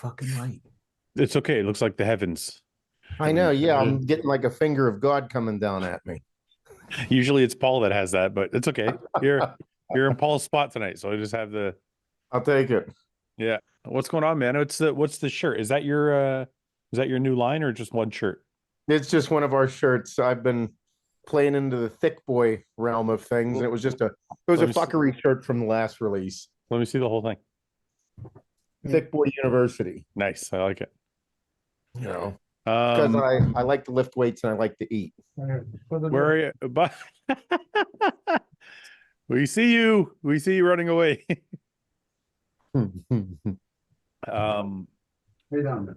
fucking light. It's okay. It looks like the heavens. I know. Yeah, I'm getting like a finger of God coming down at me. Usually it's Paul that has that, but it's okay. You're in Paul's spot tonight, so I just have the. I'll take it. Yeah. What's going on, man? What's the shirt? Is that your new line or just one shirt? It's just one of our shirts. I've been playing into the thick boy realm of things, and it was a fuckery shirt from the last release. Let me see the whole thing. Thick Boy University. Nice. I like it. You know, because I like to lift weights and I like to eat. Where are you? But we see you. We see you running away. Hey, down.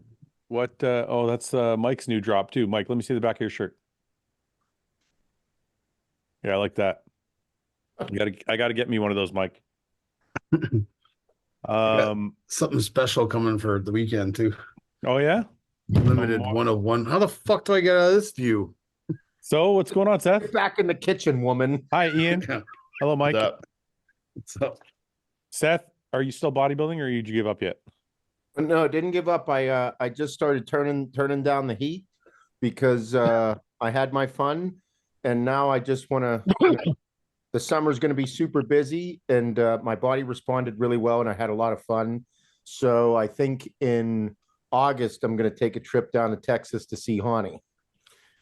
What? Oh, that's Mike's new drop too. Mike, let me see the back of your shirt. Yeah, I like that. I gotta get me one of those, Mike. Something special coming for the weekend too. Oh yeah, limited 101. How the fuck do I get out of this view? So what's going on, Seth? Get back in the kitchen, woman. Hi, Ian. Yeah. Hello, Mike. What's up? Seth, are you still bodybuilding, or did you give up yet? No, didn't give up. I just started turning down the heat because I had my fun, and now I just want to. The summer's going to be super busy, and my body responded really well, and I had a lot of fun. So I think in August I'm going to take a trip down to Texas to see Hani,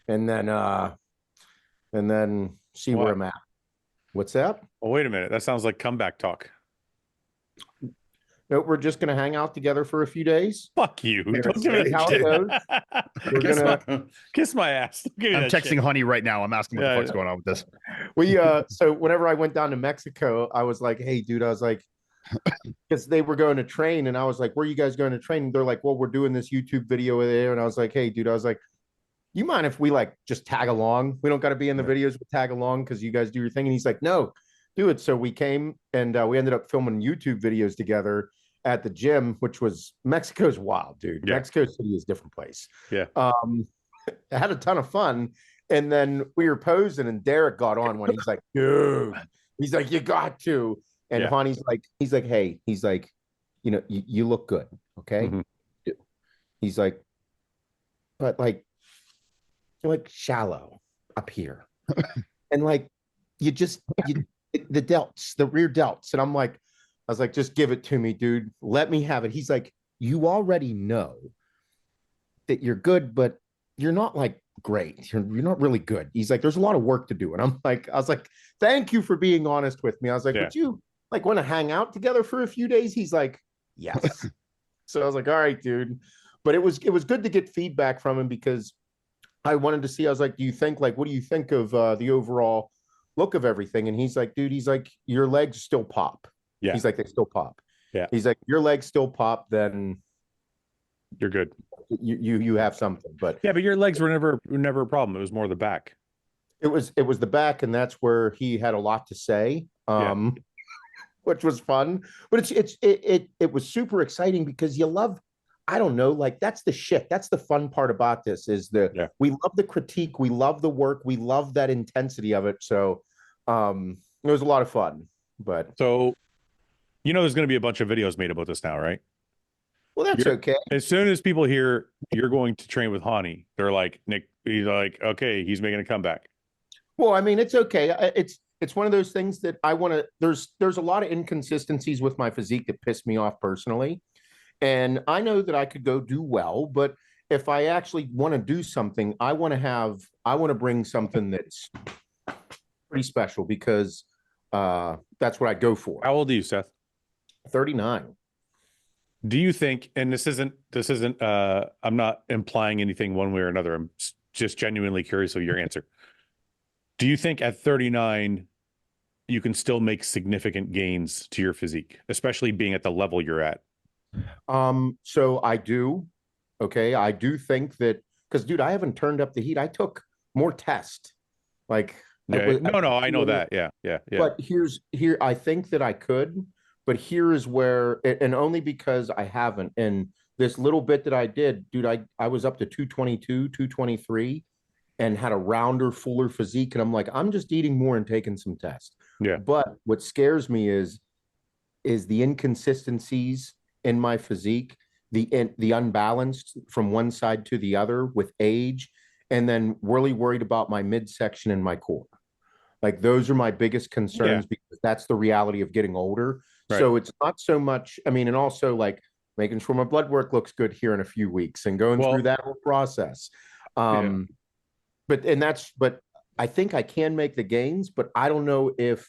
and then see where I'm at. What's that? Oh, wait a minute. That sounds like comeback talk. No, we're just going to hang out together for a few days. Fuck you. Don't give me how it goes. We're gonna kiss my ass. I'm texting Honey right now. I'm asking what the fuck's going on with this. So whenever I went down to Mexico, I was like, hey, dude, I was like, because they were going to train, and I was like, where are you guys going to train? And they're like, well, we're doing this YouTube video there. And I was like, hey, dude, I was like, you mind if we like just tag along? We don't got to be in the videos, but tag along because you guys do your thing. And he's like, no, do it. So we came and we ended up filming YouTube videos together at the gym, which was Mexico's wild, dude. Yeah. Mexico City is a different place. Yeah. I had a ton of fun. And then we were posing and Derek got on when he's like, dude, he's like, you got to. And Hani's like, hey, he's like, you know, you look good. Okay. Mm-hmm. He's like, but like, you're like shallow up here. And like, the delts, the rear delts. And I was like, just give it to me, dude. Let me have it. He's like, you already know that you're good, but you're not like great. You're not really good. He's like, there's a lot of work to do. And I was like, thank you for being honest with me. I was like, would you like want to hang out together for a few days? He's like, yes. So I was like, all right, dude. But it was good to get feedback from him because I wanted to see, I was like, what do you think of the overall look of everything? And he's like, dude, he's like, your legs still pop. Yeah. He's like, they still pop. Yeah. He's like, your legs still pop, then you're good. You have something. But yeah, but your legs were never a problem. It was more the back. It was the back, and that's where he had a lot to say. Which was fun. But it was super exciting because you love, I don't know, like that's the shit. That's the fun part about this is we love the critique, we love the work, we love that intensity of it. So it was a lot of fun. But so you know there's going to be a bunch of videos made about this now, right? Well, that's okay. As soon as people hear you're going to train with Hani, they're like, Nick, he's like, okay, he's making a comeback. Well, I mean, it's okay. It's one of those things that I want to, there's a lot of inconsistencies with my physique that piss me off personally. And I know that I could go do well, but if I actually want to do something, I want to bring something that's pretty special because that's what I go for. How old are you, Seth? 39. Do you think, and this isn't I'm not implying anything one way or another. I'm just genuinely curious of your answer. Do you think at 39 you can still make significant gains to your physique, especially being at the level you're at? So I do. Okay. I do think that because dude, I haven't turned up the heat. I took more tests. Like I know that. Yeah. But I think that I could. But here is where, and only because I haven't, and this little bit that I did, dude, I was up to 222, 223 and had a rounder, fuller physique. And I'm like, I'm just eating more and taking some tests. Yeah. But what scares me is the inconsistencies in my physique the unbalanced from one side to the other with age, and then really worried about my midsection and my core. Like those are my biggest concerns because that's the reality of getting older. Right. So it's not so much, I mean, and also like making sure my blood work looks good here in a few weeks and going through that whole process. But I think I can make the gains, but I don't know if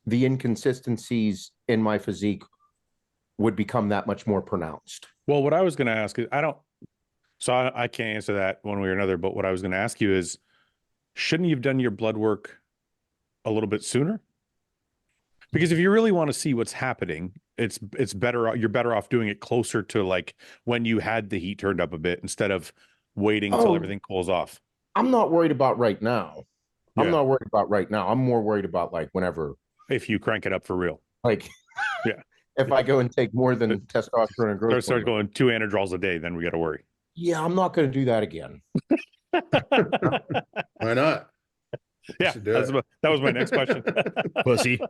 the inconsistencies in my physique would become that much more pronounced. Well, what I was going to ask is, I can't answer that one way or another, but what I was going to ask you is, shouldn't you have done your blood work a little bit sooner? Because if you really want to see what's happening, it's better, you're better off doing it closer to like when you had the heat turned up a bit instead of waiting until everything cools off. I'm not worried about right now. I'm not worried about right now. I'm more worried about like whenever. If you crank it up for real. Like, if I go and take more than testosterone and growth. Start going 2 anadrols a day, then we got to worry. Yeah, I'm not going to do that again. Why not? Yeah, that was my next question. Pussy.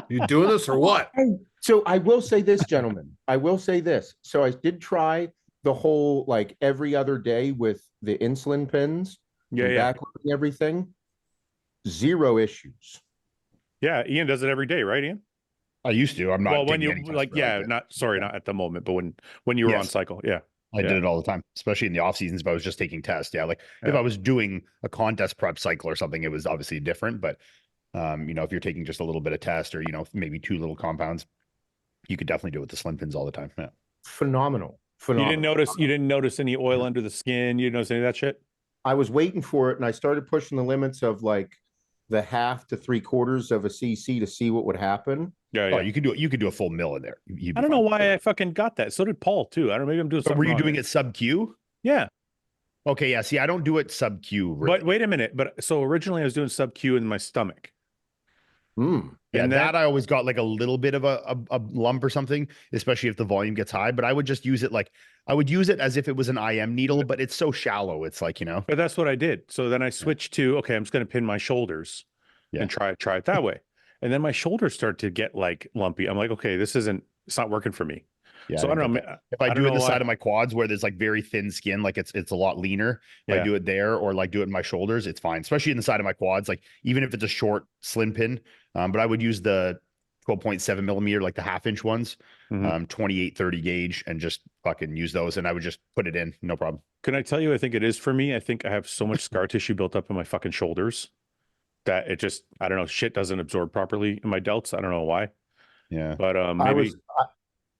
You doing this or what? So I will say this, gentlemen. I will say this. So I did try the whole like every other day with the insulin pens. Backloading everything. 0 issues. Yeah, Ian does it every day, right, Ian? I used to. I'm not. Well, when you like, not at the moment, but when you were on cycle, I did it all the time, especially in the off seasons. But I was just taking tests. Yeah, like if I was doing a contest prep cycle or something, it was obviously different. But if you're taking just a little bit of test or maybe 2 little compounds, you could definitely do it with the slim pins all the time. Yeah, phenomenal. You didn't notice any oil under the skin. You didn't notice any of that shit. I was waiting for it, and I started pushing the limits of like the 1/2 to 3/4 of a cc to see what would happen. You could do a full mill in there. I don't know why I fucking got that. So did Paul too. I don't know, maybe I'm doing something. Were you doing it sub Q? Yeah. Okay, yeah. See, I don't do it sub Q. Really. But wait a minute. But so originally I was doing sub Q in my stomach. Yeah, and that I always got like a little bit of a lump or something, especially if the volume gets high. But I would just use it I would use it as if it was an IM needle, but it's so shallow. It's like, But that's what I did. So then I switched to, okay, I'm just going to pin my shoulders and try it that way. And then my shoulders start to get like lumpy. I'm like, okay, it's not working for me. Yeah, so I don't know if I do it in the side of my quads where there's like very thin skin, like it's a lot leaner. If I do it there or like do it in my shoulders, it's fine, especially in the side of my quads. Like even if it's a short slim pin, but I would use the 12.7 millimeter, like the 1/2 inch ones, 28-30 gauge, and just fucking use those. And I would just put it in, no problem. Can I tell you, I think it is for me. I think I have so much scar tissue built up in my fucking shoulders that it just, I don't know, shit doesn't absorb properly in my delts. I don't know why. Yeah. But maybe.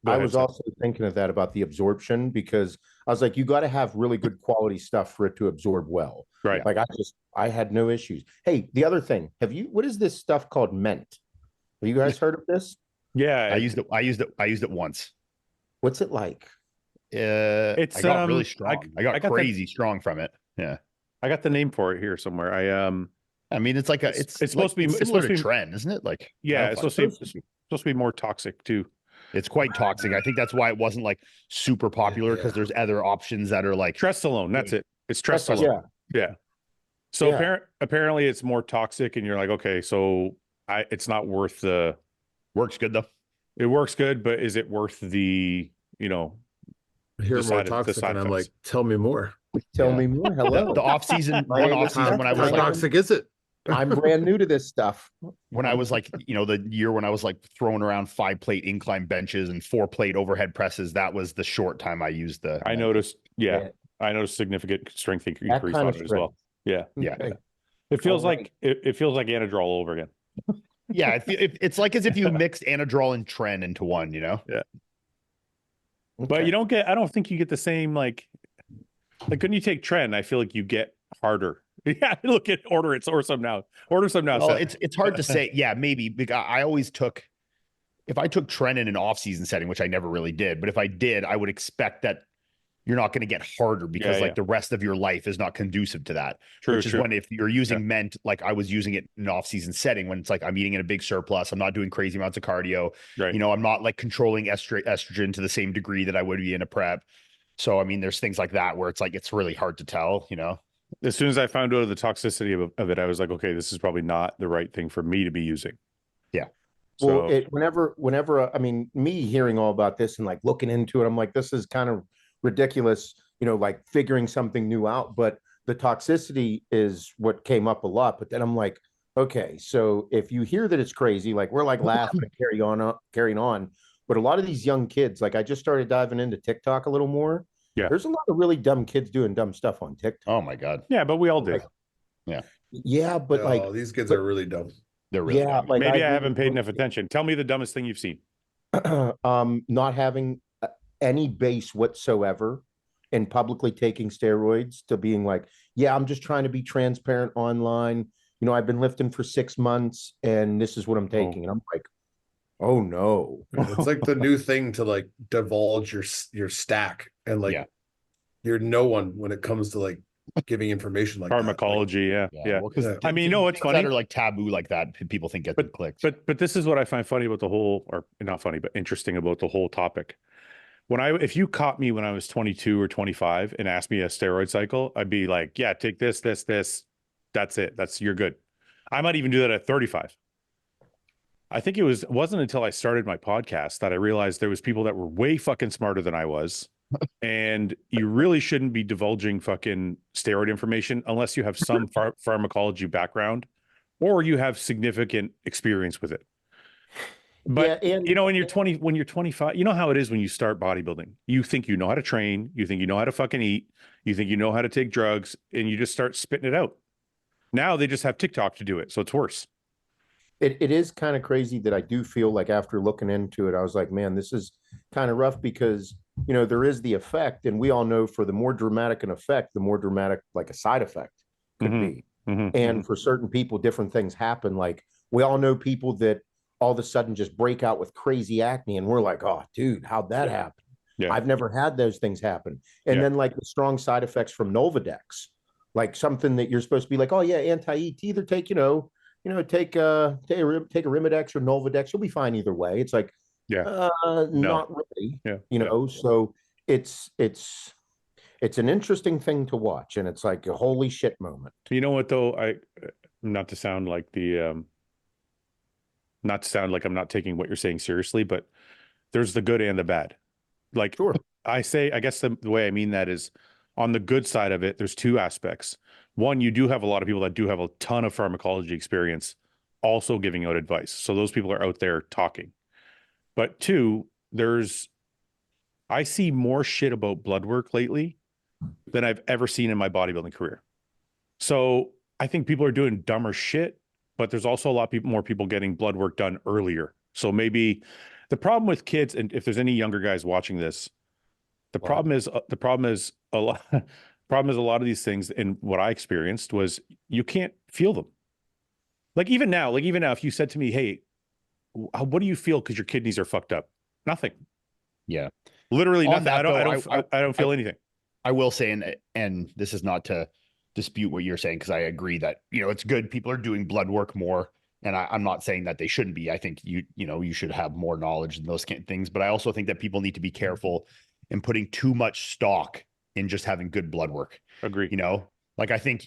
I was also thinking of that about the absorption, because I was like, you got to have really good quality stuff for it to absorb well. Right. Like I had no issues. Hey, the other thing, what is this stuff called Ment? Have you guys heard of this? Yeah. I used it once. What's it like? I got really strong. I got crazy strong from it. Yeah. I got the name for it here somewhere. I mean, it's like it's supposed to be similar to Tren, isn't it? Like, yeah, it's supposed to be more toxic too. It's quite toxic. I think that's why it wasn't like super popular, because there's other options that are like Tressalone. That's it. It's Tressalone. Yeah. So apparently it's more toxic, and you're like, okay, so it's not worth the. Works good though. It works good, but is it worth the I hear more toxic, and I'm like, tell me more. Tell me more. Hello. The off season, when I was how toxic is it? I'm brand new to this stuff. When I was like, the year when I was like throwing around 5-plate incline benches and 4-plate overhead presses, that was the short time I used the. I noticed, I noticed significant strength increase on it as well. Yeah, okay. It feels like it feels like Anadrol all over again. Yeah, it's like as if you mixed Anadrol and Tren into one. Yeah. Okay. But you don't get. I don't think you get the same like when you take Tren, I feel like you get harder. Yeah, look at order some now. Order some now. Well, it's hard to say. Yeah, maybe, because I always took, if I took Tren in an off-season setting, which I never really did, but if I did, I would expect that you're not going to get harder, because the rest of your life is not conducive to that. Which is when, if you're using Ment, like I was using it in an off-season setting, when it's like I'm eating in a big surplus, I'm not doing crazy amounts of cardio, I'm not like controlling estrogen to the same degree that I would be in a prep. So I mean, there's things like that where it's like it's really hard to tell. As soon as I found out the toxicity of it, I was like, okay, this is probably not the right thing for me to be using. Yeah. So whenever I mean, me hearing all about this and like looking into it, I'm like, this is kind of ridiculous, like figuring something new out. But the toxicity is what came up a lot. But then I'm like, okay, so if you hear that it's crazy, like we're like laughing and carrying on. But a lot of these young kids, like I just started diving into TikTok a little more. Yeah. There's a lot of really dumb kids doing dumb stuff on TikTok. Oh my God. yeah, but we all do. Yeah, but like these kids are really dumb. They're really yeah, dumb. like Maybe I haven't paid enough attention. Tell me the dumbest thing you've seen. not having any base whatsoever and publicly taking steroids to being like, yeah, I'm just trying to be transparent online. I've been lifting for 6 months and this is what I'm taking. And I'm like, oh no. It's like the new thing to like divulge your stack and like you're no one when it comes to like giving information like Pharmacology, that. yeah. Well, I mean, what's funny? That are like taboo like that. People think get them clicks. But this is what I find funny about the whole, or not funny, but interesting about the whole topic. If you caught me when I was 22 or 25 and asked me a steroid cycle, I'd be like, yeah, take this. That's it. You're good. I might even do that at 35. I think it wasn't until I started my podcast that I realized there was people that were way fucking smarter than I was. And you really shouldn't be divulging fucking steroid information unless you have some pharmacology background or you have significant experience with it. But when you're 25, you know how it is when you start bodybuilding. You think you know how to train, you think you know how to fucking eat, you think you know how to take drugs, and you just start spitting it out. Now they just have TikTok to do it, so it's worse. It is kind of crazy that I do feel like after looking into it, I was like, man, this is kind of rough because, there is the effect. And we all know for the more dramatic an effect, the more dramatic like a side effect could be. And for certain people, different things happen. Like we all know people that all of a sudden just break out with crazy acne. And we're like, oh, dude, how'd that happen? Yeah. I've never had those things happen. And then like the strong side effects from Nolvadex, like something that you're supposed to be like, oh yeah, anti-ET, either take, take a Arimidex or Nolvadex, you'll be fine either way. It's like, not really, so it's an interesting thing to watch. And it's like a holy shit moment. You know what though? Not to sound like I'm not taking what you're saying seriously, but there's the good and the bad. Like, sure. I guess the way I mean that is on the good side of it, there's two aspects. One, you do have a lot of people that do have a ton of pharmacology experience also giving out advice. So those people are out there talking. But two, I see more shit about blood work lately than I've ever seen in my bodybuilding career. So I think people are doing dumber shit, but there's also a lot more people getting blood work done earlier. So maybe the problem with kids, and if there's any younger guys watching this, the problem is a lot of these things, and what I experienced was you can't feel them. Like even now, if you said to me, hey, what do you feel because your kidneys are fucked up? Nothing. Yeah. Literally nothing. I don't feel anything. I will say, and this is not to dispute what you're saying, because I agree that, it's good. People are doing blood work more. And I'm not saying that they shouldn't be. I think you should have more knowledge and those kind of things. But I also think that people need to be careful in putting too much stock in just having good blood work. Agree. Like I think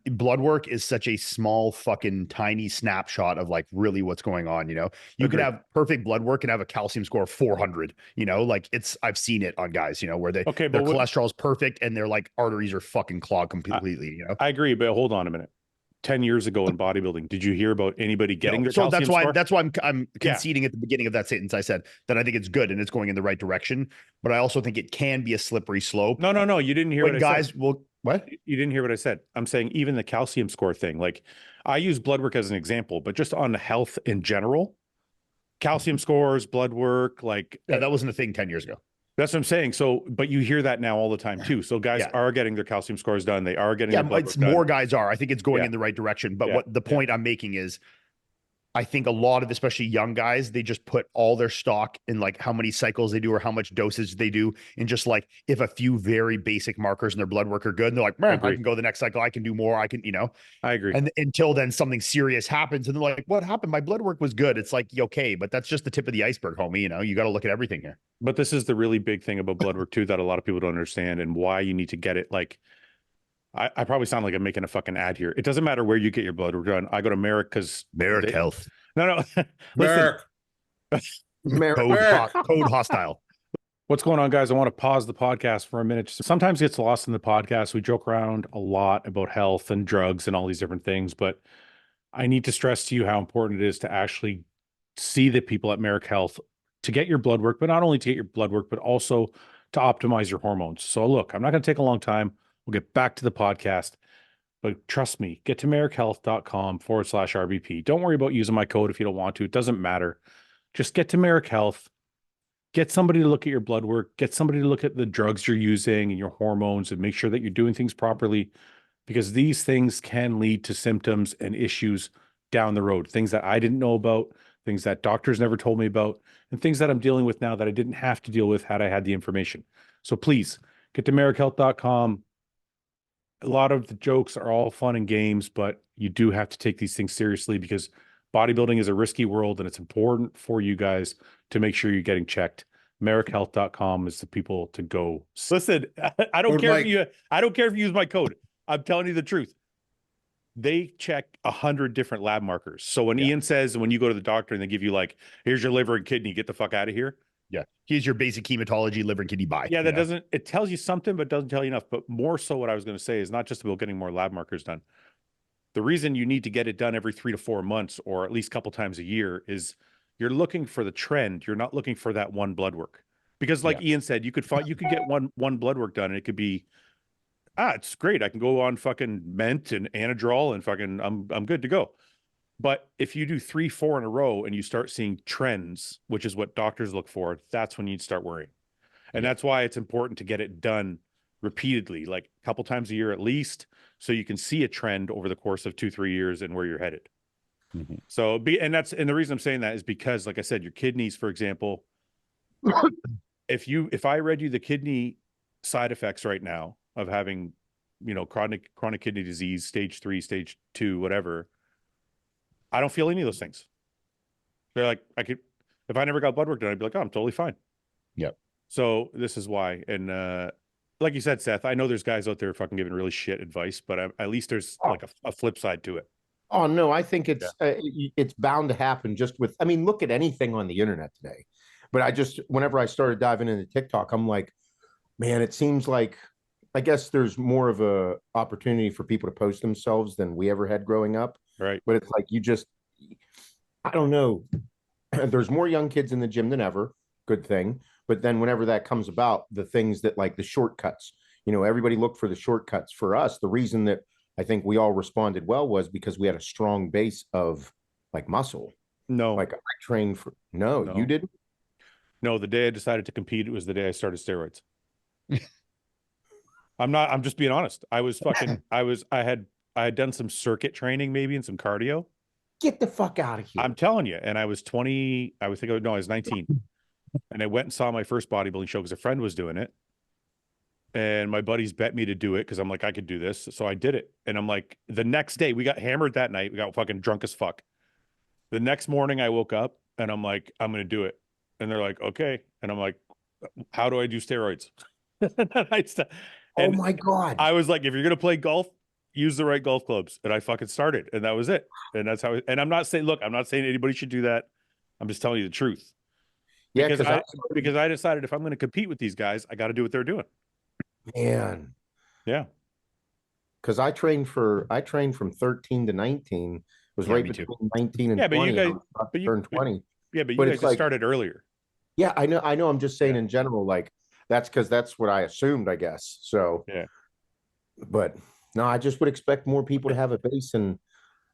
blood work is such a small fucking tiny snapshot of like really what's going on. You could have perfect blood work and have a calcium score of 400, like I've seen it on guys, where their cholesterol is perfect and their like arteries are fucking clogged completely. I agree, but hold on a minute. 10 years ago in bodybuilding, did you hear about anybody getting their calcium score? That's why I'm conceding at the beginning of that sentence. I said that I think it's good and it's going in the right direction, but I also think it can be a slippery slope. No, you didn't hear what I said. What? You didn't hear what I said. I'm saying even the calcium score thing, like I use blood work as an example, but just on health in general, calcium scores, blood work, like that wasn't a thing 10 years ago. That's what I'm saying. So, but you hear that now all the time too. So guys are getting their calcium scores done. They are getting their blood work done. More guys are. I think it's going in the right direction. But what the point I'm making is, I think a lot of, especially young guys, they just put all their stock in like how many cycles they do or how much dosage they do. And just like, if a few very basic markers in their blood work are good, and they're like, man, I can go the next cycle. I can do more. I can, I agree. And until then something serious happens and they're like, what happened? My blood work was good. It's like, okay, but that's just the tip of the iceberg, homie. You got to look at everything here. But this is the really big thing about blood work too, that a lot of people don't understand and why you need to get it. Like, I probably sound like I'm making a fucking ad here. It doesn't matter where you get your blood work done. I go to Merrick because Merrick Health. No. Listen, Code hostile. What's going on, guys? I want to pause the podcast for a minute. Sometimes it gets lost in the podcast. We joke around a lot about health and drugs and all these different things, but I need to stress to you how important it is to actually see the people at Merrick Health to get your blood work, but not only to get your blood work, but also to optimize your hormones. So look, I'm not going to take a long time. We'll get back to the podcast, but trust me, get to merrickhealth.com/RBP. Don't worry about using my code if you don't want to. It doesn't matter. Just get to Merrick Health. Get somebody to look at your blood work, get somebody to look at the drugs you're using and your hormones and make sure that you're doing things properly, because these things can lead to symptoms and issues down the road. Things that I didn't know about, things that doctors never told me about, and things that I'm dealing with now that I didn't have to deal with had I had the information. So please get to merrickhealth.com. A lot of the jokes are all fun and games, but you do have to take these things seriously because bodybuilding is a risky world and it's important for you guys to make sure you're getting checked. merrickhealth.com is the people to go. Listen, I don't care if you use my code. I'm telling you the truth. They check 100 different lab markers. So when Iain says, when you go to the doctor and they give you like, here's your liver and kidney, get the fuck out of here. Yeah. Here's your basic hematology, liver and kidney buy. Yeah, that doesn't, it tells you something, but doesn't tell you enough. But more so what I was going to say is not just about getting more lab markers done. The reason you need to get it done every 3 to 4 months, or at least a couple times a year, is you're looking for the trend. You're not looking for that one blood work. Because like Iain said, you could get one blood work done and it could be, it's great. I can go on fucking Ment and Anadrol and fucking I'm good to go. But if you do 3, 4 in a row and you start seeing trends, which is what doctors look for, that's when you'd start worrying. And that's why it's important to get it done repeatedly, like a couple times a year at least, so you can see a trend over the course of 2-3 years and where you're headed. So and the reason I'm saying that is because, like I said, your kidneys, for example, if I read you the kidney side effects right now of having, chronic kidney disease, stage 3, stage 2, whatever, I don't feel any of those things. They're like, if I never got blood work done, I'd be like, oh, I'm totally fine. Yep. So this is why. And like you said, Seth, I know there's guys out there fucking giving really shit advice, but at least there's like a flip side to it. Oh no, I think it's bound to happen just with, I mean, look at anything on the internet today. But whenever I started diving into TikTok, I'm like, man, it seems like, I guess there's more of a opportunity for people to post themselves than we ever had growing up. Right. But it's like, I don't know. There's more young kids in the gym than ever. Good thing. But then whenever that comes about, the things that like the shortcuts, everybody looked for the shortcuts. For us, the reason that I think we all responded well was because we had a strong base of like muscle. No. Like I trained for, no, you didn't? No, the day I decided to compete, it was the day I started steroids. I'm just being honest. I had done some circuit training maybe and some cardio. Get the fuck out of here. I'm telling you. And I was 20, I was 19. And I went and saw my first bodybuilding show because a friend was doing it. And my buddies bet me to do it because I'm like, I could do this. So I did it. And I'm like, the next day, we got hammered that night. We got fucking drunk as fuck. The next morning I woke up and I'm like, I'm going to do it. And they're like, okay. And I'm like, how do I do steroids? Oh my God. I was like, if you're going to play golf, use the right golf clubs. And I fucking started. And that was it. And that's how, and I'm not saying anybody should do that. I'm just telling you the truth. Yeah. Because I decided if I'm going to compete with these guys, I got to do what they're doing. Man. Yeah. Because I trained from 13 to 19. It was right between 19 and 20. But you turned 20. But you guys started earlier. Yeah, I know. I'm just saying in general, like that's because that's what I assumed, I guess. So yeah. But no, I just would expect more people to have a base, and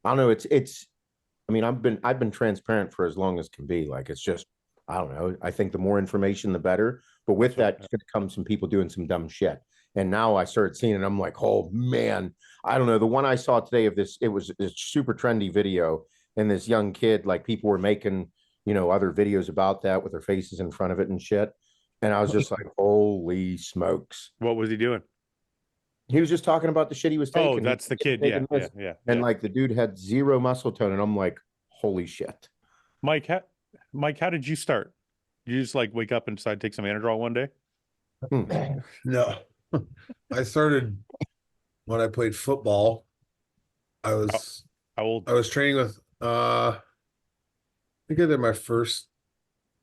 I don't know. I mean, I've been transparent for as long as can be. Like it's just, I don't know. I think the more information, the better. But with that, it's going to come some people doing some dumb shit. And now I started seeing it. I'm like, oh man, I don't know. The one I saw today of this, it was a super trendy video, and this young kid, like people were making, other videos about that with their faces in front of it and shit. And I was just like, holy smokes. What was he doing? He was just talking about the shit he was taking. Oh, that's the kid. Yeah. And like the dude had zero muscle tone. And I'm like, holy shit. Mike, how did you start? You just like wake up and decide to take some Anadrol one day? No. I started when I played football. I was how old? I was training with I think I did my first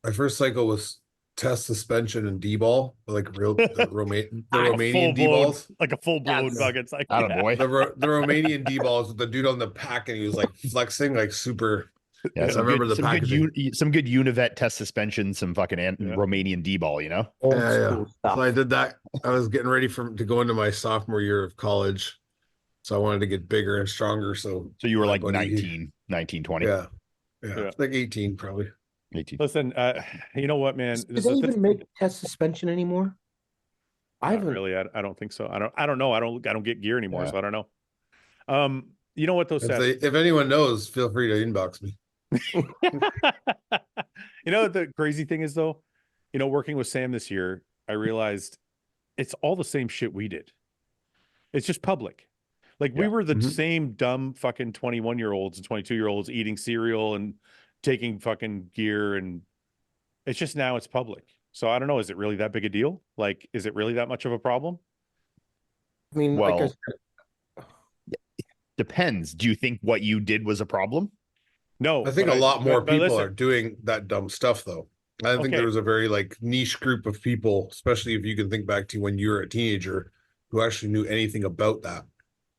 My first cycle was test suspension and D-ball, like the Romanian D-balls. Like a full blown fucking cycle. I don't know, boy. The Romanian D-balls with the dude on the pack, and he was like flexing, like super. Yeah, I remember the packaging. Some good Univet test suspension, some fucking Romanian D-ball, you know? Old Yeah. school stuff. So I did that. I was getting ready to go into my sophomore year of college. So I wanted to get bigger and stronger. So you were like buddy, 19, 20. Yeah. Like 18 probably. 18. Listen, you know what, man? Do they even make test suspension anymore? I haven't really. I don't think so. I don't know. I don't get gear anymore, so I don't know. You know what those if anyone knows, feel free to inbox me. You know what the crazy thing is though? You know, working with Sam this year, I realized it's all the same shit we did. It's just public. Like we were the same dumb fucking 21-year-olds and 22-year-olds eating cereal and taking fucking gear, and it's just now it's public. So I don't know, is it really that big a deal? Like, is it really that much of a problem? I mean, well, like I said, depends. Do you think what you did was a problem? No. I think a lot more people are doing that dumb stuff though. I think there was a very like niche group of people, especially if you can think back to when you were a teenager, who actually knew anything about that.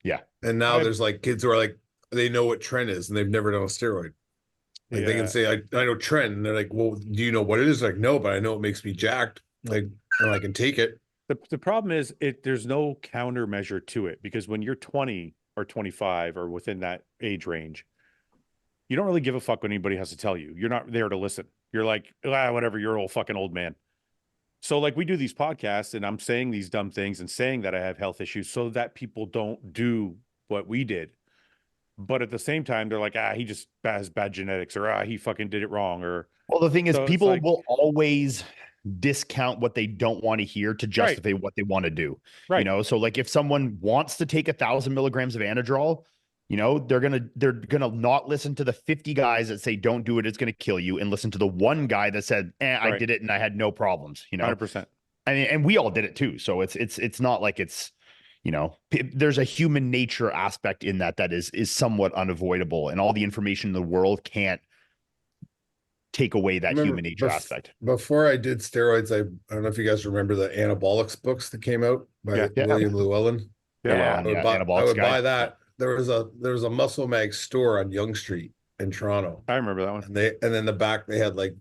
Yeah. And now there's like kids who are like, they know what Tren is and they've never done a steroid. Like they can say, I know Tren. And they're like, well, do you know what it is? Like, no, but I know it makes me jacked. Like, and I can take it. The problem is there's no countermeasure to it, because when you're 20 or 25 or within that age range, you don't really give a fuck what anybody has to tell you. You're not there to listen. You're like, whatever, you're an old man. So like we do these podcasts and I'm saying these dumb things and saying that I have health issues so that people don't do what we did. But at the same time, they're like, he just has bad genetics, or he fucking did it wrong. Or well, the thing is, people will always discount what they don't want to hear to justify what they want to do. Right. You know, so like if someone wants to take 1,000 milligrams of Anadrol, you know, they're gonna not listen to the 50 guys that say don't do it, it's gonna kill you, and listen to the one guy that said, I did it and I had no problems. You know, 100%. I mean, and we all did it too. So it's not like it's, you know, there's a human nature aspect in that is somewhat unavoidable, and all the information in the world can't take away that human nature aspect. Before I did steroids, I don't know if you guys remember the anabolics books that came out by William Llewellyn. I would buy that. There was a Muscle Mag store on Yonge Street in Toronto. I remember that one. And then the back they had like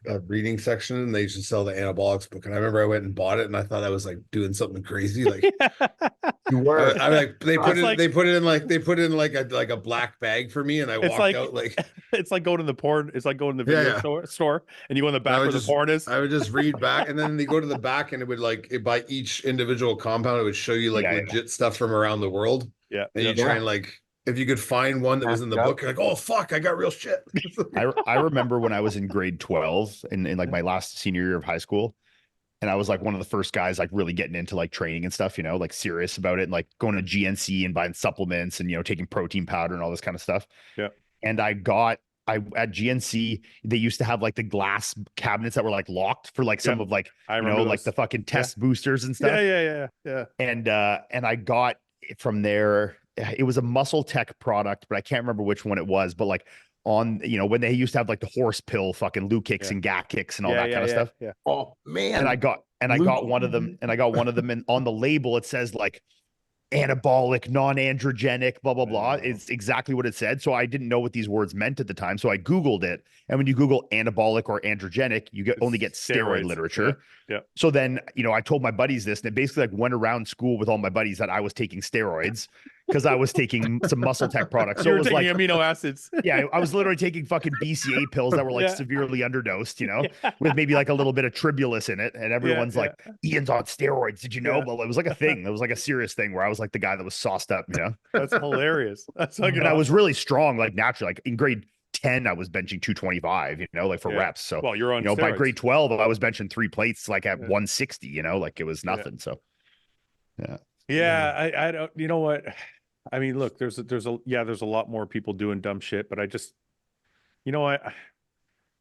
a reading section, and they used to sell the anabolics book. And I remember I went and bought it, and I thought I was like doing something crazy. Like you were. I like they put it in like a black bag for me, and I walked out like it's like going to the porn. It's like going to the video store, and you go in the back where the porn is. I would just read back, and then they go to the back, and it would by each individual compound, it would show you like legit stuff from around the world. Yeah, and you try and like. If you could find one that was in the book, you're like, oh, fuck, I got real shit. I remember when I was in grade 12 in like my last senior year of high school, and I was like one of the first guys like really getting into like training and stuff, you know, like serious about it, and like going to GNC and buying supplements and, you know, taking protein powder and all this kind of stuff. Yeah. And at GNC, they used to have like the glass cabinets that were like locked for like some of like, you know, those. Like the fucking test boosters and stuff. Yeah. And I got it from there. It was a Muscle Tech product, but I can't remember which one it was. But like on, you know, when they used to have like the horse pill, fucking Lou kicks and Gat kicks and all that kind of stuff. Yeah. Oh man. And I got one of them, and and on the label it says like anabolic, non-androgenic, blah, blah, blah. It's exactly what it said. So I didn't know what these words meant at the time. So I Googled it. And when you Google anabolic or androgenic, you only get steroid literature. Yeah. So then, you know, I told my buddies this, and it basically like went around school with all my buddies that I was taking steroids because I was taking some Muscle Tech products. So it was like amino acids. Yeah, I was literally taking fucking BCA pills that were like severely underdosed, you know, with maybe like a little bit of tribulus in it. And everyone's like, Ian's on steroids. Did you know? Well, it was like a thing. It was like a serious thing where I was like the guy that was sauced up, you know? That's hilarious. That's like, and I was really strong, like naturally, like in grade 10, I was benching 225, you know, like for reps. So, well, you're on, you know, by grade 12, I was benching 3 plates like at 160, you know, like it was nothing. So, I don't, you know what? I mean, look, there's a lot more people doing dumb shit, but I just, you know what?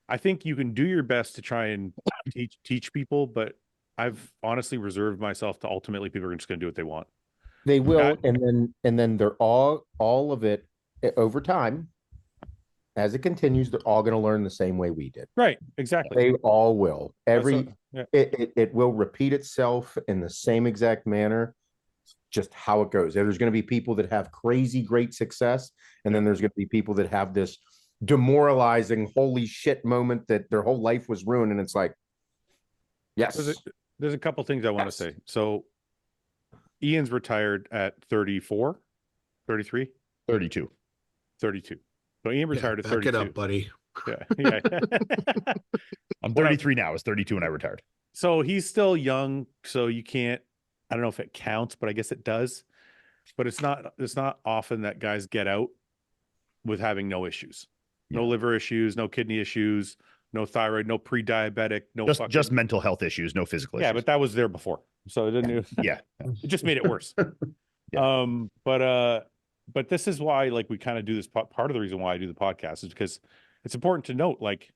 I think you can do your best to try and teach people, but I've honestly reserved myself to ultimately people are just going to do what they want. They will, and then they're all of it over time. as it continues, they're all going to learn the same way we did. Right. Exactly. They all will. It will repeat itself in the same exact manner, just how it goes. There's going to be people that have crazy great success, and then there's going to be people that have this demoralizing holy shit moment that their whole life was ruined, and it's like, yes. There's a couple things I want to say. So Iain's retired at 34, 33, 32. So Iain retired at 32. Back it up, buddy. Yeah. I'm 33 now. I was 32 when I retired. So he's still young. So you can't, I don't know if it counts, but I guess it does. But it's not often that guys get out with having no issues. No liver issues, no kidney issues, no thyroid, no pre-diabetic, no just mental health issues, no physical issues. Yeah, but that was there before. So it didn't it just made it worse. But this is why, like, we kind of do this. Part of the reason why I do the podcast is because it's important to note, like,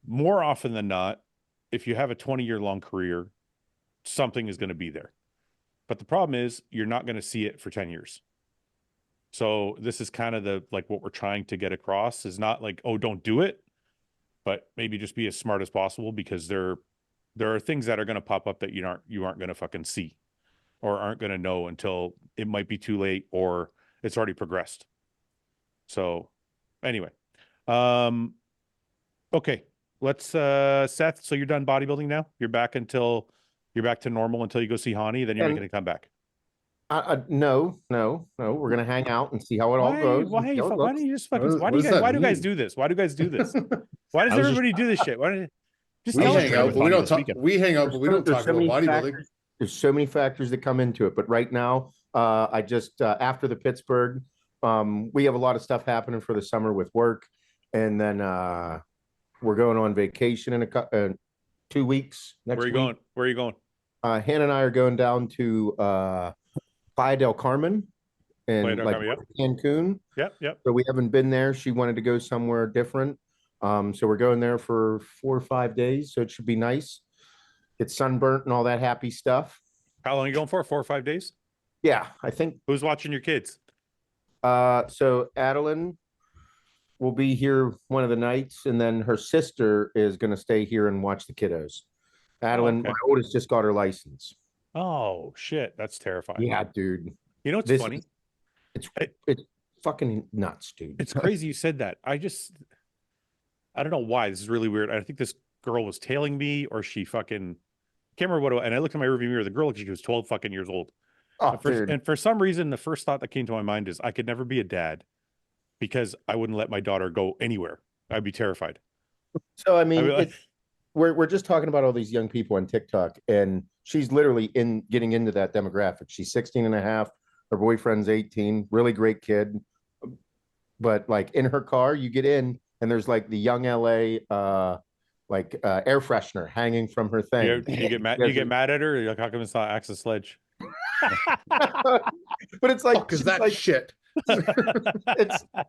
more often than not, if you have a 20-year-long career, something is going to be there. But the problem is you're not going to see it for 10 years. So this is kind of what we're trying to get across is not like, oh, don't do it, but maybe just be as smart as possible, because there are things that are going to pop up that you aren't going to fucking see or aren't going to know until it might be too late or it's already progressed. So anyway, okay, let's Seth, so you're done bodybuilding now? You're back to normal until you go see Hani, then you're not going to come back. No. We're gonna hang out and see how it all goes. Why don't you just fucking? Why do guys do this? Why do guys do this? Why does everybody do this shit? Why do you just we hang out, but we don't talk? We hang out, but we don't talk about bodybuilding. There's so many factors that come into it, but right now, I just after the Pittsburgh, we have a lot of stuff happening for the summer with work, and then we're going on vacation in 2 weeks. Where are you going? Hannah and I are going down to Playa del Carmen and Cancun. Yep. So we haven't been there. She wanted to go somewhere different. So we're going there for 4 or 5 days. So it should be nice. Get sunburnt and all that happy stuff. How long are you going for? 4 or 5 days? Yeah, I think. Who's watching your kids? So Adeline will be here one of the nights, and then her sister is going to stay here and watch the kiddos. Adeline, my oldest, just got her license. Oh shit, that's terrifying. Yeah, dude. You know what's funny? It's fucking nuts, dude. It's crazy you said that. I don't know why. This is really weird. I think this girl was tailing me, or she fucking can't remember what. And I looked in my rearview mirror. The girl looked like she was 12 fucking years old. Oh, and for some reason, the first thought that came to my mind is I could never be a dad because I wouldn't let my daughter go anywhere. I'd be terrified. So I mean, we're just talking about all these young people on TikTok, and she's literally getting into that demographic. She's 16 and a half. Her boyfriend's 18. Really great kid. But like in her car, you get in and there's like the young LA air freshener hanging from her thing. You get mad. You get mad at her. You're like, how come it's not Axe Sledge? But it's like, because that shit.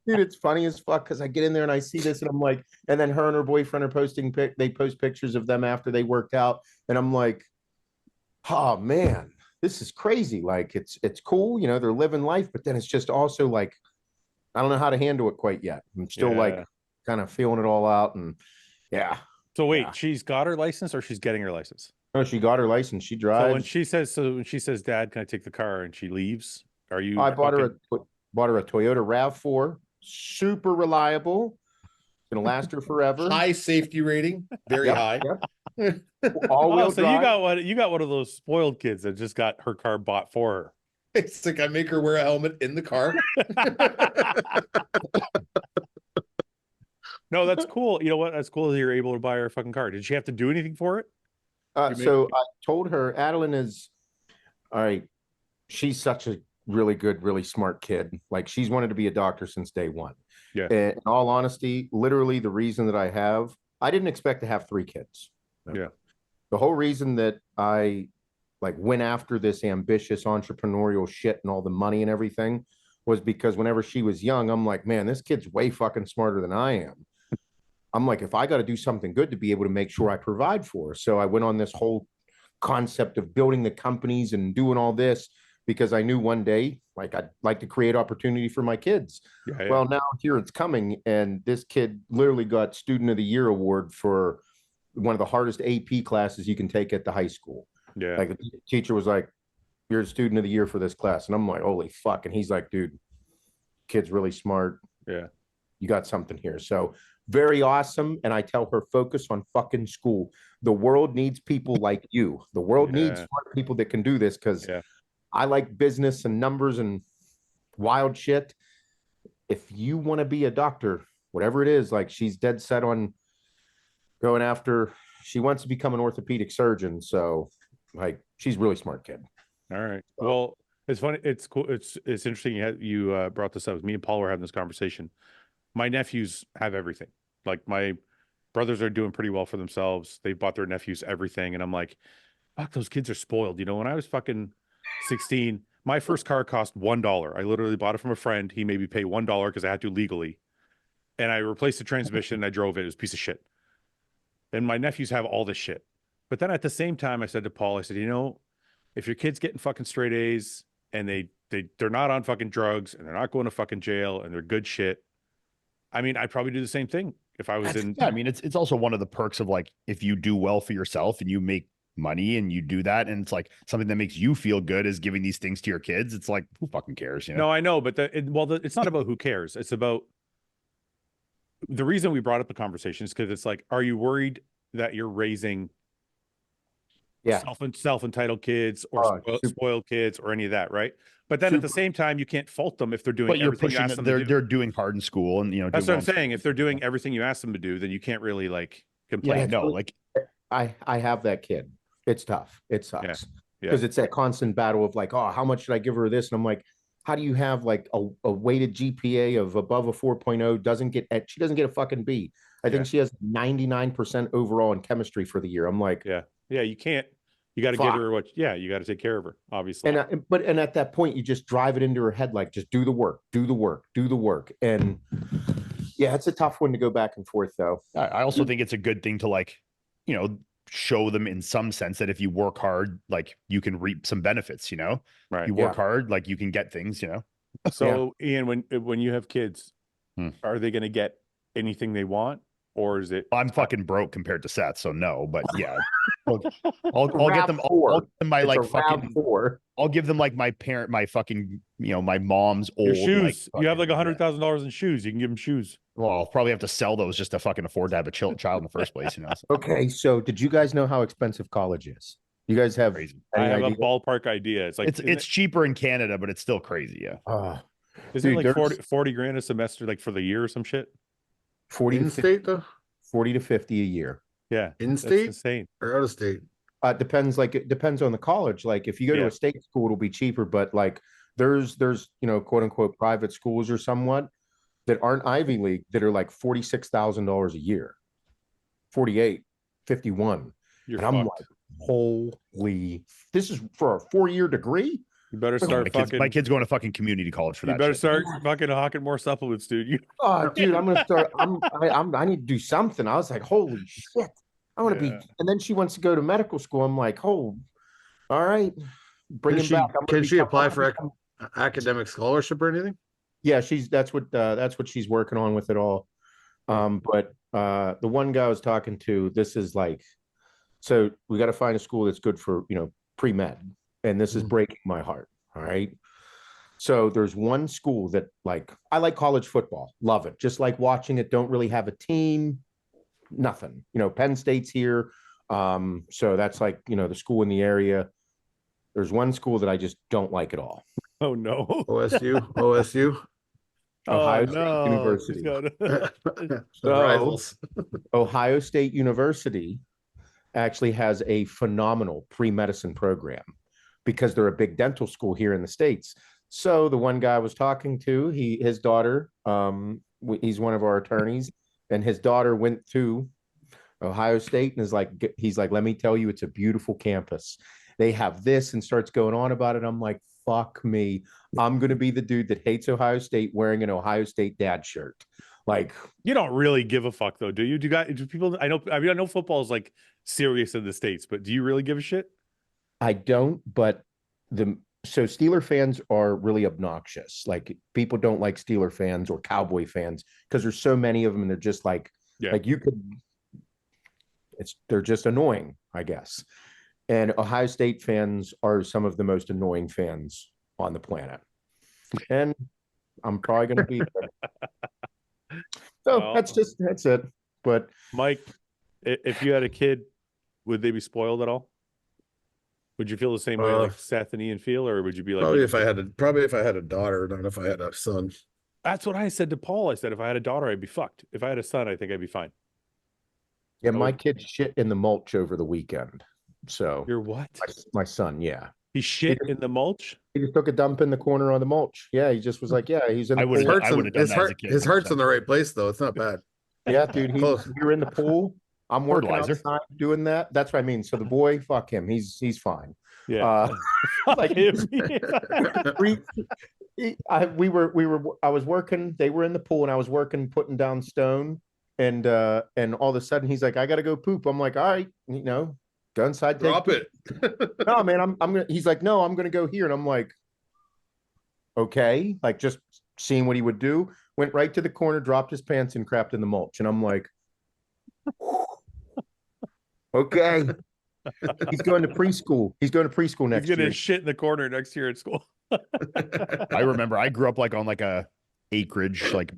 It's funny as fuck because I get in there and I see this and I'm like, and then her and her boyfriend are they post pictures of them after they worked out, and I'm like, oh man, this is crazy. Like it's cool, you know, they're living life, but then it's just also like, I don't know how to handle it quite yet. I'm still like kind of feeling it all out, and So wait, she's got her license or she's getting her license? No, she got her license. She drives. So when she says, Dad, can I take the car, and she leaves, are you? I bought her a Toyota RAV4, super reliable. It's gonna last her forever. High safety rating, very high. Yep. All-wheel drive. you got one of those spoiled kids that just got her car bought for her. It's like I make her wear a helmet in the car. No, that's cool. You know what? That's cool that you're able to buy her a fucking car. Did she have to do anything for it? So I told her, Adeline is, all right, she's such a really good, really smart kid. Like she's wanted to be a doctor since day one. Yeah. And in all honesty, literally the reason that I didn't expect to have 3 kids. Yeah. The whole reason that I went after this ambitious entrepreneurial shit and all the money and everything was because whenever she was young, I'm like, man, this kid's way fucking smarter than I am. I'm like, if I got to do something good to be able to make sure I provide for her. So I went on this whole concept of building the companies and doing all this because I knew one day, like, I'd like to create opportunity for my kids. Yeah, Well, now here it's coming, and this kid literally got Student of the Year award for one of the hardest AP classes you can take at the high school. yeah. Like, the teacher was like, "You're a Student of the Year for this class," and I'm like, "Holy fuck!" And he's like, "Dude, kid's really smart. Yeah. You got something here." So very awesome. And I tell her, focus on fucking school. The world needs people like you. The world needs smart people that can do this, because I like business and numbers and wild shit. If you want to be a doctor, whatever it is, like, she's dead set on going after, she wants to become an orthopedic surgeon. So, like, she's a really smart kid. All right. Well, it's funny. It's cool. It's interesting you brought this up. Me and Paul were having this conversation. My nephews have everything. Like, my brothers are doing pretty well for themselves. They bought their nephews everything. And I'm like, fuck, those kids are spoiled. You know, when I was fucking 16, my first car cost $1. I literally bought it from a friend. He made me pay $1 because I had to legally. And I replaced the transmission and I drove it. It was a piece of shit. And my nephews have all this shit. But then at the same time, I said to Paul, I said, you know, if your kid's getting fucking straight A's and they're not on fucking drugs and they're not going to fucking jail and they're good shit, I mean, I'd probably do the same thing if I was in. Yeah, I mean, it's also one of the perks of, like, if you do well for yourself and you make money and you do that, and it's like something that makes you feel good is giving these things to your kids. It's like, who fucking cares? You know? No, I know, but it's not about who cares. It's about the reason we brought up the conversation is because it's like, are you worried that you're raising self-entitled kids or spoiled kids or any of that, right? But then at the same time, you can't fault them if they're doing everything you ask them to do. They're doing hard in school, and you know, that's what I'm saying. If they're doing everything you ask them to do, then you can't really, like, complain. Yeah, no, like, I have that kid. It's tough. It sucks because it's that constant battle of, like, oh, how much should I give her this? And I'm like, how do you have, like, a weighted GPA of above a 4.0, she doesn't get a fucking B. I think she has 99% overall in chemistry for the year. I'm like, you can't. You got to give her you got to take care of her, obviously. And at that point, you just drive it into her head, like, just do the work, do the work, do the work. And yeah, it's a tough one to go back and forth, though. I also think it's a good thing to, like, you know, show them in some sense that if you work hard, like, you can reap some benefits, you know, right? You work hard, like, you can get things, you know? So Ian, when you have kids, are they going to get anything they want? Or is it? I'm fucking broke compared to Seth, so no. But yeah, I'll get them. I'll give them my, like, fucking. I'll give them, like, my fucking, you know, my mom's old shoes. Like, you have like $100,000 in shoes. You can give them shoes. Well, I'll probably have to sell those just to fucking afford to have a child in the first place, you know. So. Okay, so did you guys know how expensive college is? You guys have? I have a ballpark idea. It's like it's cheaper in Canada, but it's still crazy. Yeah. Isn't it like 40 grand a semester, like, for the year or some shit? 40 in state though. 40 to 50 a year. Yeah. In state? Insane. Or out of state? It depends on the college. Like, if you go to a state school, it'll be cheaper, but, like, there's you know, quote unquote private schools or somewhat that aren't Ivy League that are like $46,000 a year. 48, 51. You're and I'm like, holy, this is for a 4-year degree? You better start my kid's going to fucking community college for that. You better start fucking hawking more supplements, dude. Dude, I'm gonna start. I need to do something. I was like, holy shit, I want to be. And then she wants to go to medical school. I'm like, oh, all right, bring him back. Can she apply for academic scholarship or anything? Yeah, that's what she's working on with it all. But the one guy I was talking to, this is like, so we got to find a school that's good for, you know, pre-med. And this is breaking my heart. All right. So there's one school that, like, I like college football, love it. Just like watching it, don't really have a team, nothing. You know, Penn State's here. So that's, like, you know, the school in the area. There's one school that I just don't like at all. Oh no. OSU. Ohio State University. Rivals. Ohio State University actually has a phenomenal pre-medicine program, because they're a big dental school here in the States. So the one guy I was talking to, his daughter, he's one of our attorneys, and his daughter went to Ohio State and he's like, let me tell you, it's a beautiful campus. They have this, and starts going on about it. I'm like, fuck me. I'm going to be the dude that hates Ohio State wearing an Ohio State dad shirt. Like, you don't really give a fuck though, do you? Do people, I know football is, like, serious in the States, but do you really give a shit? I don't, but so Steeler fans are really obnoxious. Like people don't like Steeler fans or Cowboy fans because there's so many of them, and they're just like you could. They're just annoying, I guess. And Ohio State fans are some of the most annoying fans on the planet. And I'm probably going to be there. So that's it. But Mike, if you had a kid, would they be spoiled at all? Would you feel the same way like Seth and Ian feel, or would you be like probably if I had a daughter, not if I had a son? That's what I said to Paul. I said if I had a daughter, I'd be fucked. If I had a son, I think I'd be fine. Yeah, my kid shit in the mulch over the weekend. So you're what? My son, yeah. He shit in the mulch? He just took a dump in the corner on the mulch. Yeah, he just was like, yeah, he's in the pool. His heart's in the right place though. It's not bad. Yeah, dude. You're in the pool. I'm working outside doing that. That's what I mean. So the boy, fuck him. He's fine. Yeah. Like I was working, they were in the pool and I was working, putting down stone. And all of a sudden he's like, I gotta go poop. I'm like, all right, go inside. Drop it. No, man, I'm gonna. He's like, no, I'm gonna go here, and I'm like, okay, like just seeing what he would do. Went right to the corner, dropped his pants, and crapped in the mulch, and I'm like, okay. He's going to preschool. He's going to preschool next year. He's gonna shit in the corner next year at school. I remember I grew up like on like a acreage, like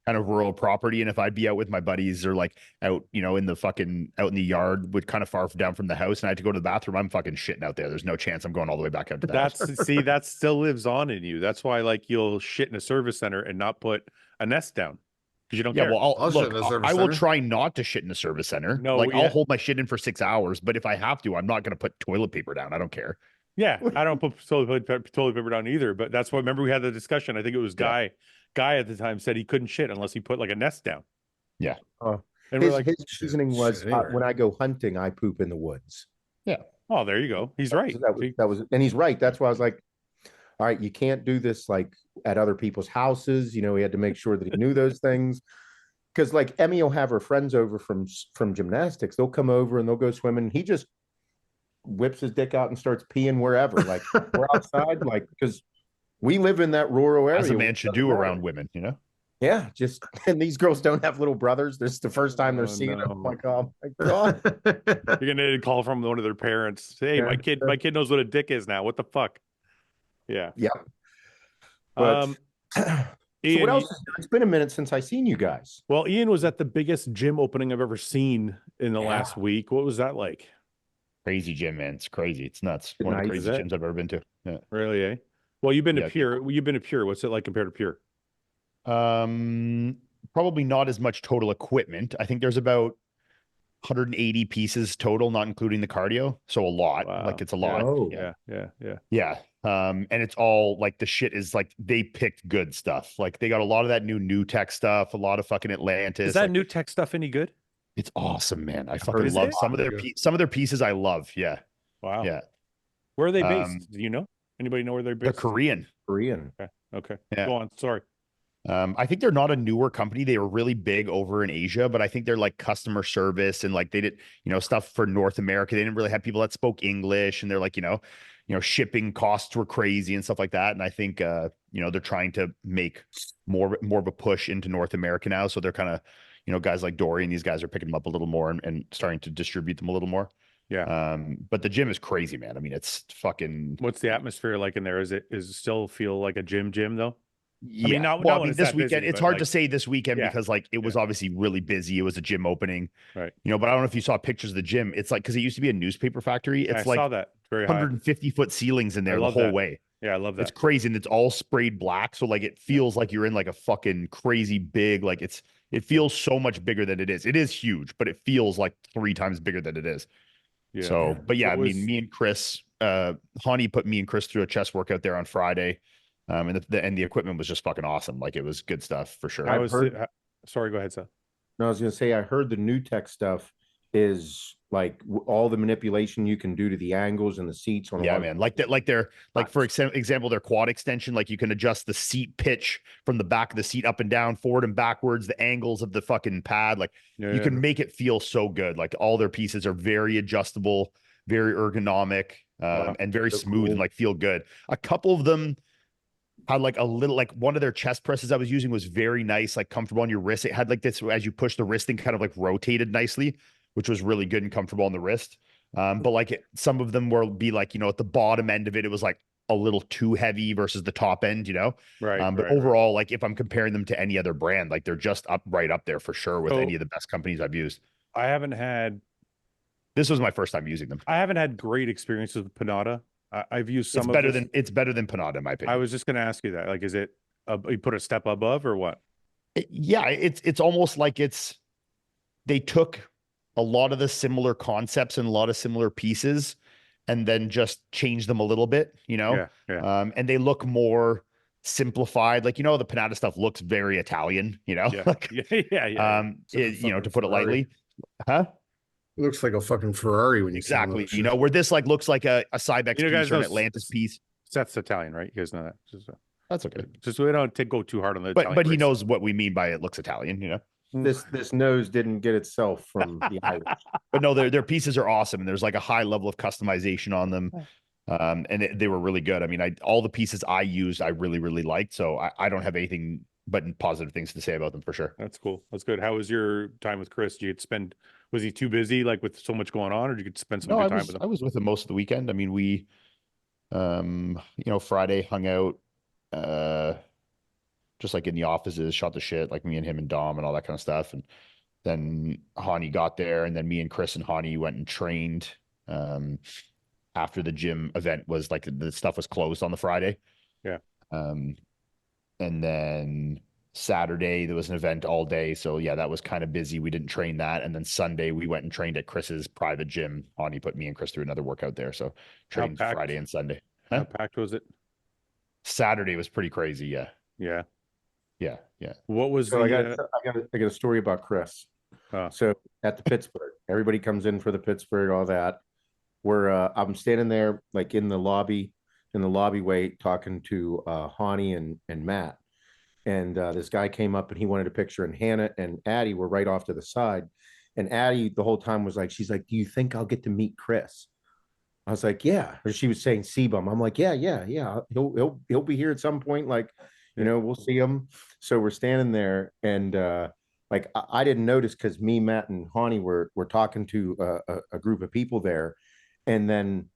kind of rural property, and if I'd be out with my buddies or like out in the fucking out in the yard, would kind of far down from the house, and I had to go to the bathroom, I'm fucking shitting out there. There's no chance I'm going all the way back out to the house. See, that still lives on in you. That's why like you'll shit in a service center and not put a nest down because you don't care. Well, I will try not to shit in the service center. No, I'll hold my shit in for 6 hours, but if I have to, I'm not going to put toilet paper down. I don't care. Yeah, I don't put toilet paper down either, but that's what, remember we had the discussion. I think it was Guy at the time said he couldn't shit unless he put like a nest down. Yeah. And his reasoning was when I go hunting, I poop in the woods. Yeah. Oh, there you go. He's right. That was, and he's right. That's why I was like, all right, you can't do this like at other people's houses. He had to make sure that he knew those things. Because like Emmy will have her friends over from gymnastics. They'll come over and they'll go swimming. He just whips his dick out and starts peeing wherever. Like we're outside, like because we live in that rural area. As a man should do around women, Yeah, and these girls don't have little brothers. This is the first time they're seeing them. I'm like, oh my god! You're gonna call from one of their parents. Hey, my kid knows what a dick is now. What the fuck? Yeah. Yeah. But, Ian, so what else? It's been a minute since I seen you guys. Well, Ian was at the biggest gym opening I've ever seen in the last week. What was that like? Crazy gym, man. It's crazy. It's nuts. One of the craziest gyms I've ever been to. Yeah. Really, eh? Well, you've been to Pure. You've been to Pure. What's it like compared to Pure? Probably not as much total equipment. I think there's about 180 pieces total, not including the cardio. So a lot. Wow. Like it's a lot. Oh, yeah. And it's all like the shit is like they picked good stuff. Like they got a lot of that new tech stuff, a lot of fucking Atlantis. Is that new tech stuff any good? It's awesome, man. I fucking love some of their pieces. I love. Yeah. Wow. Yeah. Where are they based? Do you know? Anybody know where they're based? They're Korean. Okay. Yeah. Go on. Sorry. I think they're not a newer company. They were really big over in Asia, but I think they're like customer service and like they did, stuff for North America. They didn't really have people that spoke English, and they're like, shipping costs were crazy and stuff like that. And I think, they're trying to make more of a push into North America now. So they're kind of, guys like Dory and these guys are picking them up a little more and starting to distribute them a little more. Yeah. But the gym is crazy, man. I mean, it's fucking. What's the atmosphere like in there? Is it still feel like a gym though? Yeah. I mean, this weekend, it's hard to say this weekend because like it was obviously really busy. It was a gym opening, right? But I don't know if you saw pictures of the gym. It's like, because it used to be a newspaper factory. It's like I saw that. Very 150-foot ceilings in there the whole way. Yeah, I love that. It's crazy, and it's all sprayed black. So like it feels like you're in like a fucking crazy big. Like it feels so much bigger than it is. It is huge, but it feels like 3 times bigger than it is. Yeah. So, but yeah, I mean, me and Chris, Hani put me and Chris through a chest workout there on Friday. And the equipment was just fucking awesome. Like it was good stuff for sure. Sorry, go ahead, Seth. No, I was gonna say I heard the new tech stuff is like all the manipulation you can do to the angles and the seats on. Yeah, man. Like that. Like they're like, for example, their quad extension. Like you can adjust the seat pitch from the back of the seat up and down, forward and backwards. The angles of the fucking pad. Like you can make it feel so good. Like all their pieces are very adjustable. very ergonomic, and very smooth and like feel good. A couple of them had like a little, like one of their chest presses I was using was very nice, like comfortable on your wrist. It had like this, as you push the wrist thing, kind of like rotated nicely, which was really good and comfortable on the wrist. But like some of them will be like, at the bottom end of it, it was like a little too heavy versus the top end, but overall, like if I'm comparing them to any other brand, like they're just right up there for sure with any of the best companies I've used. This was my first time using them. I haven't had great experiences with Panada. I've used some. It's better than Panada, in my opinion. I was just going to ask you that. Like, is it you put a step above or what? Yeah, it's almost like they took a lot of the similar concepts and a lot of similar pieces, and then just changed them a little bit, Yeah. And they look more simplified. Like, the Panada stuff looks very Italian, Yeah. Like, yeah. To put it lightly, huh? It looks like a fucking Ferrari when you exactly. Where this like looks like a Cybex piece or an Atlantis piece. Seth's Italian, right? You guys know that. That's okay. Just we don't go too hard on the. But he knows what we mean by it looks Italian. This nose didn't get itself from the Irish. But no, their pieces are awesome, and there's like a high level of customization on them. And they were really good. I mean, all the pieces I used, I really, really liked. So I don't have anything but positive things to say about them for sure. That's cool. That's good. How was your time with Chris? Did you spend? Was he too busy, like with so much going on, or did you get to spend some good time with him? I was with him most of the weekend. I mean, we, Friday hung out, just like in the offices, shot the shit, like me and him and Dom and all that kind of stuff. And then Hani got there, and then me and Chris and Hani went and trained. After the gym event was like the stuff was closed on the Friday. Yeah. And then Saturday there was an event all day. So yeah, that was kind of busy. We didn't train that. And then Sunday we went and trained at Chris's private gym. Ani put me and Chris through another workout there. So trained Friday and Sunday. How packed was it? Saturday was pretty crazy. Yeah. Yeah. Yeah. Yeah. What was I got a story about Chris. So at the Pittsburgh, everybody comes in for the Pittsburgh, all that. I'm standing there like in the lobby way talking to Hani and Matt. And this guy came up and he wanted a picture, and Hannah and Addie were right off to the side. And Addie the whole time was like, she's like, do you think I'll get to meet Chris? I was like, yeah. Or she was saying Sebum. I'm like, yeah. He'll be here at some point. Like, we'll see him. So we're standing there, and like I didn't notice because me, Matt, and Hani were talking to a group of people there. And then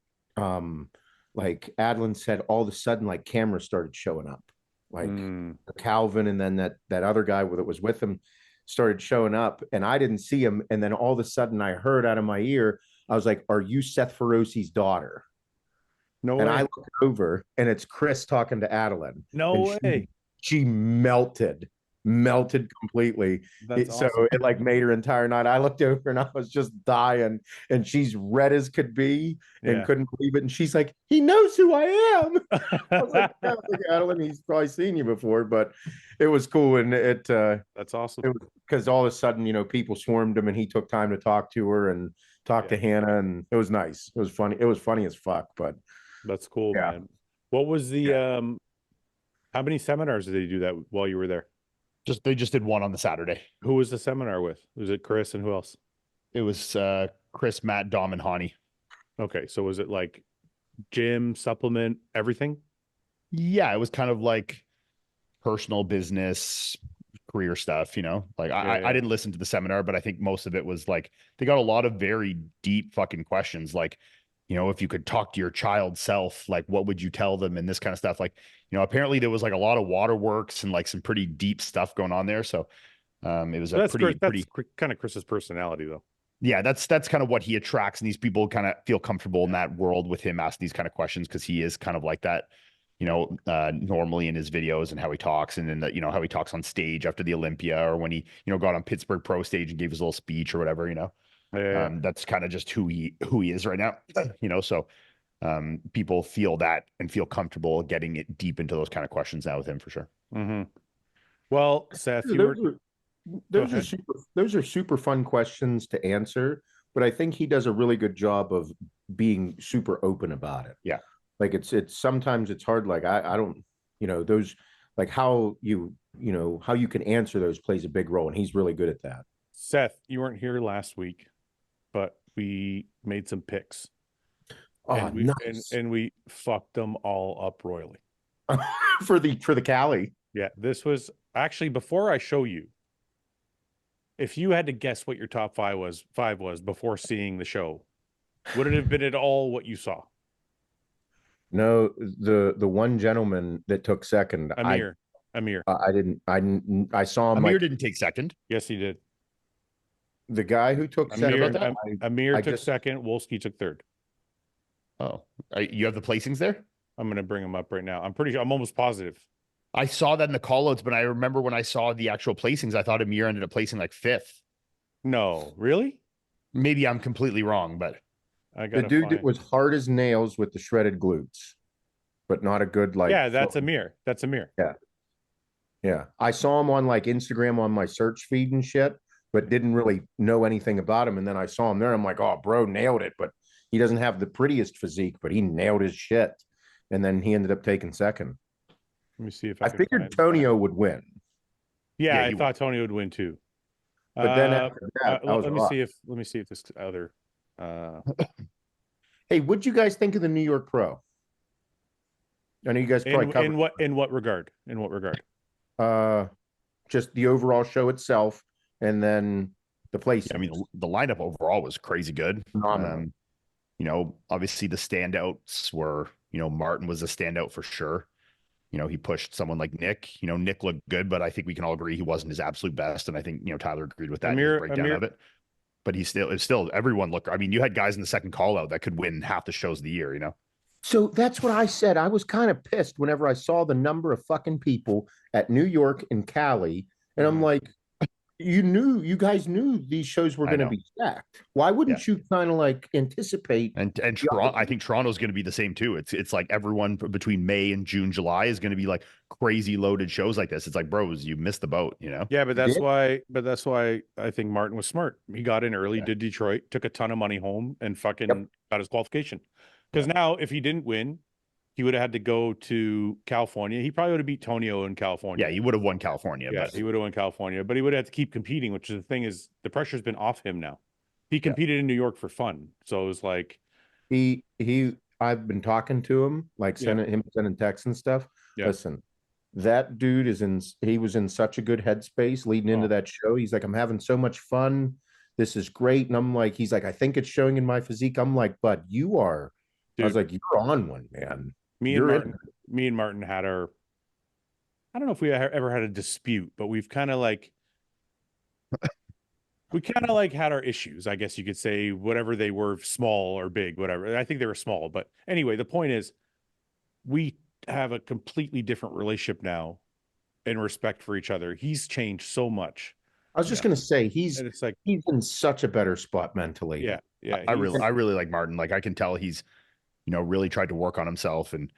like Adlin said, all of a sudden, like cameras started showing up. Like Calvin, and then that other guy that was with him started showing up, and I didn't see him. And then all of a sudden I heard out of my ear, I was like, are you Seth Feroce's daughter? No way. And I looked over, and it's Chris talking to Adeline. No way. She melted completely. That's awesome. So it like made her entire night. I looked over and I was just dying, and she's red as could be and couldn't believe it. And she's like, he knows who I am. I was like, yeah, Adeline, he's probably seen you before, but it was cool. And that's awesome. Because all of a sudden, people swarmed him, and he took time to talk to her and talk to Hannah, and it was nice. It was funny. It was funny as fuck, but that's cool, man. What was the how many seminars did they do that while you were there? They just did one on the Saturday. Who was the seminar with? Was it Chris and who else? It was Chris, Matt, Dom, and Hani. Okay, so was it like gym, supplement, everything? Yeah, it was kind of like personal business, career stuff, Like I didn't listen to the seminar, but I think most of it was like they got a lot of very deep fucking questions, like, if you could talk to your child self, like what would you tell them, and this kind of stuff. Like, apparently there was like a lot of waterworks and like some pretty deep stuff going on there. So it was that's kind of Chris's personality though. Yeah, that's kind of what he attracts, and these people kind of feel comfortable in that world with him asking these kind of questions, because he is kind of like that, normally in his videos and how he talks, and then how he talks on stage after the Olympia, or when he got on Pittsburgh Pro Stage and gave his little speech or whatever. That's kind of just who he is right now. So people feel that and feel comfortable getting it deep into those kind of questions now with him for sure. Mm-hmm. Well, Seth, those are super fun questions to answer, but I think he does a really good job of being super open about it. Yeah. Like it's sometimes it's hard. Like I don't, those, like how you can answer those plays a big role, and he's really good at that. Seth, you weren't here last week, but we made some picks. Oh, nice. and we fucked them all up royally. for the Cali. Yeah, this was actually before I show you. If you had to guess what your top five was before seeing the show, would it have been at all what you saw? No, the one gentleman that took second, Amir. I saw him. Amir didn't take second. Yes, he did. The guy who took second. Amir took second. Wolski took third. Oh, you have the placings there? I'm going to bring them up right now. I'm almost positive. I saw that in the callouts, but I remember when I saw the actual placings, I thought Amir ended up placing like 5th. No, really? Maybe I'm completely wrong, but the dude that was hard as nails with the shredded glutes, but not a good like. Yeah, that's Amir. That's Amir. Yeah. I saw him on like Instagram on my search feed and shit, but didn't really know anything about him. And then I saw him there. I'm like, oh, bro, nailed it. But he doesn't have the prettiest physique, but he nailed his shit. And then he ended up taking second. Let me see if I figured Tonio would win. Yeah, I thought Tonio would win too. But then after that, let me see if this other. Hey, what'd you guys think of the New York Pro? I know you guys probably covered. In what regard? In what regard? Just the overall show itself, and then the place. I mean, the lineup overall was crazy good. You know, obviously the standouts were, you know, Martin was a standout for sure. You know, he pushed someone like Nick. You know, Nick looked good, but I think we can all agree he wasn't his absolute best. And I think, you know, Tyler agreed with that breakdown of it. But it's still everyone looked. I mean, you had guys in the second call out that could win half the shows of the year, you know? So that's what I said. I was kind of pissed whenever I saw the number of fucking people at New York and Cali. And I'm like, you guys knew these shows were going to be stacked. Why wouldn't you kind of like anticipate? And Toronto, I think Toronto's going to be the same too. It's like everyone between May and June, July is going to be like crazy loaded shows like this. It's like, bros, you missed the boat, you know? Yeah, but that's why I think Martin was smart. He got in early, did Detroit, took a ton of money home, and fucking got his qualification. Because now, if he didn't win, he would have had to go to California. He probably would have beat Tonio in California. Yeah, he would have won California. Yeah, he would have won California, but he would have to keep competing, which is the thing is the pressure's been off him now. He competed in New York for fun. So it was like I've been talking to him, like sending texts and stuff. Yeah. Listen, that dude he was in such a good headspace leading into that show. He's like, I'm having so much fun. This is great. And I'm like, he's like, I think it's showing in my physique. I'm like, but you are. Dude, I was like, you're on one, man. Me and Martin had I don't know if we ever had a dispute, but we've kind of like, had our issues, I guess you could say, whatever they were, small or big, whatever. I think they were small, but anyway, the point is we have a completely different relationship now and respect for each other. He's changed so much. I was just going to say, he's in such a better spot mentally. Yeah. Yeah. I really like Martin. Like I can tell he's, you know, really tried to work on himself. And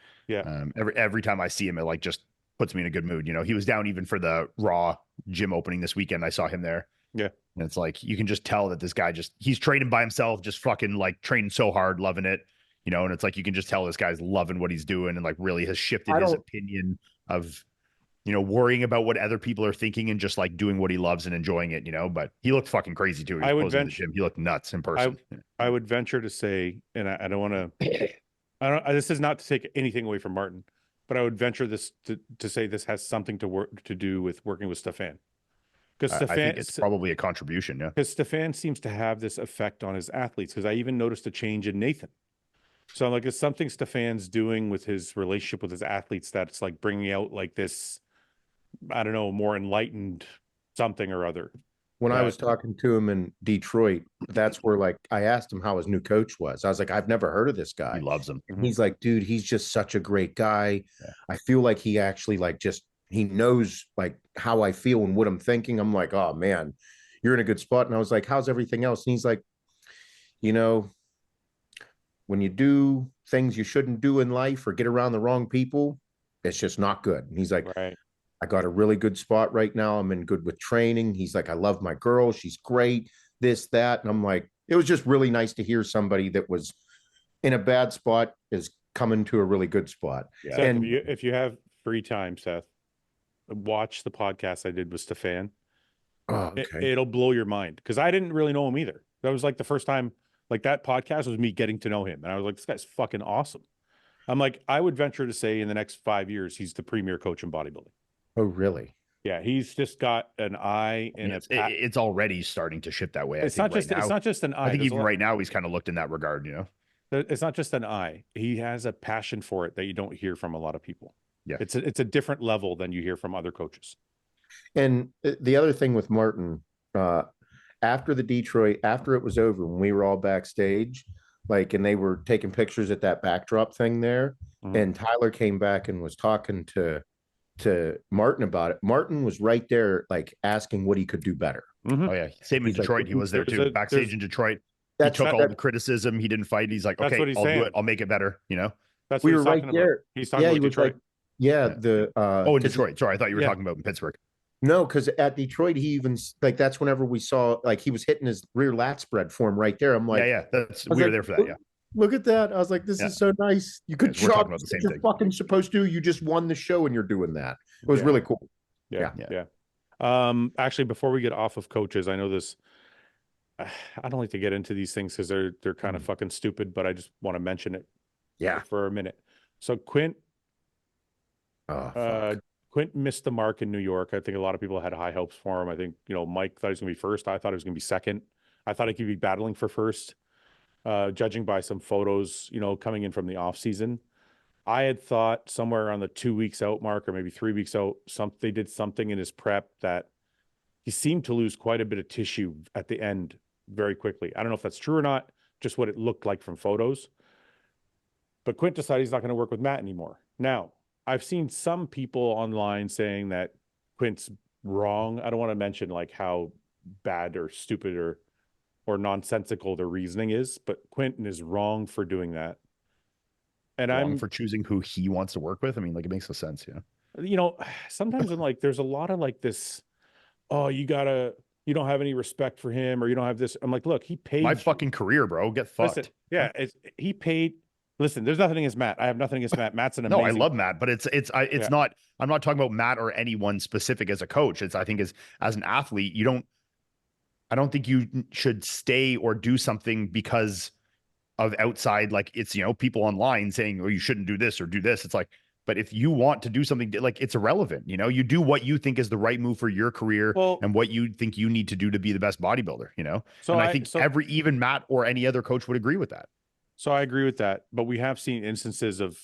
every time I see him, it like just puts me in a good mood. You know, he was down even for the Raw gym opening this weekend. I saw him there. Yeah. And it's like, you can just tell that this guy he's training by himself, just fucking like training so hard, loving it, you know, and it's like, you can just tell this guy's loving what he's doing and like really has shifted his opinion of, you know, worrying about what other people are thinking and just like doing what he loves and enjoying it, you know, but he looked fucking crazy too. He looked nuts in person. I would venture to say, and I don't want to, this is not to take anything away from Martin, but I would venture this to say this has something to do with working with Stefan. Because I think it's probably a contribution, yeah. Because Stefan seems to have this effect on his athletes. Because I even noticed a change in Nathan. So I'm like, it's something Stefan's doing with his relationship with his athletes that's like bringing out like this, I don't know, more enlightened something or other. When I was talking to him in Detroit, that's where like I asked him how his new coach was. I was like, I've never heard of this guy. He loves him. And he's like, dude, he's just such a great guy. Yeah. I feel like he actually like he knows like how I feel and what I'm thinking. I'm like, oh man, you're in a good spot. And I was like, how's everything else? And he's like, you know, when you do things you shouldn't do in life or get around the wrong people, it's just not good. And he's like, right. I got a really good spot right now. I'm in good with training. He's like, I love my girl. She's great. This, that. And I'm like, it was just really nice to hear somebody that was in a bad spot is coming to a really good spot. Yeah. Seth, and if you have free time, Seth, watch the podcast I did with Stefan. Oh, okay. It'll blow your mind because I didn't really know him either. That was like the first time Like that podcast was me getting to know him. And I was like, this guy's fucking awesome. I'm like, I would venture to say in the next 5 years, he's the premier coach in bodybuilding. Oh, really? Yeah. He's just got an eye and it's already starting to shift that way. It's not just an eye. I think even right now he's kind of looked in that regard, you know? It's not just an eye. He has a passion for it that you don't hear from a lot of people. Yeah. It's a different level than you hear from other coaches. And the other thing with Martin, after it was over, when we were all backstage, like, and they were taking pictures at that backdrop thing there, and Tyler came back and was talking to Martin about it. Martin was right there, like asking what he could do better. Oh yeah, same in Detroit. He was there too, backstage in Detroit. He took all the criticism. He didn't fight. He's like, okay, I'll do it. I'll make it better. You know, that's what we were right there. He's talking about Detroit. In Detroit. Sorry, I thought you were talking about in Pittsburgh. No, because at Detroit, he even like that's whenever we saw like he was hitting his rear lat spread for him right there. I'm like, we were there for that. Yeah, look at that. I was like, this is so nice. You could talk about the same thing. You're fucking supposed to. You just won the show and you're doing that. It was really cool. Yeah. Actually, before we get off of coaches, I know this. I don't like to get into these things because they're kind of fucking stupid, but I just want to mention it. Yeah, for a minute. So Quint. Quint missed the mark in New York. I think a lot of people had high hopes for him. I think, Mike thought he was going to be first. I thought he was going to be second. I thought he could be battling for first, judging by some photos, coming in from the off season. I had thought somewhere around the 2 weeks out mark, or maybe 3 weeks out, they did something in his prep that he seemed to lose quite a bit of tissue at the end very quickly. I don't know if that's true or not, just what it looked like from photos. But Quint decided he's not going to work with Matt anymore. Now, I've seen some people online saying that Quint's wrong. I don't want to mention like how bad or stupid or nonsensical their reasoning is, but Quentin is wrong for doing that. And I'm for choosing who he wants to work with. I mean, like, it makes no sense, sometimes I'm like, there's a lot of like this, oh, you don't have any respect for him, or you don't have this. I'm like, look, he paid my fucking career, bro. Get fucked. Listen, yeah, he paid. Listen, there's nothing against Matt. I have nothing against Matt. Matt's an amazing. No, I love Matt, but it's not. I'm not talking about Matt or anyone specific as a coach. I think as an athlete, I don't think you should stay or do something because of outside, like it's people online saying, oh, you shouldn't do this or do this. It's like, but if you want to do something, like, it's irrelevant. You do what you think is the right move for your career and what you think you need to do to be the best bodybuilder. So and I think even Matt or any other coach would agree with that. So I agree with that, but we have seen instances of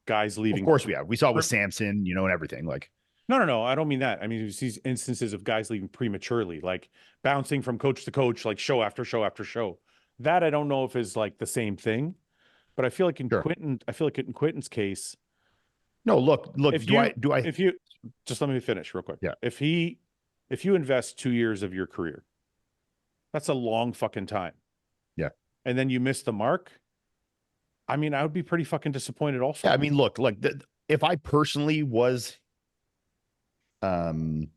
guys leaving. Of course we have. We saw it with Samson, and everything. Like, no, I don't mean that. I mean, we see instances of guys leaving prematurely, like bouncing from coach to coach, like show after show after show. That I don't know if is like the same thing, but I feel like in Quentin's case. No, look. If you just let me finish real quick. Yeah. If you invest 2 years of your career, that's a long fucking time. Yeah. And then you miss the mark. I mean, I would be pretty fucking disappointed also. Yeah, I mean, look, if I personally was Quentin,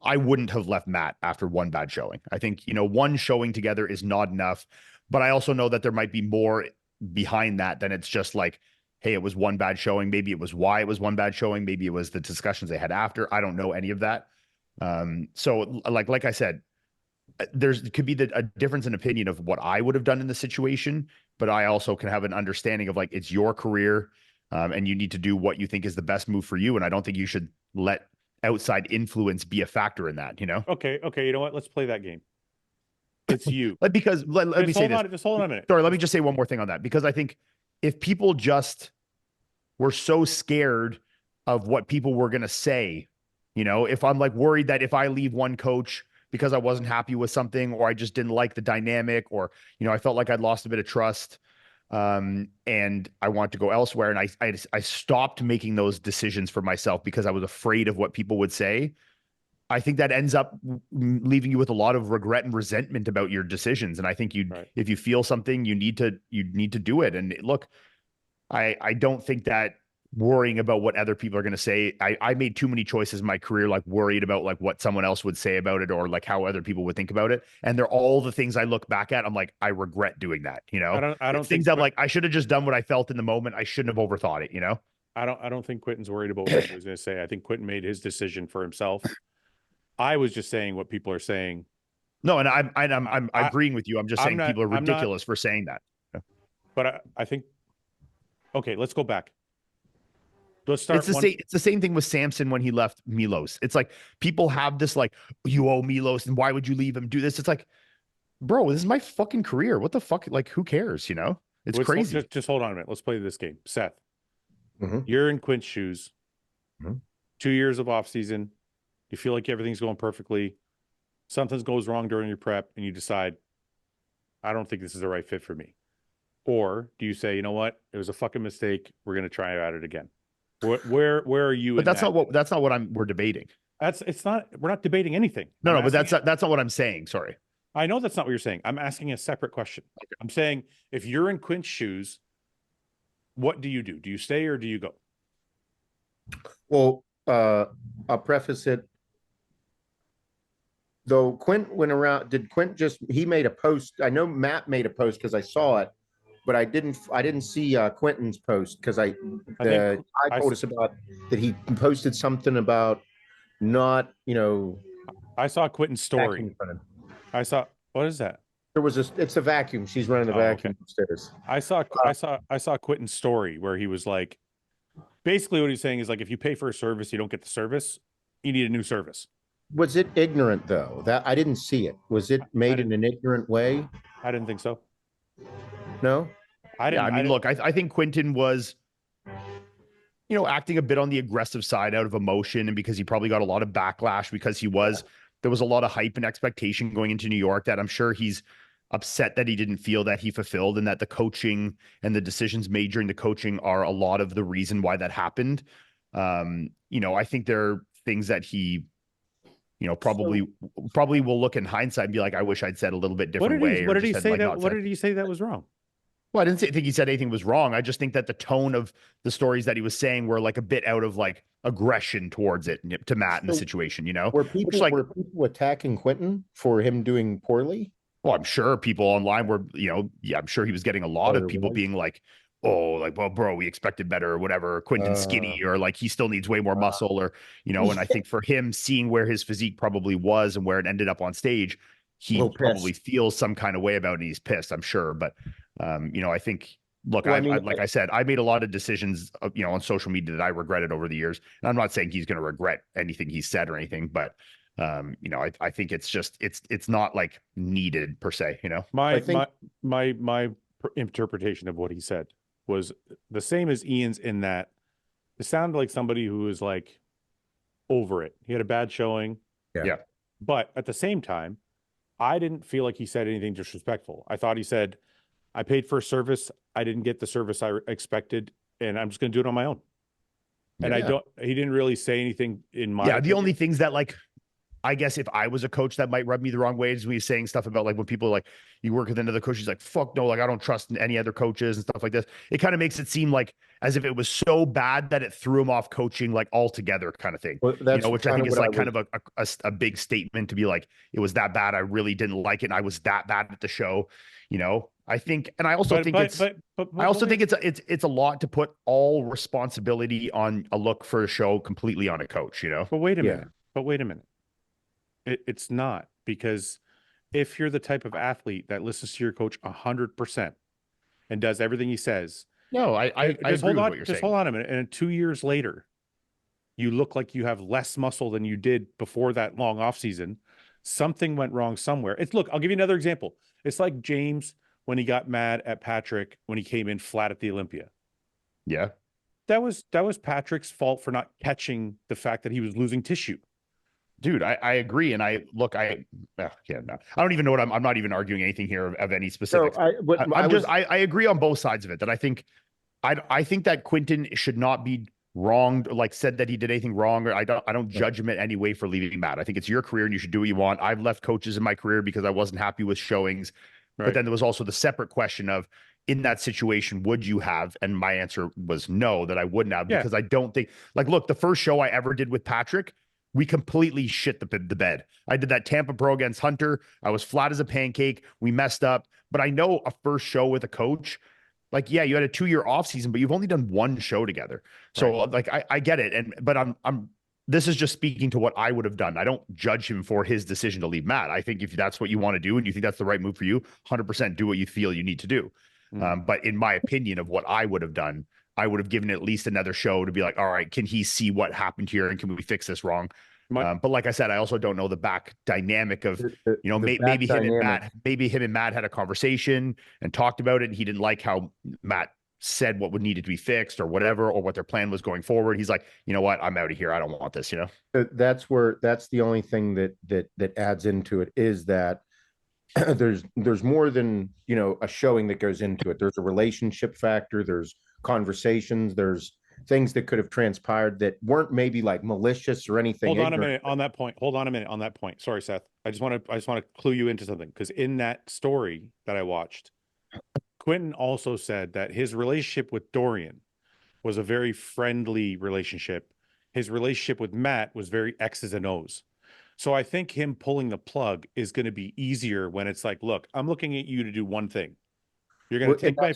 I wouldn't have left Matt after one bad showing. I think, one showing together is not enough, but I also know that there might be more behind that than it's just like, hey, it was one bad showing. Maybe it was why it was one bad showing. Maybe it was the discussions they had after. I don't know any of that. So like I said, could be a difference in opinion of what I would have done in the situation, but I also can have an understanding of like, it's your career, and you need to do what you think is the best move for you. And I don't think you should let outside influence be a factor in that, Okay. You know what? Let's play that game. It's you. Because let me say this. Just hold on a minute. Sorry, let me just say one more thing on that, because I think if people just were so scared of what people were going to say, if I'm like worried that if I leave one coach because I wasn't happy with something, or I just didn't like the dynamic, or, I felt like I'd lost a bit of trust, and I wanted to go elsewhere. And I stopped making those decisions for myself because I was afraid of what people would say. I think that ends up leaving you with a lot of regret and resentment about your decisions. And I think if you feel something, you need to do it. And look, I don't think that worrying about what other people are going to say. I made too many choices in my career, like worried about like what someone else would say about it, or like how other people would think about it. And they're all the things I look back at. I'm like, I regret doing that. I don't things I'm like, I should have just done what I felt in the moment. I shouldn't have overthought it. I don't think Quentin's worried about what he was going to say. I think Quentin made his decision for himself. I was just saying what people are saying No, and I'm agreeing with you. I'm just saying people are ridiculous for saying that. But I think, okay, let's go back. Let's start. It's the same thing with Samson when he left Milos. It's like people have this like, you owe Milos, and why would you leave him do this? It's like, bro, this is my fucking career. What the fuck? Like, who cares? You know, it's crazy. Just hold on a minute. Let's play this game. Seth, you're in Quint's shoes. 2 years of off season. You feel like everything's going perfectly. Something goes wrong during your prep, and you decide, I don't think this is the right fit for me. Or do you say, you know what? It was a fucking mistake. We're going to try at it again. Where are you? But that's not what we're debating. We're not debating anything. No, but that's not what I'm saying. Sorry. I know that's not what you're saying. I'm asking a separate question. Okay. I'm saying if you're in Quint's shoes, what do you do? Do you stay or do you go? Well, I'll preface it. Though Quint went around, he made a post. I know Matt made a post because I saw it, but I didn't see Quentin's post because I told us about that he posted something about not, I saw Quentin's story. What is that? It's a vacuum. She's running the vacuum upstairs. I saw Quentin's story where he was like, basically what he's saying is like, if you pay for a service, you don't get the service, you need a new service. Was it ignorant though? That I didn't see it. Was it made in an ignorant way? I didn't think so. No? Look, I think Quentin was, acting a bit on the aggressive side out of emotion, and because he probably got a lot of backlash because there was a lot of hype and expectation going into New York that I'm sure he's upset that he didn't feel that he fulfilled, and that the coaching and the decisions made during the coaching are a lot of the reason why that happened. I think there are things that he, probably will look in hindsight and be like, I wish I'd said a little bit different way. What did he say that was wrong? Well, I didn't think he said anything was wrong. I just think that the tone of the stories that he was saying were like a bit out of like aggression towards it to Matt in the situation, Were people attacking Quentin for him doing poorly? Well, I'm sure people online were, I'm sure he was getting a lot of people being like, oh, like, well, bro, we expected better or whatever. Quentin's skinny, or like he still needs way more muscle, or, and I think for him, seeing where his physique probably was and where it ended up on stage, he probably feels some kind of way about it, and he's pissed, I'm sure. But, I think, look, like I said, I made a lot of decisions, on social media that I regretted over the years. And I'm not saying he's going to regret anything he said or anything, but, I think it's just, it's not like needed per se, My interpretation of what he said was the same as Ian's, in that it sounded like somebody who was like over it. He had a bad showing. Yeah. But at the same time, I didn't feel like he said anything disrespectful. I thought he said, I paid for a service. I didn't get the service I expected, and I'm just going to do it on my own. And he didn't really say anything in my opinion. The only things that, like, I guess if I was a coach that might rub me the wrong way is when he's saying stuff about like when people like, you work with another coach, he's like, fuck no, like I don't trust any other coaches and stuff like this. It kind of makes it seem like as if it was so bad that it threw him off coaching like altogether kind of thing. Well, which I think is like kind of a big statement to be like, it was that bad. I really didn't like it. And I was that bad at the show. I think, and I also think it's a lot to put all responsibility on a look for a show completely on a coach, But wait a minute. It's not, because if you're the type of athlete that listens to your coach 100% and does everything he says, I agree with what you're saying. Hold on a minute. And 2 years later, you look like you have less muscle than you did before that long off season. Something went wrong somewhere. I'll give you another example. It's like James when he got mad at Patrick when he came in flat at the Olympia. Yeah. That was Patrick's fault for not catching the fact that he was losing tissue. Dude, I agree. And I don't even know what I'm not even arguing anything here of any specifics. I agree on both sides of it, that I think that Quentin should not be wronged, like said that he did anything wrong, or I don't judge him in any way for leaving Matt. I think it's your career and you should do what you want. I've left coaches in my career because I wasn't happy with showings. Right. But then there was also the separate question of, in that situation, would you have? And my answer was no, that I wouldn't have, because I don't think, like, look, the first show I ever did with Patrick, we completely shit the bed. I did that Tampa Pro against Hunter. I was flat as a pancake. We messed up. But I know a first show with a coach, like, yeah, you had a 2-year off season, but you've only done one show together. So like, I get it. But I'm this is just speaking to what I would have done. I don't judge him for his decision to leave Matt. I think if that's what you want to do and you think that's the right move for you, 100% do what you feel you need to do. But in my opinion of what I would have done, I would have given at least another show to be like, all right, can he see what happened here and can we fix this wrong? But like I said, I also don't know the back dynamic of, maybe him and Matt had a conversation and talked about it, and he didn't like how Matt said what would needed to be fixed or whatever, or what their plan was going forward. He's like, you know what, I'm out of here. I don't want this, That's the only thing that adds into it, is that there's more than, a showing that goes into it. There's a relationship factor, there's conversations, there's things that could have transpired that weren't maybe like malicious or anything. Hold on a minute on that point. Sorry, Seth. I just want to clue you into something, because in that story that I watched, Quentin also said that his relationship with Dorian was a very friendly relationship. His relationship with Matt was very X's and O's. So I think him pulling the plug is going to be easier when it's like, look, I'm looking at you to do one thing. You're going to take my...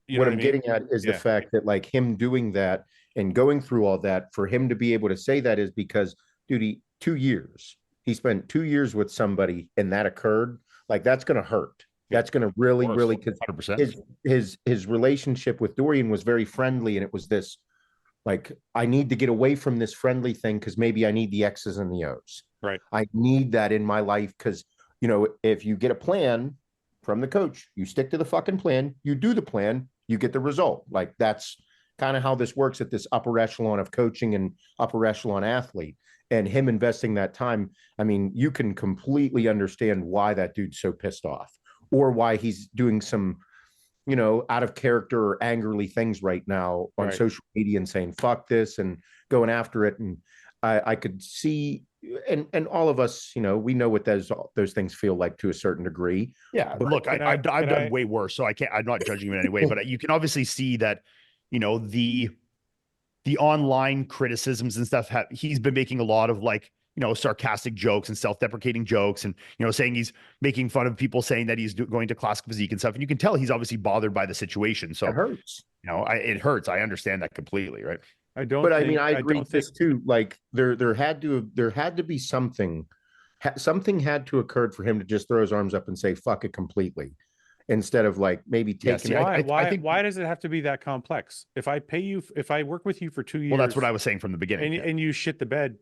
What I'm getting at is the fact that, like, him doing that and going through all that, for him to be able to say that is because, dude, 2 years. He spent 2 years with somebody and that occurred. Like, that's going to hurt. That's going to really, because his relationship with Dorian was very friendly, and it was this, like, I need to get away from this friendly thing because maybe I need the X's and the O's. Right. I need that in my life because, if you get a plan from the coach, you stick to the fucking plan, you do the plan, you get the result. Like, that's kind of how this works at this upper echelon of coaching and upper echelon athlete. And him investing that time, I mean, you can completely understand why that dude's so pissed off, or why he's doing some, out of character or angrily things right now on social media and saying, fuck this, and going after it. And I could see, and all of us, we know what those things feel like to a certain degree. Yeah. But look, I've done way worse, so I'm not judging him in any way, but you can obviously see that, the online criticisms and stuff, he's been making a lot of, like, sarcastic jokes and self-deprecating jokes, and, saying he's making fun of people saying that he's going to classic physique and stuff. And you can tell he's obviously bothered by the situation. So it hurts. It hurts. I understand that completely. Right. I agree with this too. Like, there had to be something had to occur for him to just throw his arms up and say, fuck it completely. Instead of, like, maybe taking why does it have to be that complex? If I work with you for 2 years, well, that's what I was saying from the beginning. And you shit the bed,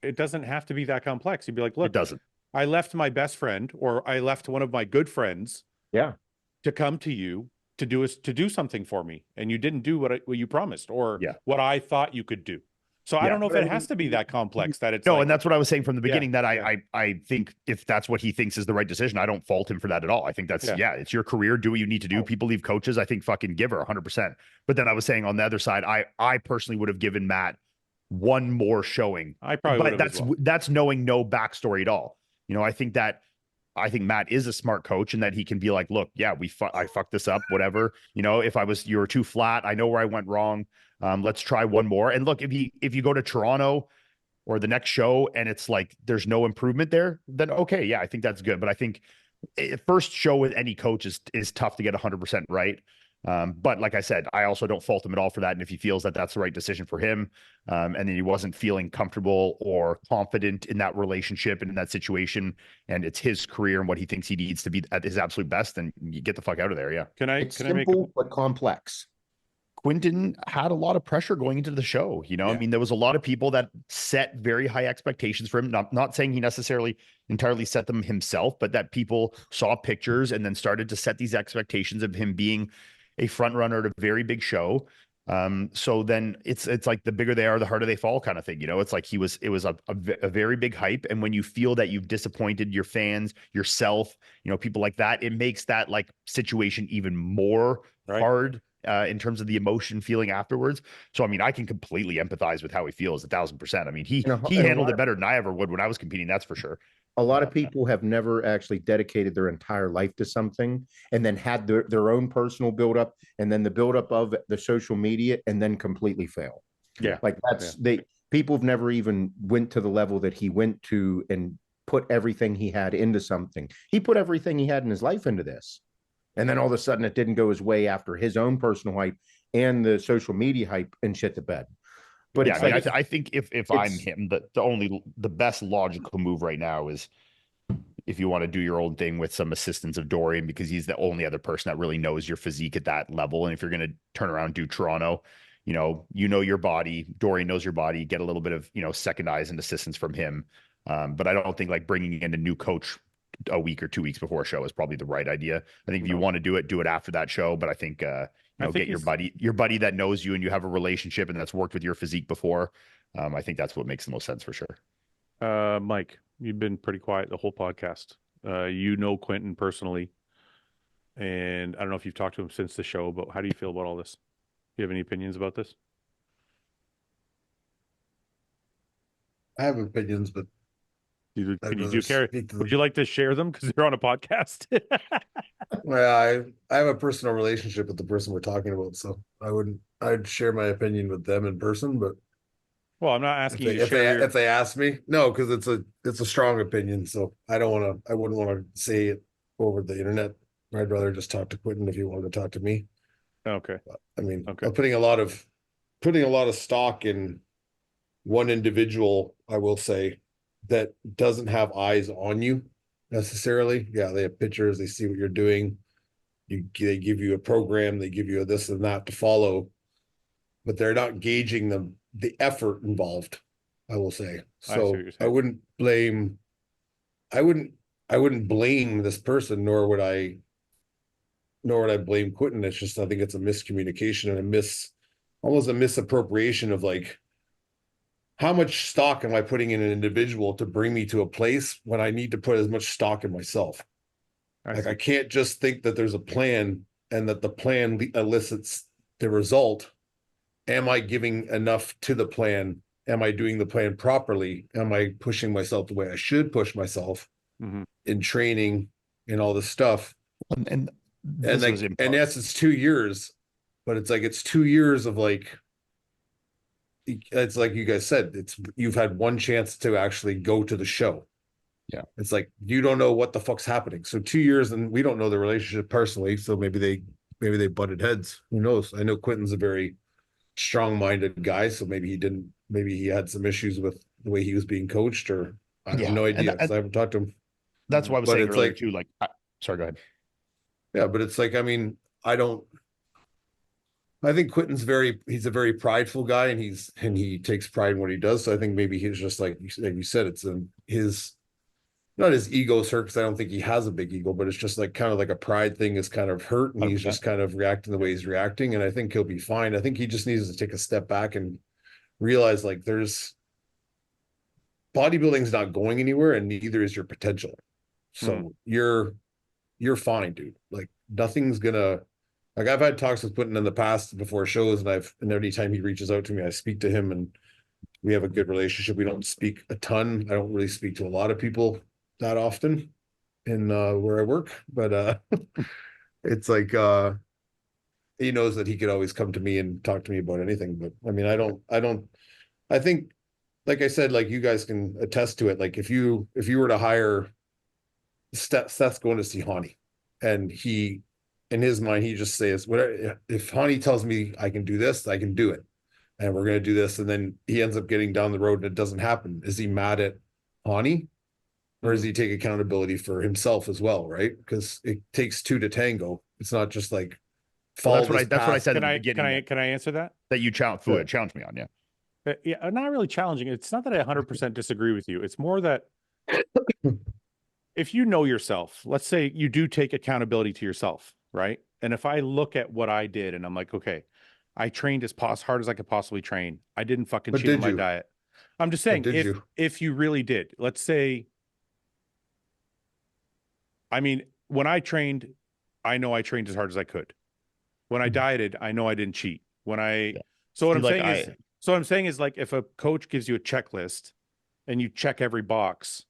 it doesn't have to be that complex. You'd be like, look, it doesn't. I left my best friend, or I left one of my good friends, to come to you to do something for me, and you didn't do what you promised, or what I thought you could do. So I don't know if it has to be that complex that it's and that's what I was saying from the beginning, that I think if that's what he thinks is the right decision, I don't fault him for that at all. I think that's, it's your career. Do what you need to do. People leave coaches. I think fucking give her 100%. But then I was saying on the other side, I personally would have given Matt one more showing. I probably would have, that's knowing no backstory at all. I think Matt is a smart coach, and that he can be like, look, I fucked this up, whatever. If you were too flat, I know where I went wrong. Let's try one more. And look, if you go to Toronto or the next show and it's like there's no improvement there, then okay, I think that's good. But I think first show with any coach is tough to get 100% right. But like I said, I also don't fault him at all for that. And if he feels that that's the right decision for him, and then he wasn't feeling comfortable or confident in that relationship and in that situation, and it's his career and what he thinks he needs to be at his absolute best, then you get the fuck out of there. Yeah. It's simple but complex. Quentin had a lot of pressure going into the show. I mean, there was a lot of people that set very high expectations for him. Not saying he necessarily entirely set them himself, but that people saw pictures and then started to set these expectations of him being a front runner at a very big show. So then it's like the bigger they are, the harder they fall kind of thing. It's like it was a very big hype. And when you feel that you've disappointed your fans, yourself, people like that, it makes that, like, situation even more hard. In terms of the emotion feeling afterwards. So, I mean, I can completely empathize with how he feels 1,000%. I mean, he handled it better than I ever would when I was competing. That's for sure. A lot of people have never actually dedicated their entire life to something and then had their own personal buildup and then the buildup of the social media and then completely fail. Yeah. Like people have never even went to the level that he went to and put everything he had into something. He put everything he had in his life into this. And then all of a sudden it didn't go his way after his own personal hype and the social media hype and shit the bed. But yeah, it's I mean, like I think if I'm him, the best logical move right now is if you want to do your own thing with some assistance of Dorian, because he's the only other person that really knows your physique at that level. And if you're going to turn around and do Toronto, you know your body, Dorian knows your body, get a little bit of, second eyes and assistance from him. But I don't think like bringing in a new coach a week or 2 weeks before a show is probably the right idea. I think if you want to do it after that show. But I think, get your buddy that knows you and you have a relationship and that's worked with your physique before. I think that's what makes the most sense for sure. Mike, you've been pretty quiet the whole podcast. You know Quentin personally, and I don't know if you've talked to him since the show, but how do you feel about all this? Do you have any opinions about this? I have opinions, but would you like to share them because they're on a podcast? Well, I have a personal relationship with the person we're talking about, so I'd share my opinion with them in person, but well, I'm not asking if they ask me, no, because it's a strong opinion, so I wouldn't want to say it over the internet. I'd rather just talk to Quentin if you wanted to talk to me. Okay. But, I mean, okay. I'm putting a lot of stock in one individual, I will say, that doesn't have eyes on you necessarily. Yeah, they have pictures, they see what you're doing. They give you a program, they give you a this and that to follow, but they're not gauging the effort involved, I will say. So I wouldn't blame this person, nor would I blame Quentin. It's just, I think it's a miscommunication and almost a misappropriation of like, how much stock am I putting in an individual to bring me to a place when I need to put as much stock in myself? I can't just think that there's a plan and that the plan elicits the result. Am I giving enough to the plan? Am I doing the plan properly? Am I pushing myself the way I should push myself in training and all this stuff? And yes, it's 2 years, but it's like, it's 2 years of like, it's like you guys said, you've had one chance to actually go to the show. Yeah. It's like, you don't know what the fuck's happening. So 2 years, and we don't know the relationship personally. So maybe they butted heads. Who knows? I know Quentin's a very strong-minded guy. So maybe he had some issues with the way he was being coached, or I have no idea because I haven't talked to him. That's why I was saying earlier too, like, sorry, go ahead. Yeah, but it's like, I mean, I think Quentin's he's a very prideful guy, and he takes pride in what he does. So I think maybe he's just like you said, it's not his ego's hurt, because I don't think he has a big ego, but it's just like kind of like a pride thing is kind of hurt, and he's just kind of reacting the way he's reacting. And I think he'll be fine. I think he just needs to take a step back and realize like bodybuilding's not going anywhere, and neither is your potential. So you're fine, dude. Like nothing's gonna. Like I've had talks with Quentin in the past before shows, and every time he reaches out to me, I speak to him, and we have a good relationship. We don't speak a ton. I don't really speak to a lot of people that often in where I work, but it's like he knows that he could always come to me and talk to me about anything. But I mean, I think, like I said, like you guys can attest to it. Like if you were to hire Seth's going to see Hani, and in his mind, he just says, whatever, if Hani tells me I can do this, I can do it. And we're going to do this. And then he ends up getting down the road and it doesn't happen. Is he mad at Hani? Or does he take accountability for himself as well? Right. Because it takes two to tango. It's not just like, that's what I said. Can I answer that? That you challenged me on. Yeah. Yeah. Not really challenging. It's not that I 100% disagree with you. It's more that if you know yourself, let's say you do take accountability to yourself. Right. And if I look at what I did and I'm like, okay, I trained as hard as I could possibly train. I didn't fucking cheat on my diet. I'm just saying, if you really did, let's say, I mean, when I trained, I know I trained as hard as I could. When I dieted, I know I didn't cheat. So what I'm saying is like, if a coach gives you a checklist and you check every box.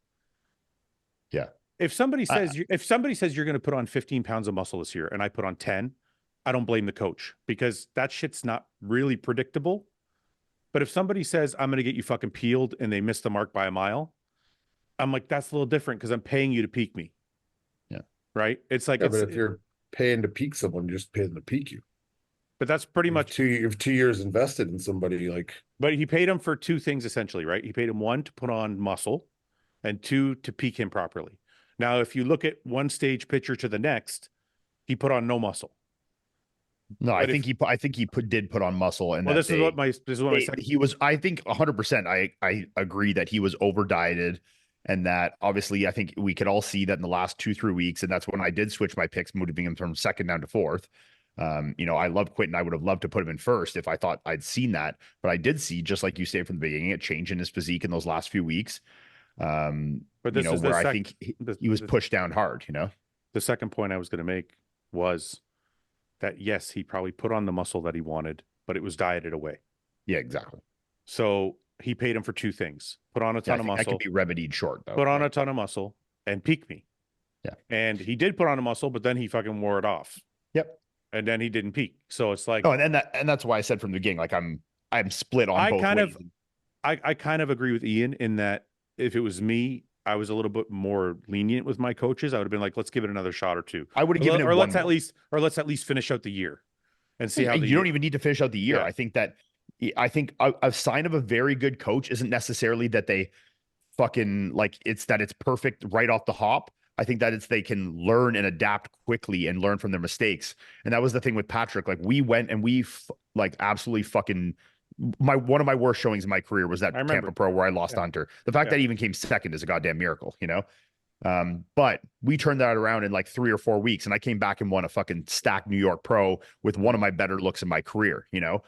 Yeah. If somebody says you're going to put on 15 pounds of muscle this year and I put on 10, I don't blame the coach, because that shit's not really predictable. But if somebody says I'm going to get you fucking peeled and they miss the mark by a mile, I'm like, that's a little different because I'm paying you to peak me. Yeah. Right. It's like, but if you're paying to peak someone, you're just paying to peak you. But that's pretty much you have 2 years invested in somebody like. But he paid him for two things essentially, right? He paid him one to put on muscle, and two to peak him properly. Now, if you look at one stage pitcher to the next, he put on no muscle. No, I think he did put on muscle, and well, this is what my second. He was, I think, 100%. I agree that he was over dieted, and that obviously I think we could all see that in the last 2-3 weeks, and that's when I did switch my picks, moving him from second down to fourth. You know, I love Quinton. I would have loved to put him in first if I thought I'd seen that, but I did see, just like you say from the beginning, a change in his physique in those last few weeks. But this is where I think he was pushed down hard. You know, the second point I was going to make was that yes, he probably put on the muscle that he wanted, but it was dieted away. Yeah, exactly. So he paid him for two things: put on a ton of muscle. That could be remedied short, though. Put on a ton of muscle and peak me. Yeah, and he did put on a muscle, but then he fucking wore it off. Yep. And then he didn't peak. So it's like, oh, and that's why I said from the beginning, like I'm split on both ways. I kind of agree with Ian in that if it was me, I was a little bit more lenient with my coaches. I would have been like, let's give it another shot or two. I would have given it, or let's at least finish out the year and see how you don't even need to finish out the year. Yeah. I think a sign of a very good coach isn't necessarily that they fucking like it's perfect right off the hop. I think that they can learn and adapt quickly and learn from their mistakes. And that was the thing with Patrick. Like we went and we absolutely fucking one of my worst showings in my career was that Tampa Pro where I lost Hunter. The fact that he even came second is a goddamn miracle, you know? But we turned that around in like 3 or 4 weeks, and I came back and won a fucking stacked New York Pro with one of my better looks in my career, you know?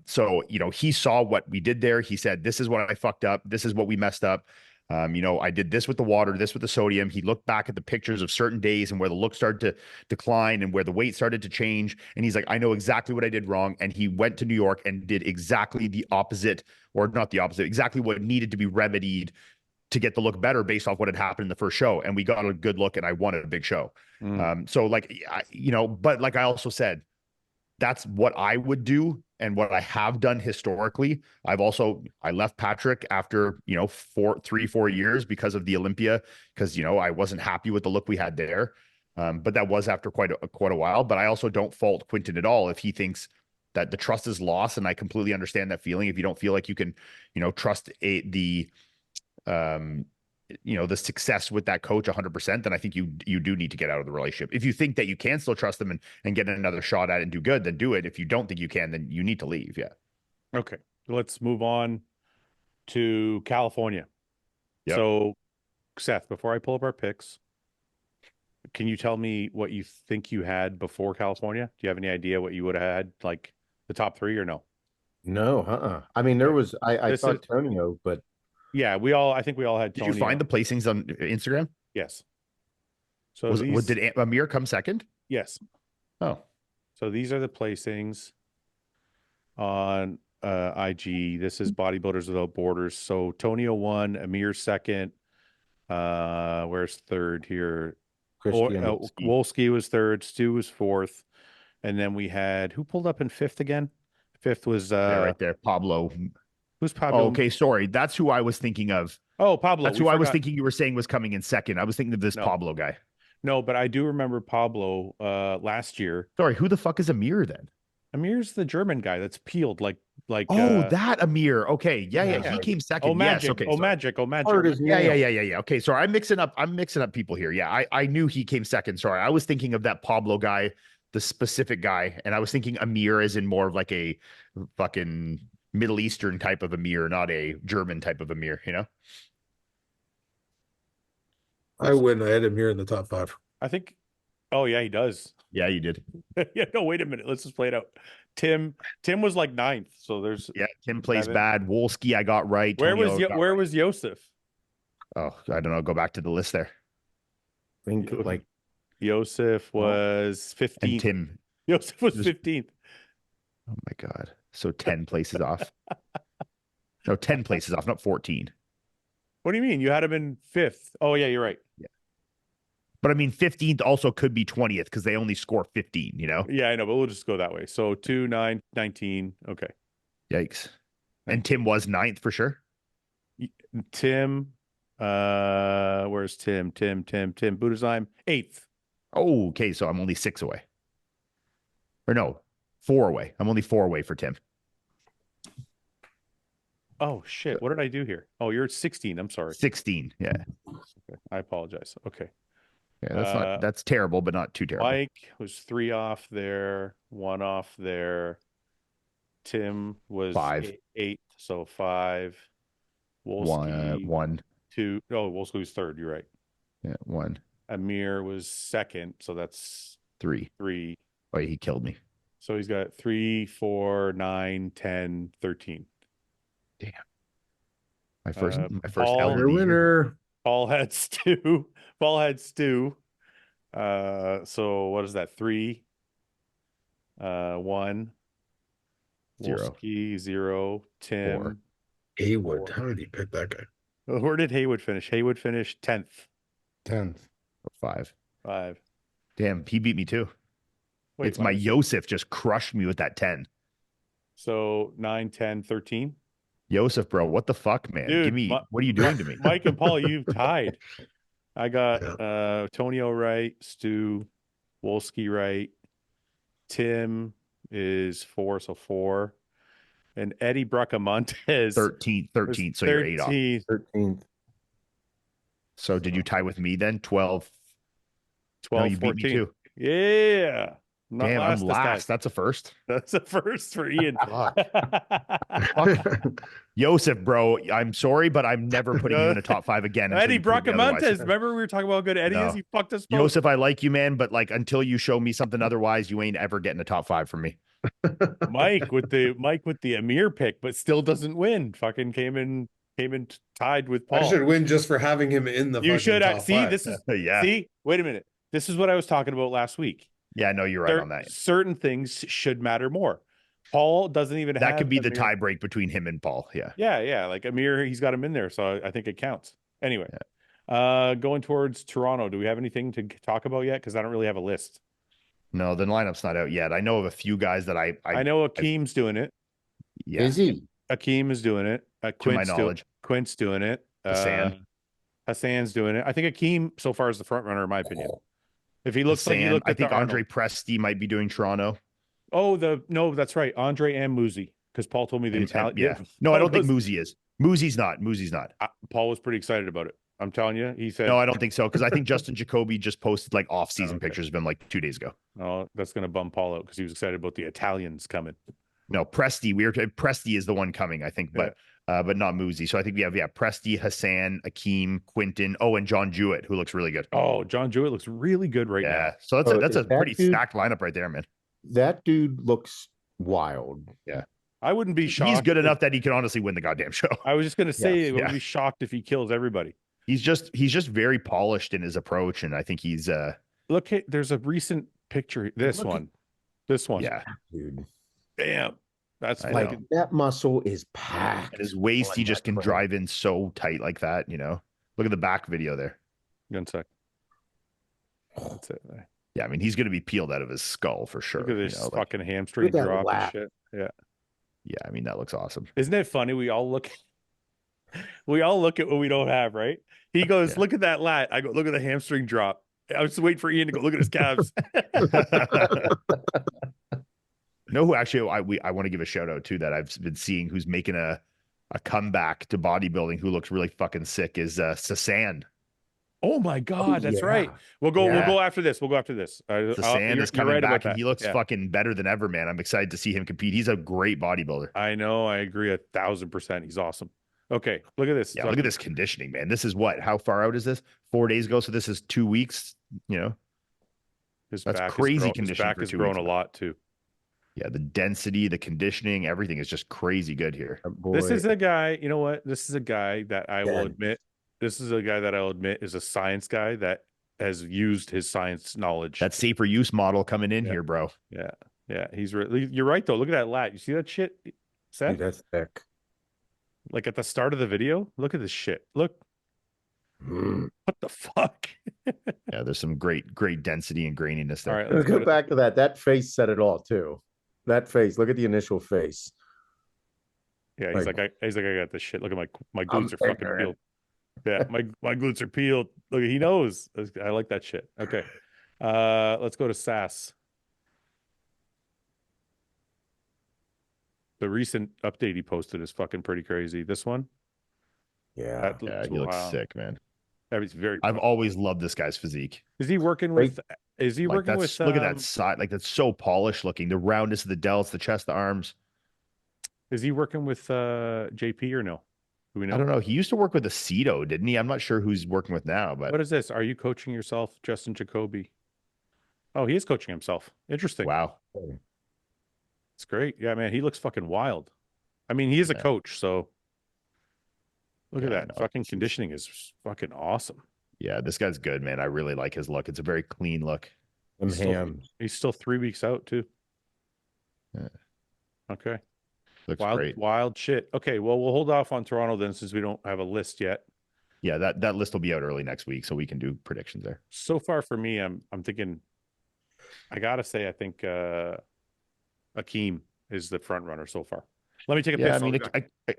So, you know, he saw what we did there. He said, this is what I fucked up. This is what we messed up. You know, I did this with the water, this with the sodium. He looked back at the pictures of certain days and where the look started to decline and where the weight started to change. And he's like, I know exactly what I did wrong. And he went to New York and did exactly the opposite, or not the opposite, exactly what needed to be remedied to get the look better based off what had happened in the first show. And we got a good look and I won a big show. So like, you know, but like I also said, that's what I would do and what I have done historically. I left Patrick after, you know, 3-4 years because of the Olympia, because, you know, I wasn't happy with the look we had there. But that was after quite a while. But I also don't fault Quinton at all if he thinks that the trust is lost. And I completely understand that feeling. If you don't feel like you can, you know, trust the success with that coach 100%, then I think you do need to get out of the relationship. If you think that you can still trust them and get another shot at it and do good, then do it. If you don't think you can, then you need to leave. Yeah. Okay. Let's move on to California. Yep. So Seth, before I pull up our picks, can you tell me what you think you had before California? Do you have any idea what you would have had, like the top three, or no? No, I mean, there was, I thought Tonio, but yeah, I think we all had. Did you find the placings on Instagram? Yes. So did Amir come second? Yes. Oh. So these are the placings on IG. This is Bodybuilders Without Borders. So Tonio won, Amir second. Where's third here? Wolski was third, Stu was fourth. And then we had, who pulled up in fifth again? Fifth was right there, Pablo. Who's Pablo? Oh, okay, sorry. That's who I was thinking of. Oh, Pablo. That's who I was thinking you were saying was coming in second. I was thinking of this Pablo guy. No, but I do remember Pablo last year. Sorry, who the fuck is Amir then? Amir's the German guy that's peeled like that Amir. Okay. Yeah. He came second. Oh, Magic. Yes. Okay. Oh, Magic. Yeah. Okay. Sorry. I'm mixing up people here. Yeah. I knew he came second. Sorry. I was thinking of that Pablo guy, the specific guy. And I was thinking Amir as in more of like a fucking Middle Eastern type of Amir, not a German type of Amir, you know? I win. I had Amir in the top 5. I think. Oh, yeah, he does. Yeah, you did. Yeah, no, wait a minute. Let's just play it out. Tim was like 9th. So there's Tim plays bad. Wolski, I got right. Where was Joseph? Oh, I don't know. Go back to the list there. I think like Joseph was 15th. And Tim. Joseph was 15th. Oh my God. So 10 places off. No, 10 places off, not 14. What do you mean? You had him in 5th. Oh, yeah, you're right. Yeah. But I mean, 15th also could be 20th because they only score 15, you know? Yeah, I know, but we'll just go that way. So 2, 9, 19. Okay. Yikes. And Tim was 9th for sure. Tim, where's Tim? Tim, Budesheim, 8th. Oh, okay. So I'm only 6 away. Or no. 4 away. I'm only 4 away for Tim. Oh shit! What did I do here? Oh, you're at 16. I'm sorry. 16. Yeah. Okay. I apologize. Okay. Yeah, that's terrible, but not too terrible. Mike was 3 off there, 1 off there. Tim was 5. 8, so 5. Wolski 1. 2. Oh, Wolski was 3rd. You're right. Yeah, 1. Amir was 2nd, so that's 3. 3. Oh, he killed me. So he's got 3, 4, 9, 10, 13. Damn. My first Paul, winner. Paul had Stu. Paul had Stu. So what is that? 3, 1, 0, Wolski, 0, Tim. 4. Haywood. How did he pick that guy? Where did Haywood finish? Haywood finished 10th. 10th. 5. 5. Damn, he beat me too. Wait, it's my Yosef just crushed me with that 10. So 9, 10, 13. Yosef, bro, what the fuck, man? Dude, Give me what are you doing to me? Mike and Paul, you've tied. I got Tonio right, Stu, Wolski right. Tim is 4, so 4. And Eddie Bracamontes 13. So you're 8 off. 13th. So did you tie with me then? 12. 12, No, you 14. beat me too. Yeah. Damn, I'm last. That's a first. That's a first for Ian. Yosef, bro, I'm sorry, but I'm never putting you in a top 5 again. Eddie Bracamontes. Remember we were talking about how good Eddie is? He fucked us both. Yosef, I like you, man, but like until you show me something otherwise, you ain't ever getting a top 5 from me. Mike with the Amir pick, but still doesn't win. Fucking came in tied with Paul. I should win just for having him in the. You should top see 5. This is yeah. See, wait a minute. This is what I was talking about last week. Yeah, no, you're right on that. Certain things should matter more. Paul doesn't even have that could be Amir. The tie break between him and Paul. Yeah. Yeah. Like Amir, he's got him in there, so I think it counts. Anyway, going towards Toronto, do we have anything to talk about yet? Because I don't really have a list. No, the lineup's not out yet. I know of a few guys that I know Akeem's doing it. Yeah. Is he? Akeem is doing it. To my knowledge. Quint's doing it. Hassan's doing it. I think Akeem so far is the front runner in my opinion. If he looks Hassan, like he looked I at think Andre Arnold. Presti might be doing Toronto. Oh, no, that's right. Andre and Muzi, because Paul told me the Italian. Yeah. No, I don't think Muzi is. Muzi's not. Paul was pretty excited about it. I'm telling you. He said, no, I don't think so. Because I think Justin Jacoby just posted like off-season pictures of him like 2 days ago. Oh, that's going to bum Paul out because he was excited about the Italians coming. No, Presti is the one coming, I think, but not Muzi. So I think we have Presti, Hassan, Akeem, Quinton, and John Jewett, who looks really good. Oh, John Jewett looks really good right now. Yeah. So that's a pretty stacked lineup right there, man. That dude looks wild. Yeah. I wouldn't be shocked. He's good enough that he can honestly win the goddamn show. I was just going to say, I wouldn't be shocked if he kills everybody. He's just very polished in his approach, and I think he's look, there's a recent picture. This one. Yeah, dude. Damn. That's like that muscle is packed. And his waist, he just can drive in so tight like that, you know. Look at the back video there. 1 sec. That's it. Yeah, I mean, he's going to be peeled out of his skull for sure. Look at this fucking hamstring drop and shit. Yeah. Yeah, I mean, that looks awesome. Isn't it funny? We all look at what we don't have, right? He goes, look at that lat. I go, look at the hamstring drop. I was just waiting for Ian to go look at his calves. No, who actually I want to give a shout out to that I've been seeing who's making a comeback to bodybuilding who looks really fucking sick is Sasan. Oh my God, that's right. We'll go after this. Sasan is coming back and he looks fucking better than ever, man. I'm excited to see him compete. He's a great bodybuilder. I know, I agree 1000%. He's awesome. Okay, look at this. Yeah, look at this conditioning, man. This is how far out is this? 4 days ago, so this is 2 weeks, you know. That's crazy conditioning. His back has grown a lot too. Yeah, the density, the conditioning, everything is just crazy good here. This is a guy, you know what? This is a guy that I will admit, is a science guy that has used his science knowledge. That safer use model coming in here, bro. Yeah. Yeah. You're right, though. Look at that lat. You see that shit, Seth? Dude, that's thick. Like at the start of the video, look at this shit. Look. What the fuck? Yeah, there's some great density and graininess there. All right, let's go back to that. That face said it all too. That face. Look at the initial face. Yeah, he's like I got this shit. Look at my glutes are fucking peeled. Yeah, my glutes are peeled. Look, he knows. I like that shit. Okay. Let's go to Sass. The recent update he posted is fucking pretty crazy. This one, Yeah, he looks sick, man. That very. I've always loved this guy's physique. Is he working with? Is he working with? Look at that side, like that's so polished looking. The roundness of the delts, the chest, the arms. Is he working with JP or no? Do we know? I don't know. He used to work with Aceto, didn't he? I'm not sure who's working with now, but what is this? Are you coaching yourself, Justin Jacoby? Oh, he is coaching himself. Interesting. Wow. It's great. Yeah, man, he looks fucking wild. I mean, he is a coach, so look at that. Fucking conditioning is fucking awesome. Yeah, this guy's good, man. I really like his look. It's a very clean look. He's still 3 weeks out too. Yeah. Okay. Looks great. Wild shit. Okay, well, we'll hold off on Toronto then since we don't have a list yet. Yeah, that list will be out early next week, so we can do predictions there. So far for me, I'm thinking, I gotta say, I think Akeem is the front runner so far. Let me take a piss. I mean,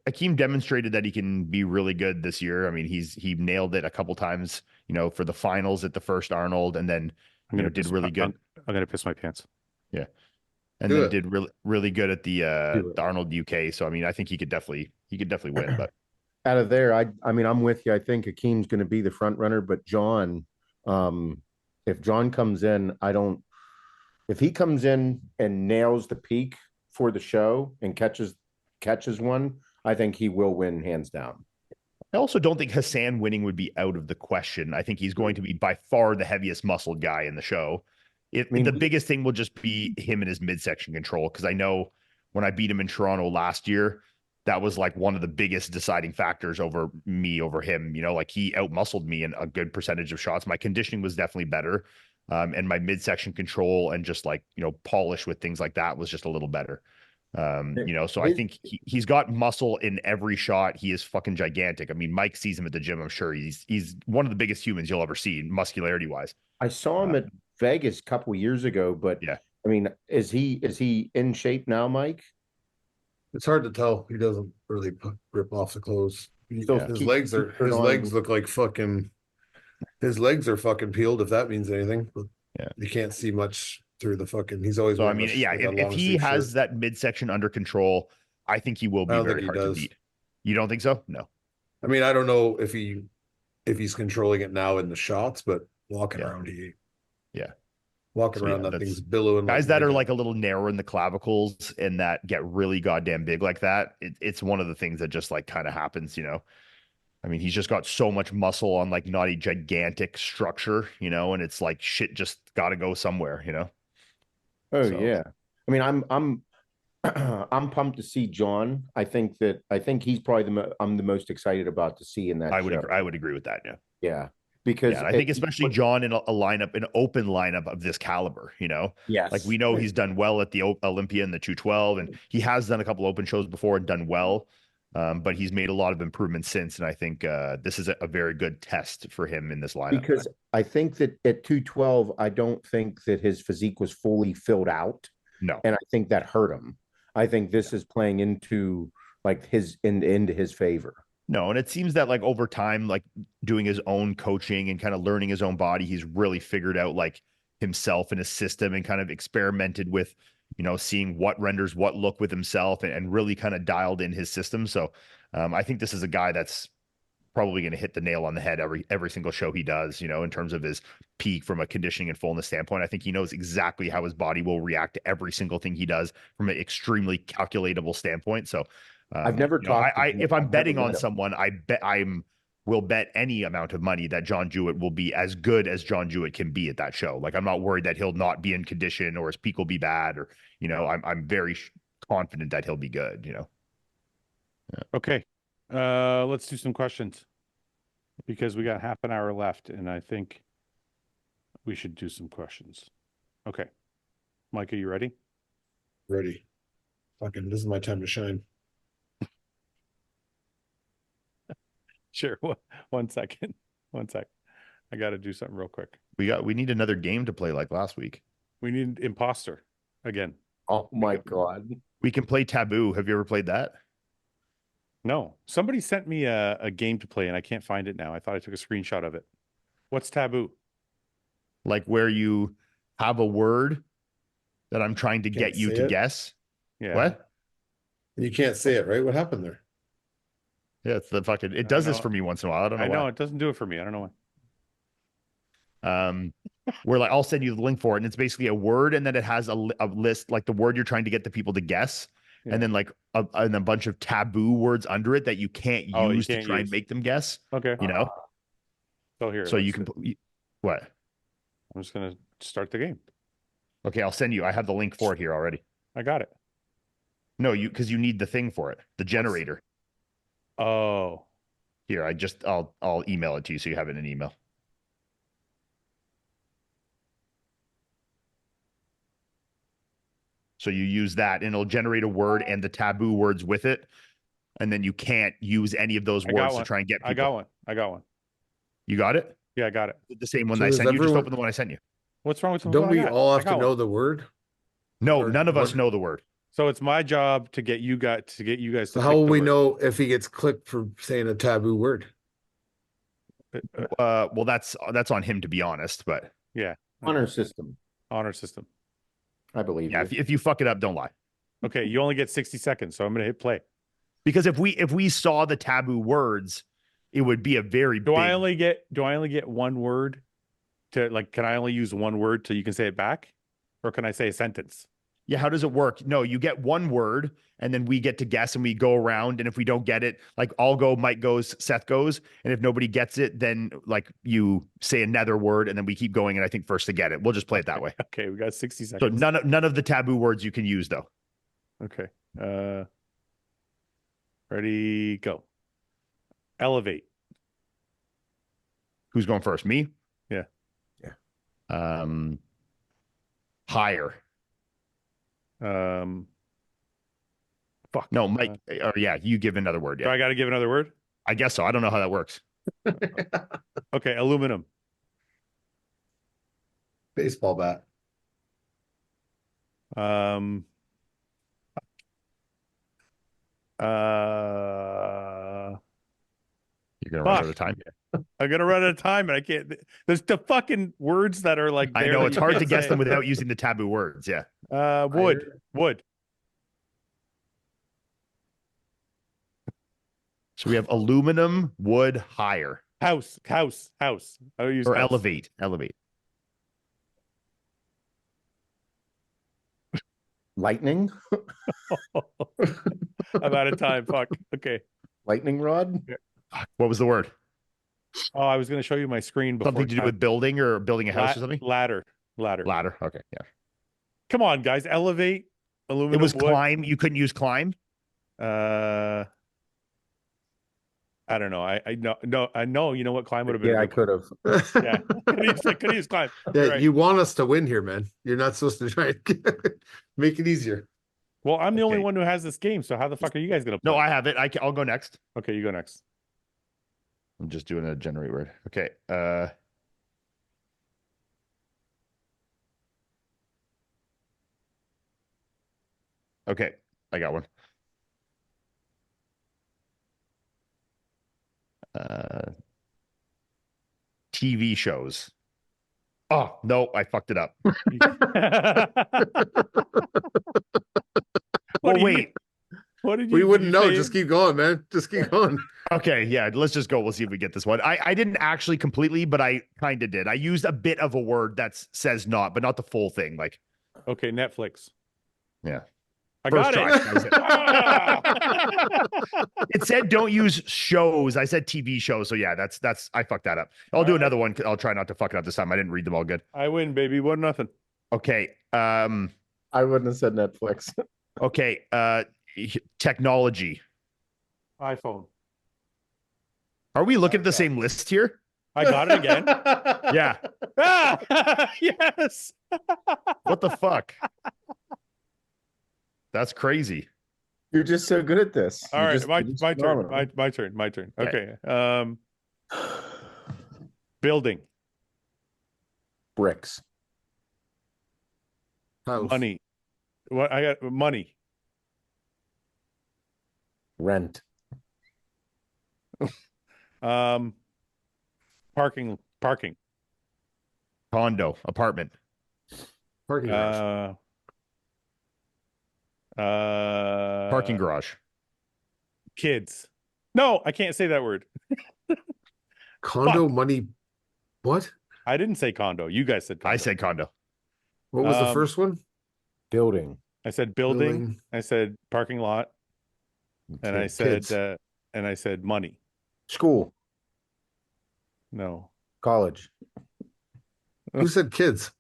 Akeem demonstrated that he can be really good this year. I mean, he nailed it a couple times, for the finals at the first Arnold, and then did really good. I'm gonna piss my pants. Yeah, and then did really good at the Arnold UK. So I mean, I think he could definitely win. But out of there, I mean, I'm with you. I think Akeem's going to be the front runner, but John, if John comes in, if he comes in and nails the peak for the show and catches one, I think he will win hands down. I also don't think Hassan winning would be out of the question. I think he's going to be by far the heaviest muscled guy in the show. The biggest thing will just be him and his midsection control, because I know when I beat him in Toronto last year, that was like one of the biggest deciding factors over him. Like he outmuscled me in a good percentage of shots. My conditioning was definitely better. And my midsection control and just like, polish with things like that was just a little better. So I think he's got muscle in every shot. He is fucking gigantic. I mean, Mike sees him at the gym. I'm sure he's one of the biggest humans you'll ever see, muscularity wise. I saw him at Vegas a couple of years ago, but yeah, I mean, is he in shape now, Mike? It's hard to tell. He doesn't really rip off the clothes. His legs look like fucking. His legs are fucking peeled, if that means anything. But you can't see much through the fucking. He's always. So I mean, if he has that midsection under control, I think he will be very hard to beat. You don't think so? No. I mean, I don't know if he's controlling it now in the shots, but walking around, walking around, that thing's billowing. Guys that are like a little narrow in the clavicles and that get really goddamn big like that, it's one of the things that just like kind of happens, I mean, he's just got so much muscle on like not a gigantic structure, and it's like shit just got to go somewhere, Yeah. I mean, I'm I'm pumped to see John. I think he's probably I'm the most excited about to see in that. I would agree with that. Yeah. Yeah. Because I think especially John in a lineup, an open lineup of this caliber, Yes. Like we know he's done well at the Olympia and the 212, and he has done a couple open shows before and done well. But he's made a lot of improvements since, and I think this is a very good test for him in this lineup. Because I think that at 212, I don't think that his physique was fully filled out. No, and I think that hurt him. I think this is playing into like into his favor. No, and it seems that like over time, like doing his own coaching and kind of learning his own body, he's really figured out like himself and his system and kind of experimented with, seeing what renders what look with himself and really kind of dialed in his system. So I think this is a guy that's probably going to hit the nail on the head every single show he does, in terms of his peak from a conditioning and fullness standpoint. I think he knows exactly how his body will react to every single thing he does from an extremely calculatable standpoint. So I've never talked. If I'm betting on someone, will bet any amount of money that John Jewett will be as good as John Jewett can be at that show. Like I'm not worried that he'll not be in condition or his peak will be bad, or I'm very confident that he'll be good. Yeah. Okay, let's do some questions because we got half an hour left, and I think we should do some questions. Okay, Mike, are you ready? Ready. Fucking, this is my time to shine. Sure. One second. I got to do something real quick. We need another game to play like last week. We need Imposter again. Oh my God. We can play Taboo. Have you ever played that? No. Somebody sent me a game to play and I can't find it now. I thought I took a screenshot of it. What's Taboo? Like where you have a word that I'm trying to get you to guess. Yeah. What? You can't say it, right? What happened there? Yeah, it's the fucking. It does this for me once in a while. I don't know. I know why. it doesn't do it for me. I don't know why. Where like I'll send you the link for it, and it's basically a word, and then it has a list, like the word you're trying to get the people to guess, and then like and a bunch of taboo words under it that you can't use to try and make them guess. Okay, you know. So here, so you can what? I'm just gonna start the game. Okay, I'll send you. I have the link for it here already. I got it. No, because you need the thing for it, the generator. Oh, here I'll email it to you so you have it in an email. So you use that, and it'll generate a word and the taboo words with it, and then you can't use any of those words to try and get people. I got one. You got it? Yeah, I got it. The same one that I sent you. Just open the one I sent you. What's wrong with the Don't we all have to know the word? No, none of us know the word. So it's my job to get you guys. So how will we know if he gets clipped for saying a taboo word? Well, that's on him, to be honest. But yeah, honor system. I believe. Yeah, if you fuck it up, don't lie. Okay, you only get 60 seconds, so I'm gonna hit play. Because if we saw the taboo words, it would be a very big... I only get one word to, like, can I only use one word till you can say it back? Or can I say a sentence? Yeah, how does it work? No, you get one word, and then we get to guess, and we go around, and if we don't get it, like, I'll go, Mike goes, Seth goes, and if nobody gets it, then, like, you say another word, and then we keep going, and I think first to get it. We'll just play it that way. Okay, we got 60 seconds. So none of the taboo words you can use, though. Okay. Ready, go. Elevate. Who's going first? Me? Yeah. Higher. Fuck. No, Mike. Or yeah, you give another word. Yeah. Do I got to give another word? I guess so. I don't know how that works. Okay, aluminum. Baseball bat. You're gonna run out of time. I'm gonna run out of time, and I can't. There's the fucking words that are like. I know it's hard to guess them without using the taboo words. Yeah. Wood. So we have aluminum, wood, higher. House. I use or house. elevate. Lightning. I'm out of time. Fuck. Okay. Lightning rod. What was the word? Oh, I was going to show you my screen before. Something to do with building or building a house or something? Ladder. Okay, yeah. Come on, guys. Elevate. Aluminum. It was wood. climb. You couldn't use climb? I don't know. I know. You know what? Climb would have been. Yeah, I could have. Yeah. Could use climb. Yeah, right. You want us to win here, man. You're not supposed to try and make it easier. Well, I'm the only one who has this game, so how the fuck are you guys going to play? No, I have it. I'll go next. Okay, you go next. I'm just doing a generate word. Okay. Okay, I got one. TV shows. Oh, no, I fucked it up. Wait. What did you? We wouldn't know. Just keep going, man. Just keep going. Okay, yeah, let's just go. We'll see if we get this one. I didn't actually completely, but I kind of did. I used a bit of a word that says not, but not the full thing. Like, okay, Netflix. Yeah. I got it. It said don't use shows. I said TV shows. So yeah, that's I fucked that up. I'll do another one. I'll try not to fuck it up this time. I didn't read them all good. I win, baby. 1-0. Okay. I wouldn't have said Netflix. Okay. Technology. iPhone. Are we looking at the same list here? I got it again. Yeah. Yes. What the fuck? That's crazy. You're just so good at this. All right, my turn. My turn. Okay. Building. Bricks. House. Money. What I got? Money. Rent. Parking. Condo. Apartment. Parking garage. Parking garage. Kids. No, I can't say that word. Condo Fuck. money. What? I didn't say condo. You guys said condo. I said condo. What was the first one? Building. I said building. I said parking lot. And I said money. School. No. College. Who said kids?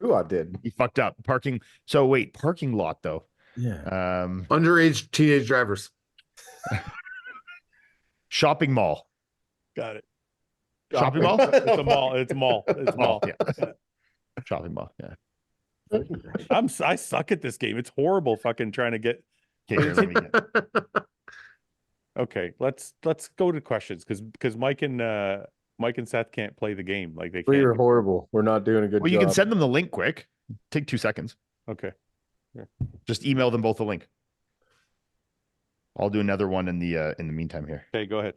Who I did. He fucked up. Parking. So wait, parking lot though. Yeah. Underage teenage drivers. Shopping mall. Got it. Shopping mall? It's a mall. It's a mall. It's a mall. Yeah. Shopping mall. Yeah. I suck at this game. It's horrible fucking trying to get. Okay, here, let me get. Okay, let's go to questions because Mike and Seth can't play the game. Like they We are can't. horrible. We're not doing a good Well, job. you can send them the link quick. Take 2 seconds. Okay. Just email them both the link. I'll do another one in the meantime here. Okay, go ahead.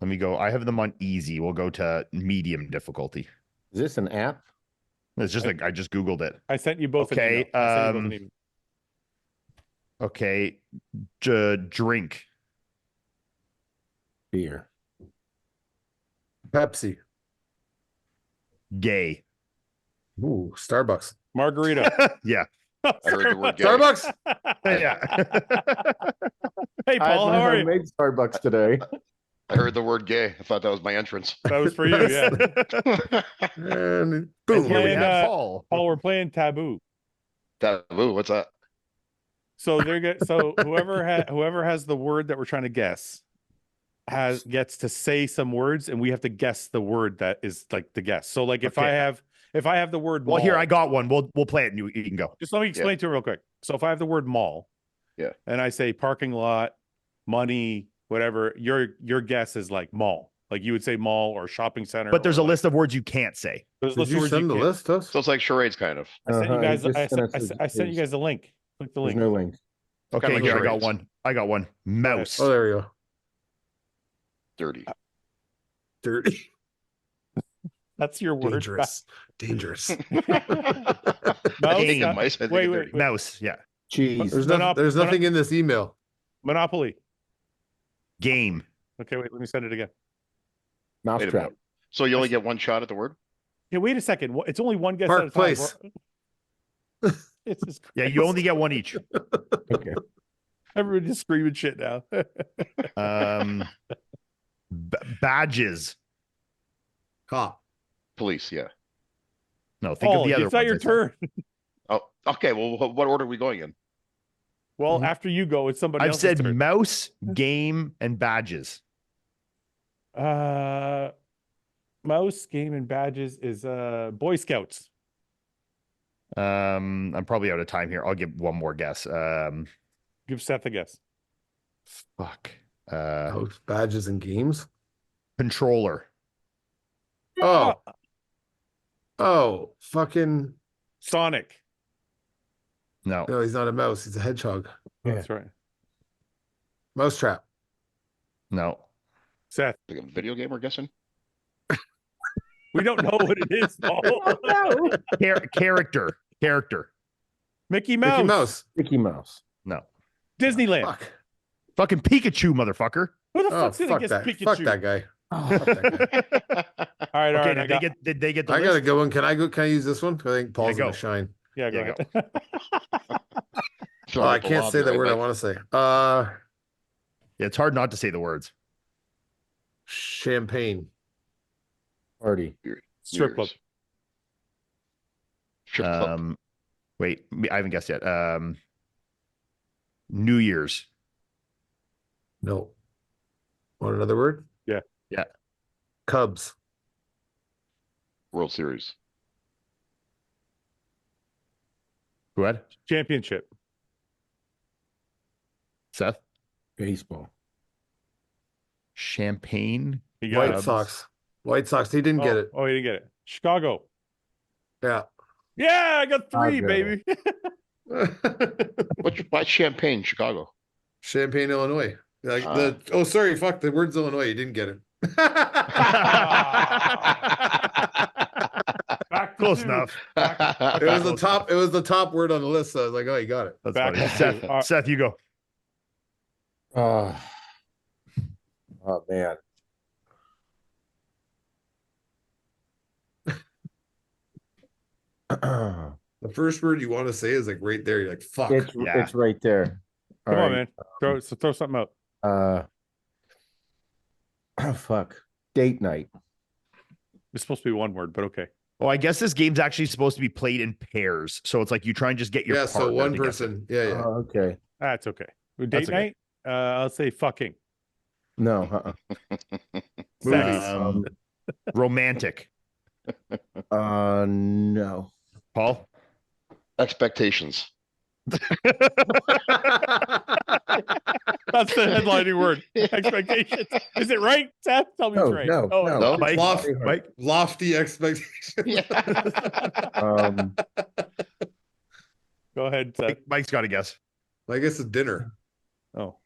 Let me go. I have them on easy. We'll go to medium difficulty. Is this an app? It's just like I just Googled it. I sent you both. Okay, An email. I sent you both an email. Okay. Drink. Beer. Pepsi. Gay. Ooh, Starbucks. Margarita. Yeah. I heard the word gay. Starbucks. Yeah. Hey, Paul, how are you? made Starbucks today. I heard the word gay. I thought that was my entrance. That was for you, yeah. And And boom. here we playing, have Paul. Paul, we're playing Taboo. Taboo. What's that? So whoever has the word that we're trying to guess gets to say some words, and we have to guess the word that is like the guess. So like if Okay. I have the word Well, mall, here I got one. We'll play it and you can go. just let me explain to you real quick. So if I have the word mall, Yeah. and I say parking lot, money, whatever, your guess is like mall. Like you would say mall or shopping center. But there's or a list of words you can't say. There's a Did list of you words send the can't- list to us? So it's like charades, kind of. I sent you Uh-huh, guys. he just I sent sent, us I sent you guys the link. Click the There's link. no link. Okay, kinda like here I got charades. one. I got one. Mouse. Oh, there we go. Dirty. Dirty. That's your word. Dangerous. Dangerous. Mouse? I think of mice. I think Wait, of wait, dirty. Mouse. Yeah. Cheese. There's nothing in this email. Monopoly. Game. Okay, wait. Let me send it again. Wait a Mousetrap. minute. So you only get one shot at the word? Yeah, wait a second. It's only one guess Park at a time. Place. It's just Yeah, you only get one each. Okay. everybody just screaming shit now. Badges. Cop. Police, yeah. No, think of the other it's not your ones I turn. Oh, okay. Well, what order are we going in? Well, Mhm. after you go, it's somebody I've else's said turn. mouse, game, and badges. Mouse, game, and badges is Boy Scouts. I'm probably out of time here. I'll give one more guess. Give Seth a guess. Fuck. House badges and games. Controller. Oh. Oh, fucking. Sonic. No. No, he's not a mouse. He's a hedgehog. Yeah. That's right. Mousetrap. No. Seth, Like a video game, we're guessing? we don't know what it is, Paul. Character. Mickey Mouse. Mickey Mouse. Mickey Mouse. No. Disneyland. Fuck. Fucking Pikachu, motherfucker. Who the Oh, fuck's gonna fuck guess that. Pikachu? Fuck that guy. Fuck that guy. All right, all Okay, right. did they get the I list? got a good one. Can I go? Can I use this one? I think Paul's go. gonna shine. Yeah, go Yeah, ahead. Oh, I can't say the word I want to say. Yeah, it's hard not to say the words. Champagne. Party. Strip club. Strip club. Wait, I haven't guessed yet. New Year's. No. Want another word? Yeah. Yeah. Cubs. World Series. What? Championship. Seth? Baseball. Champagne. You got White it. Sox. White Sox. He didn't get it. Oh, you didn't get it. Chicago. Yeah. Yeah, I got three, Chicago. baby. What's Champagne, Chicago? Champaign, Illinois. Like oh, sorry, fuck. The word's Illinois. You didn't get it. Back Close enough. It was the top. It was the top word on the list. So I was like, oh, you got it. That's Back funny. to- Seth, you go. Oh man. The first word you want to say is like right there. You're like, fuck. It's right there. Come on, man. Throw something out. Oh fuck. Date night. It's supposed to be one word, but okay. Well, I guess this game's actually supposed to be played in pairs. So it's like you try and just get your So partner one to guess person. Yeah. Oh, okay. That's okay. Date That's okay. night? I'll say fucking. No. it. Romantic. No. Paul? Expectations. That's the headlining word. Expectations. Is it right, Seth? Tell me it's right. No. No. Mike? Lofty expectations. Go ahead, Seth. Mike's got a guess. I guess it's dinner. Oh.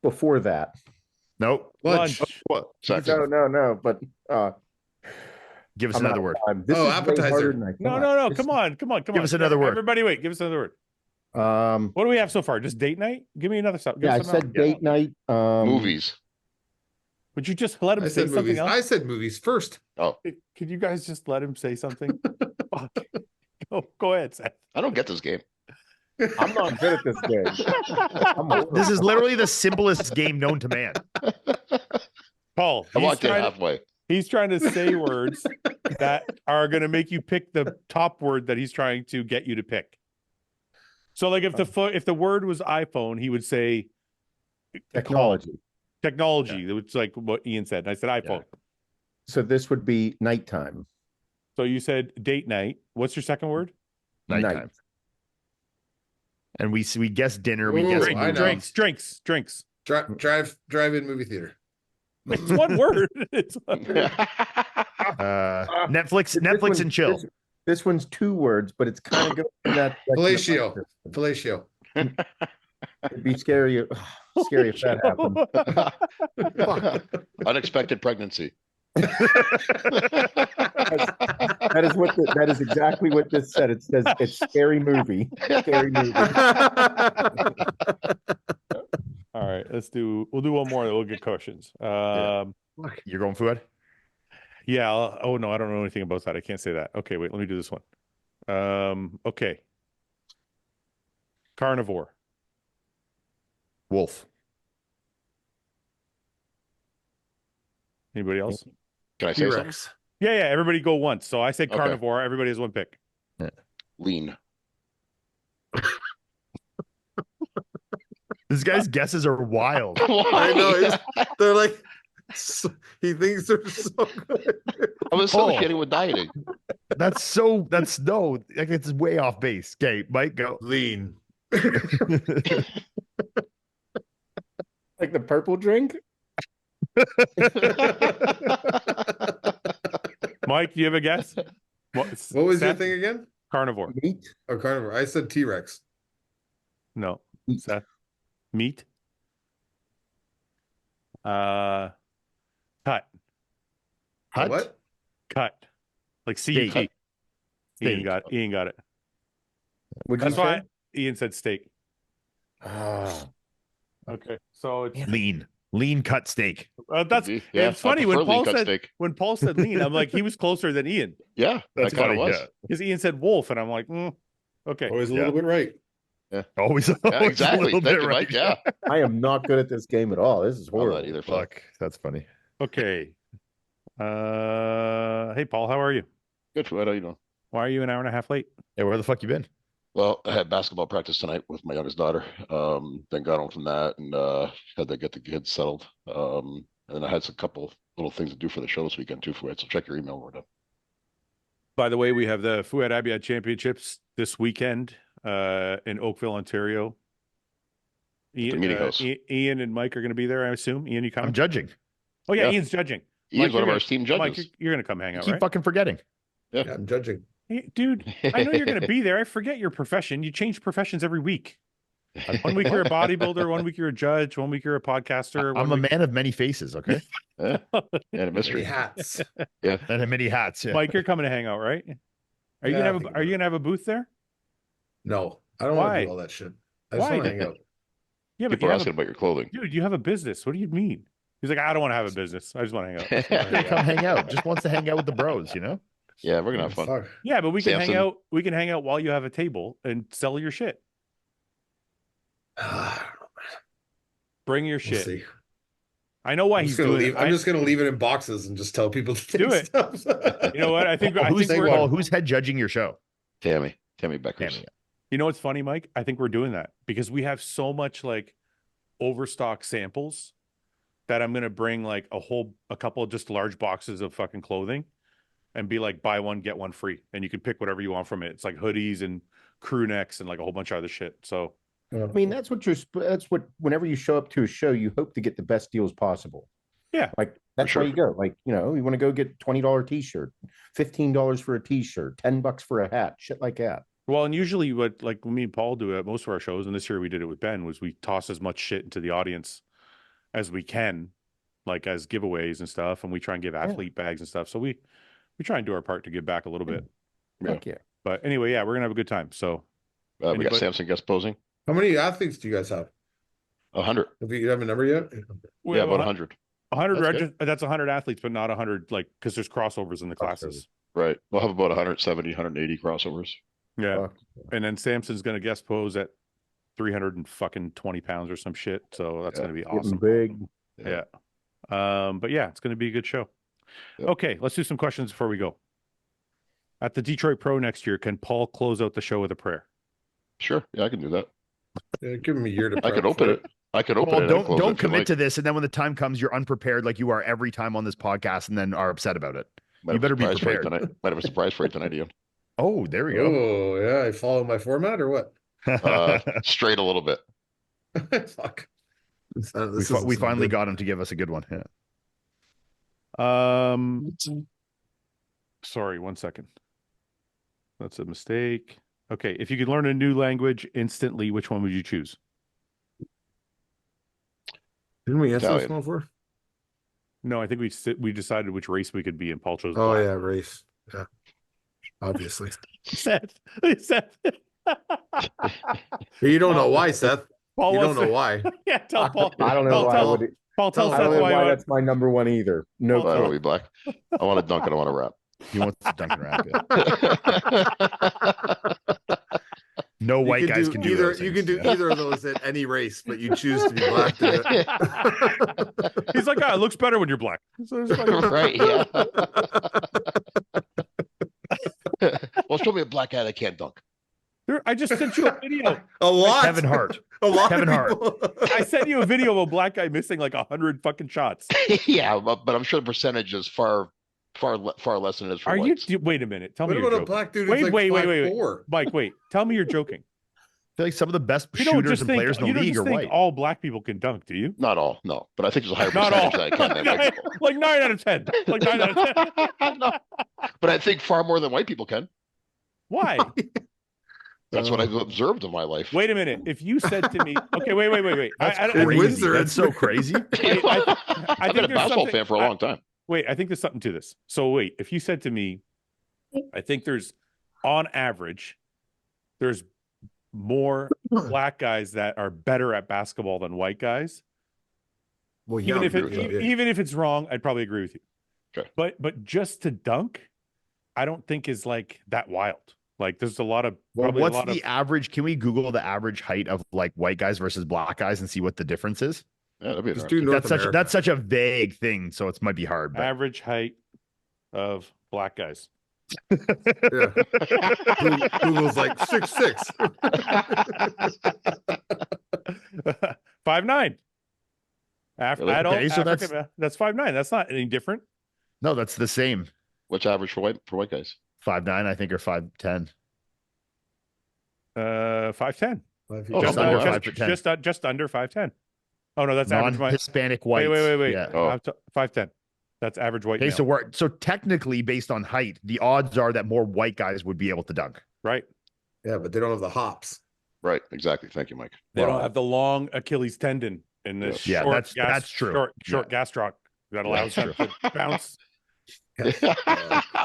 Before that. Nope. Lunch. What? Second. No. But Give us I'm another out word. of time. This is way appetizer. harder than I thought. No. This- Come on. Give us another word. Everybody wait. Give us another word. What do we have so far? Just date night? Give me another stuff. Yeah, I said date night. Movies. Would you just let him I say said something movies. else? I said movies first. Oh, Could you guys just let him say something? Fuck. Go ahead, Seth. I don't get this game. I'm not good at this game. I'm over This it. is literally the simplest game known to man. Paul, I walked in halfway. he's trying to say words that are going to make you pick the top word that he's trying to get you to pick. So, like, if the word was iPhone, he would say Technology. technology. Which is like what Ian said. And I said iPhone. So this would be nighttime. So you said date night. What's your second word? Nighttime. Night. And we guess dinner. We Ooh, guess I know. movies. Drinks. Drive-in movie theater. It's one word. It's one word. Netflix and chill. This one's two words, but it's kind of good in that Fellatio. It'd be scary if that happened. Unexpected pregnancy. That is exactly what this said. It says it's scary movie. Scary movie. All right, we'll do one more. We'll get questions. You're going Fouad? Yeah. Oh no, I don't know anything about that. I can't say that. Okay, wait. Let me do this one. Okay. Carnivore. Wolf. Anybody else? Can I say something? T-Rex. Yeah. Everybody go once. So I said Okay. carnivore. Everybody has one pick. Lean. This guy's guesses are wild. I know. They're like, he thinks they're so good. I was associating with dieting. That's like it's way off base. Okay, Mike, go. Lean. Like the purple drink. Mike, do you have a guess? What was your Seth? thing again? Carnivore. Meat. Oh, carnivore. I said T-Rex. No. Meat. Seth. Meat. Cut. Hut? What? Cut. Like CUT. Steak. Ian got it. Would you That's say? why Ian said steak. Ah. Okay. So it's Lean cut steak. that's Yeah, it's funny I when prefer lean Paul cut said steak. lean, I'm like, he was closer than Ian. Yeah, That's that kind of funny, was. yeah. Because Ian said wolf, and I'm like, okay. Always a Yeah. little bit right. Always, Yeah, always exactly. a little Thank bit you, right. Mike. Yeah. I am not good at this game at all. This is I'm horrible. not either. Fuck. Fuck, that's funny. Okay. Hey Paul, how are you? Good for what you know. Why are you an hour and a half late? Hey, where the fuck you been? Well, I had basketball practice tonight with my youngest daughter. Then got home from that and had to get the kids settled. And then I had a couple little things to do for the show this weekend too, Fouad. So check your email when we're done. By the way, we have the Fouad Abiad Championships this weekend in Oakville, Ontario. The meeting house. Ian and Mike are going to be there, I assume. Ian, you coming? I'm judging. Oh yeah, Yeah. Ian's judging. Ian's one Mike, of you're our esteemed Mike, judges. you're going to come hang You out, keep right? fucking forgetting. Yeah, I'm judging. Hey, dude, I know you're going to be there. I forget your profession. You change professions every week. One week you're a bodybuilder, 1 week you're a judge, 1 week you're a podcaster. I'm a man of many faces. Okay. Yeah. And a Many mystery. hats. Yeah. And many hats. Yeah. Mike, you're coming to hang out, right? Are you Yeah, gonna have a booth there? No, I don't want to Why? do all that shit. I just Why? want to hang out. Yeah, but People you are have asking about your clothing. dude, you have a business. What do you mean? He's like, I don't want to have a business. I just want to hang out. Come hang out. Just wants to hang out with the bros, you know? Yeah, we're gonna have fun. Fuck. Yeah, but we can hang Samson. out. We can hang out while you have a table and sell your shit. Bring your We'll shit. see. I know why I'm he's just gonna doing leave. it. I'm just gonna leave it in boxes and just tell people to take Do it. stuff. You know what? I think Who's we're. who's head judging your show? Tammy Beckers. Tammy. You know what's funny, Mike? I think we're doing that because we have so much like overstock samples that I'm gonna bring like a couple of just large boxes of fucking clothing and be like, buy one, get one free. And you can pick whatever you want from it. It's like hoodies and crew necks and like a whole bunch of other shit. So I mean, that's what whenever you show up to a show, you hope to get the best deals possible. Yeah. Like that's sure. where you go. Like, you want to go get $20 t-shirt, $15 for a t-shirt, $10 for a hat, shit like that. well, and usually what like me and Paul do at most of our shows, and this year we did it with Ben, was we toss as much shit into the audience as we can, like as giveaways and stuff, and we try and give athlete bags and stuff. So we try and do our part to give back a little bit. Heck yeah. But anyway, yeah, we're gonna have a good time. So We Anybody- got Samson guest posing. How many athletes do you guys have? 100. Have you have a number yet? we Yeah, have about 100. 100 that's 100 athletes, but not 100 like because there's crossovers in the classes. Right. We'll have about 170, 180 crossovers. Yeah, Fuck. and then Samson's gonna guest pose at 320 pounds or some shit. So that's Yeah. gonna be Getting awesome. big. Yeah. But yeah, it's gonna be a good show. Yep. Okay, let's do some questions before we go. At the Detroit Pro next year, can Paul close out the show with a prayer? Sure. Yeah, I can do that. Yeah, give them a year to. I prep could open for it. I could open Well, it. and close it don't if you commit like. to this, and then when the time comes, you're unprepared like you are every time on this podcast, and then are upset about it. Might You have a better be surprise for you prepared. tonight. Might have a surprise for you tonight, Ian. Oh, there we go. Oh yeah, I follow my format or what? Straight a little bit. Fuck. We finally got him to give us a good one. Yeah. Sorry, 1 second. That's a mistake. Okay, if you could learn a new language instantly, which one would you choose? Didn't we answer this Italian. one before? No, I think we decided which race we could be, and Paul chose. Oh black. yeah, race. Yeah, obviously. Seth. You don't know why, Seth. Paul You don't wants know to- why. Yeah, tell Paul. I don't know Paul, why. Tell, Paul, tell I Seth don't know why. why you want- that's my number one either. No. Well, I don't be black. I want to dunk. I don't want to rap. He wants to dunk and wrap it. No white You guys can do either. those You things. can do Yeah. either of those at any race, but you choose to be black. To it. He's like, it looks better when you're black. So it's fine. Right. Yeah. Well, show me a black guy that can't dunk. I just sent you a video. A lot. Kevin Hart. A lot. Kevin of Hart. people- I sent you a video of a black guy missing like 100 fucking shots. Yeah, but I'm sure the percentage is far less than it is for Are you? whites. Wait a minute. Tell me What you're about a joking. black dude? Wait, Who's like wait. 5'4"? Mike, wait. Tell me you're joking. I feel like some of the best You don't shooters just and think players in you the don't league just are think white. all black people can dunk, do you? Not all, no, but I think there's a higher Not all. percentage that can than white people. Like 9 out of 10. Like 9 out of 10. No. But I think far more than white people can. Why? That's what I've observed in my life. Wait a minute. If you said to me, okay, wait. That's I- In crazy. Windsor, That's so crazy. Wait, I I've think been a there's basketball something- fan for a long time. Wait, I think there's something to this. So wait, if you said to me, I think there's, on average, there's more black guys that are better at basketball than white guys. Well, yeah, Even if I'm it, agree with that, yeah. even if it's wrong, I'd probably agree with you. Okay. But just to dunk, I don't think is like that wild. Like there's a lot of Well, probably what's a lot the average? Can we Google the average height of like white guys versus black guys and see what the difference is? Yeah, that'd be Just interesting. do North America. That's such a vague thing, so it might be hard. of But average height of black guys. Yeah. Google's like 6'6". 5'9". Really? Adult Okay, so that's 5'9". That's not any different. no, that's the same. What's average for white guys? 5'9", I think, or 5'10". 5'10". Oh, Just under under average. 5'10". Just under 5'10". Oh no, that's average. Non-Hispanic whites. Wait. Yeah. Oh. 5'10". That's average white. Okay, male. so technically, based on height, the odds are that more white guys would be able to dunk. Right. Yeah, but they don't have the hops. Right. Exactly. Thank you, Mike. They don't have the long Achilles tendon in this short that's true. Short gastroc that allows them to bounce.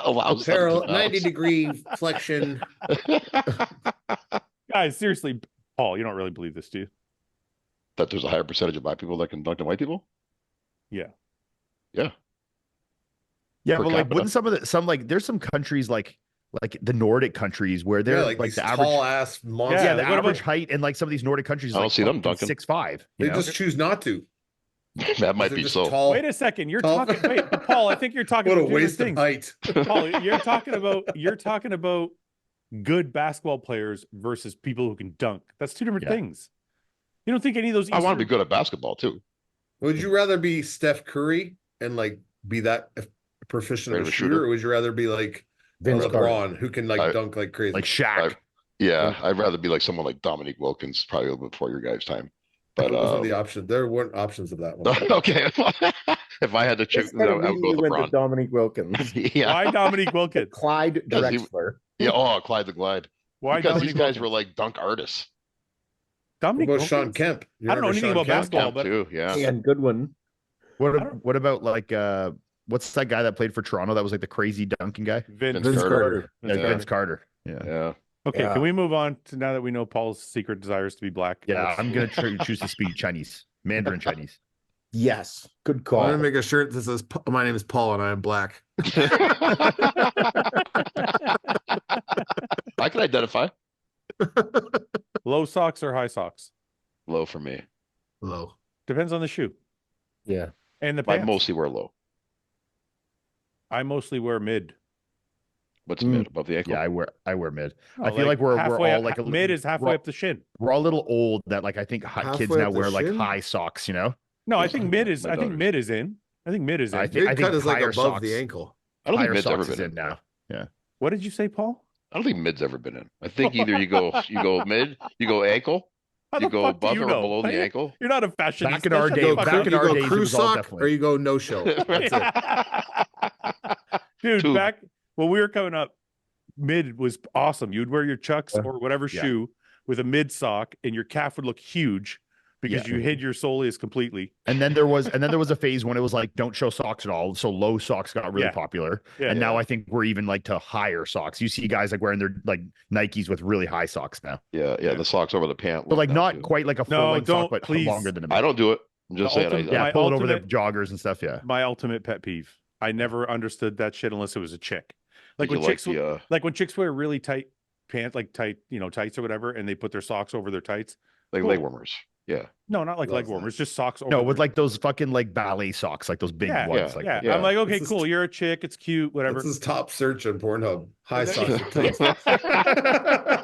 Allows Parallel 90-degree flexion. Guys, seriously, Paul, you don't really believe this, do you? That there's a higher percentage of black people that can dunk than white people? Yeah. Yeah. Yeah, Per but like capita. wouldn't some like there's some countries like the Nordic countries where they're like the tall average ass monster. the what average about- height in like some of these Nordic countries is I don't like see them dunking. 6'5". They just choose not to. That might They're be just so. tall. Wait a second. You're Tall. talking. Wait, but Paul, I think you're talking What a about different waste of things. height. Paul, you're talking about good basketball players versus people who can dunk. That's two different things. You don't think any of those? I want to be good at basketball too. Would you rather be Steph Curry and like be that proficient of a shooter, or would you rather be like Vince LeBron who can like dunk like crazy? Like Shaq. I'd rather be like someone like Dominique Wilkins, probably a little bit before your guys' time. But those are the options. There weren't options of that one. Okay. If I had to choose, I would go with LeBron. Dominique Wilkins. Yeah. Why Dominique Wilkins? Clyde Drexler. Clyde the Glide. Why? Because Dominique these guys Wilkins? were like dunk artists. Dominique What about Sean Wilkins? Kemp? You I don't know remember anything Sean about Kemp? basketball, Kemp but too. Yeah. And good one. What about like what's that guy that played for Toronto that was like the crazy dunking guy? Vince Carter. Vince Carter. Yeah. Yeah. Okay, Yeah. can we move on to now that we know Paul's secret desires to be black? Yeah, I'm gonna choose to speak Chinese, Mandarin Chinese. Yes. Good I'm call. gonna make a shirt that says "My name is Paul and I am black." I can identify. Low socks or high socks? Low for me. Low. Depends on the shoe Yeah. and the I pants. mostly wear low. I mostly wear mid. What's mid above the ankle? Yeah, I wear mid. Oh, I feel like we're halfway, all like a mid is halfway up the shin. We're all a little old that like I think Halfway kids now up the wear like shin? high socks. You know, No, I Yeah, think mid is. my I think daughters. mid is in. I think mid is in. I think Mid cut is like higher above socks. the ankle. I don't think Higher mid's ever socks is been in now. Yeah. What did you say, Paul? I don't think mid's ever been in. I think either you go mid, you go ankle, How you the go fuck do above you or know? below the ankle. You're not a fashionista. Back in our Shut day- the You fuck back up. in you our go days, it crew was all sock definitely- or you go no show. That's it. Dude, Tube. back when we were coming up, mid was awesome. You'd wear your Chucks Yeah. or whatever Yeah. shoe with a mid sock, and your calf would look huge because you hid your soleus completely. And then there was a phase when it was like don't show socks at all. So low socks got really Yeah. popular. Yeah, and now I think we're even like to higher socks. You see guys like wearing their like Nikes with really high socks now. Yeah, the socks over the pant. But like look not now, too. quite like a full No, length don't, sock, but please. longer than a I don't do it. I'm just The saying. ultimate- Yeah, my pull it over their ultimate- joggers and stuff. Yeah. My ultimate pet peeve. I never understood that shit unless it was a chick. Like Did when you chicks, the, like when chicks wear really tight pants, like tight, tights or whatever, and they put their socks over their tights. like Cool. leg warmers. Yeah. No, not like Love leg that. warmers, just socks over. No, their- with like those fucking like ballet socks, like those big Yeah, ones. yeah, Like yeah. Yeah. I'm like, okay, This is- cool. You're a chick. It's cute. Whatever. This is top search on Pornhub. High Is socks. that- with tights.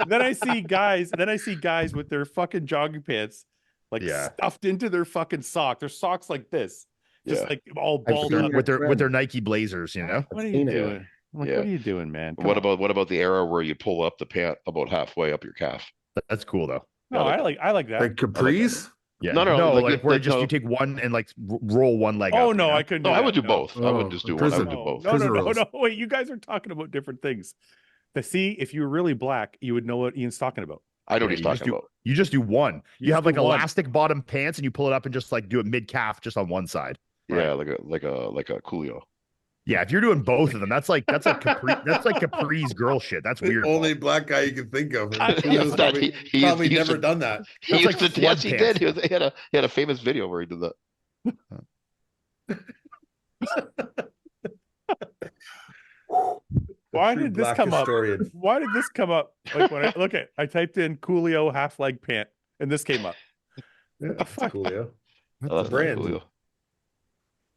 then I see guys with their fucking jogging pants like Yeah. stuffed into their fucking sock. Their socks like this, just Yeah. like all I've balled seen up. it. with their Nike Blazers, you know. What are you seen it. doing? I'm like, Yeah. what are you doing, man? Come What on. about the era where you pull up the pant about halfway up your calf? That's cool though. No, I like that. Like capris. Yeah. No, like, like where the- just no. you take one and like roll one leg. Oh up, no, you know? I couldn't. No, do I would that. do both. I wouldn't just do one. I would do No, both. no, Prison no, rules. no. Wait, you guys are talking about different things. See, if you were really black, you would know what Ian's talking about. I know what Yeah, he's you just talking do- about. You just do one. You just have like do one. elastic bottom pants and you pull it up and just like do it mid calf just on one side. Yeah, like a Coolio. Yeah, if you're doing both of them, that's like Capri, that's like Capri's girl shit. That's The weird. only Paul. black guy you can think of. He used that- probably he probably used never to- done that. He That's used like to, yes, he flood did. He had a famous video where he did that. Why True did this black come up? historian. Why did this come up? Like when I typed in Coolio half leg pant, and this came up. Yeah, that's Coolio. Oh, that's not brand. Coolio.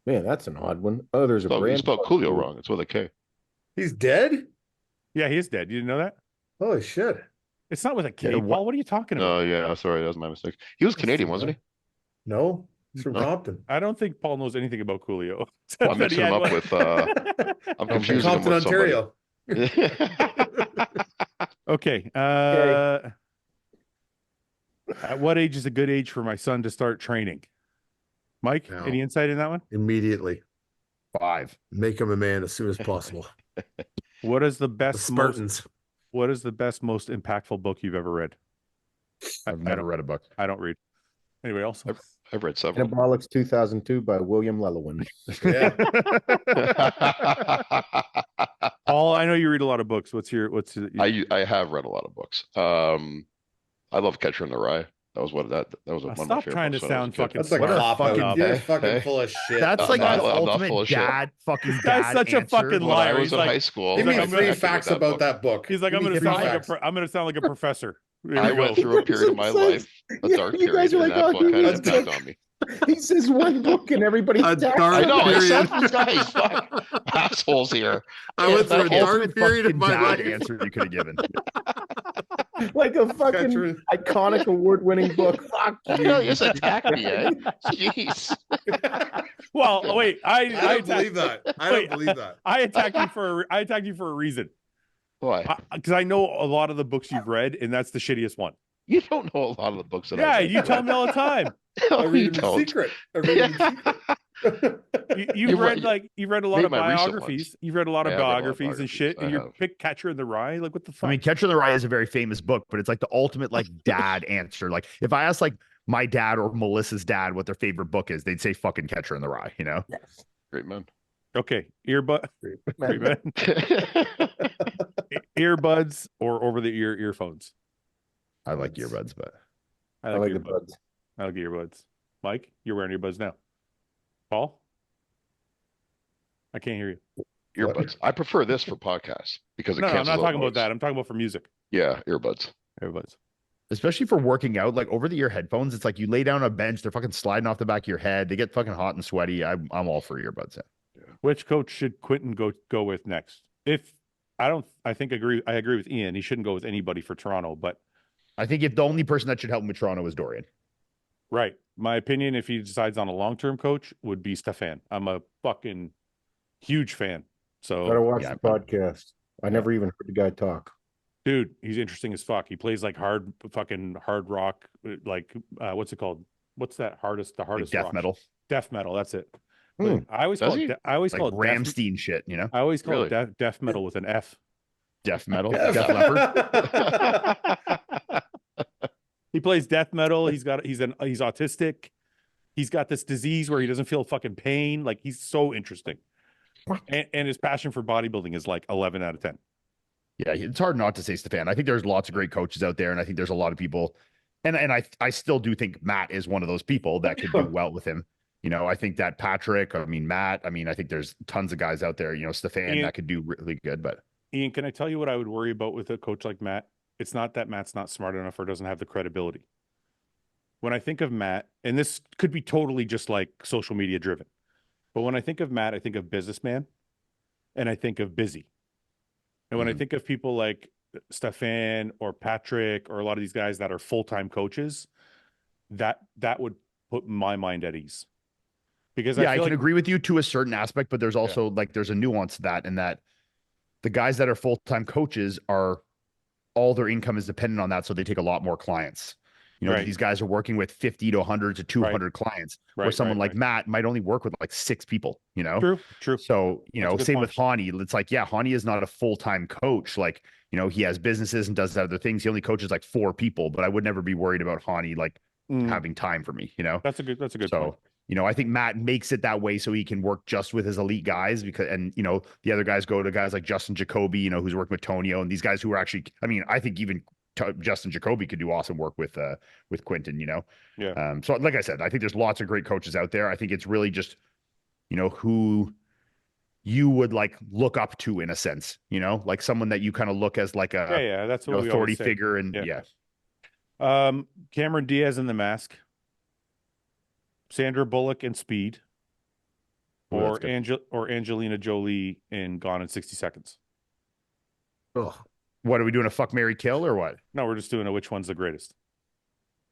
Man, that's an odd one. Oh, there's a You brand. spelled Coolio wrong. It's with a K. He's dead? Yeah, he is dead. You didn't know that? Holy shit. It's not with a K. Yeah, Paul, what are you talking about? No, yeah, sorry, that was my mistake. He was Canadian, wasn't he? No, he's from No. Compton. I don't think Paul knows anything about Coolio. I'm mixing him up with. I'm confusing him Compton, with somebody. Ontario. Okay. At what age is a good age for my son to start training? Mike, No. any insight in that one? Immediately. 5. Make him a man as soon as possible. What is the The best most, Spartans. What is the best, most impactful book you've ever read? I've never read a book. I don't read. Anybody else? I've read several. Anabolics 2002 by William Lelowin. Yeah. Paul, I know you read a lot of books. I have read a lot of books. I love Catcher in the Rye. That was one of my favorite Stop trying to books when I was a sound kid. fucking That's like smart. cop fucking- out. You're fucking Hey. full of shit. That's like I'm the not full ultimate of shit. dad fucking This guy's dad such a answer. fucking When liar. I was He's in like- high school, Give He's me like, I'm 3 gonna- facts about that book. He's like, Give I'm me gonna 3 sound facts. like a professor. Here I we go. went through a period of my life, a Yeah, dark you guys period, are and like, that oh, book had an that's impact good. on me. He says one book and everybody A attacks dark I know, I period. said these guys, fuck, assholes here. I went through a Ultimate dark period of fucking my dad life. answer you could have given. like a fucking Catcher- iconic award-winning book. Fuck You you. know, just attack me, eh? Jeez. Well, wait. I don't believe that. I Wait, don't believe that. I attacked you for a reason. Why? Because I know a lot of the books you've read, and that's the shittiest one. You don't know a lot of the books that Yeah, I read. you tell me all the time. No, I you read them in don't. secret. I read them in secret. You've read a lot Read of my recent biographies. ones. You've read a lot I of have read a lot of biographies and biographies. shit, and I you have. pick Catcher in the Rye. Like, what the fuck? I mean, Catcher in the Rye is a very famous book, but it's like the ultimate like dad answer. Like if I asked like my dad or Melissa's dad what their favorite book is, they'd say fucking Catcher in the Rye, you know? Yes. Great man. Okay, earbuds or over the earphones. I like earbuds, but I I like like the earbuds. buds. I like earbuds. Mike, you're wearing earbuds now. Paul, I can't hear you. Earbuds. I prefer this for podcasts because it No, I'm cancels not out talking about noise. that. I'm talking about for music. Yeah, earbuds. Earbuds. especially for working out, like over the ear headphones, it's like you lay down on a bench, they're fucking sliding off the back of your head. They get fucking hot and sweaty. I'm all for earbuds. Which coach should Quentin go with next? I agree with Ian. He shouldn't go with anybody for Toronto, but I think if the only person that should help him with Toronto is Dorian. right. My opinion, if he decides on a long-term coach, would be Stefan. I'm a fucking huge fan. Gotta So, watch yeah, the podcast. I never even heard the guy talk. dude, he's interesting as fuck. He plays like hard rock, like what's it called? What's that hardest? The Like hardest death rock? metal, Death metal. That's it. Hmm. But I always Does call he? it. I always like call it Ramstein shit, you know? I always call Really? it death metal with an F. Death metal, Yes. Def Leppard. He plays death metal. He's autistic. He's got this disease where he doesn't feel fucking pain. Like he's so interesting. And his passion for bodybuilding is like 11 out of 10. Yeah, it's hard not to say Stefan. I think there's lots of great coaches out there, and I think there's a lot of people, and I still do think Matt is one of those people that could do well with him. You know, I think that Patrick, Matt, I think there's tons of guys out there, you know, Stefan Ian- that could do really good, but Ian, can I tell you what I would worry about with a coach like Matt? It's not that Matt's not smart enough or doesn't have the credibility. When I think of Matt, and this could be totally just like social media driven, but when I think of Matt, I think of businessman and I think of busy. And when I think of people like Stefan or Patrick or a lot of these guys that are full-time coaches, that would put my mind at ease. Because yeah, I feel can like, agree with you to a certain aspect, but there's also like there's a nuance to that, in that the guys that are full-time coaches are all their income is dependent on that, so they take a lot more clients. You know, Right. these guys are working with 50 to 100 to 200 clients, where someone like Matt might only work with like 6 people, you know? True. So, you That's know, a good same point. with Hani. It's like, yeah, Hani is not a full-time coach. Like, you know, he has businesses and does other things. He only coaches like 4 people, but I would never be worried about Hani like having time for me, you know? That's a good point. So, you know, I think Matt makes it that way so he can work just with his elite guys, because, and, you know, the other guys go to guys like Justin Jacoby, you know, who's working with Tonio, and these guys who are actually, I think even Justin Jacoby could do awesome work with Quentin, you know? Yeah. So like I said, I think there's lots of great coaches out there. I think it's really just, you know, who you would like look up to in a sense, you know, like someone that you kind of look as like a That's what we authority always say. figure. And Cameron Diaz in The Mask, Sandra Bullock in Speed, Ooh, or Angelina Jolie in Gone in 60 Seconds. Oh, what are we doing? A fuck, marry, kill, or what? No, we're just doing a which one's the greatest.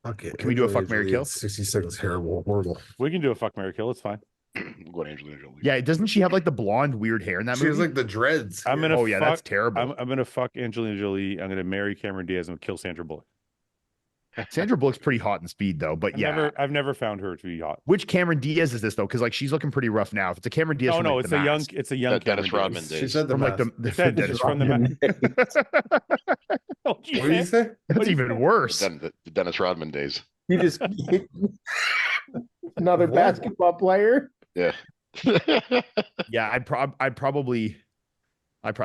okay. Can we do a fuck, marry, kill? 60 seconds, terrible, horrible. We can do a fuck, marry, kill. It's fine. Go on, Angelina Jolie. Yeah, doesn't she have like the blonde weird hair in that She movie? has like the dreads. I'm gonna. Oh yeah, fuck, that's terrible. I'm gonna fuck Angelina Jolie. I'm gonna marry Cameron Diaz and kill Sandra Bullock. Sandra Bullock's pretty hot in Speed though, but I've never found her to be hot. Which Cameron Diaz is this though? Because like she's looking pretty rough now. If it's a Cameron Diaz, No, like, it's a young Dennis Cameron Rodman Diaz. days. She said the from like mask. Dennis from the Rodman What did you say? That's even worse. The Dennis Rodman days. You just another What? basketball player. Yeah. Yeah, I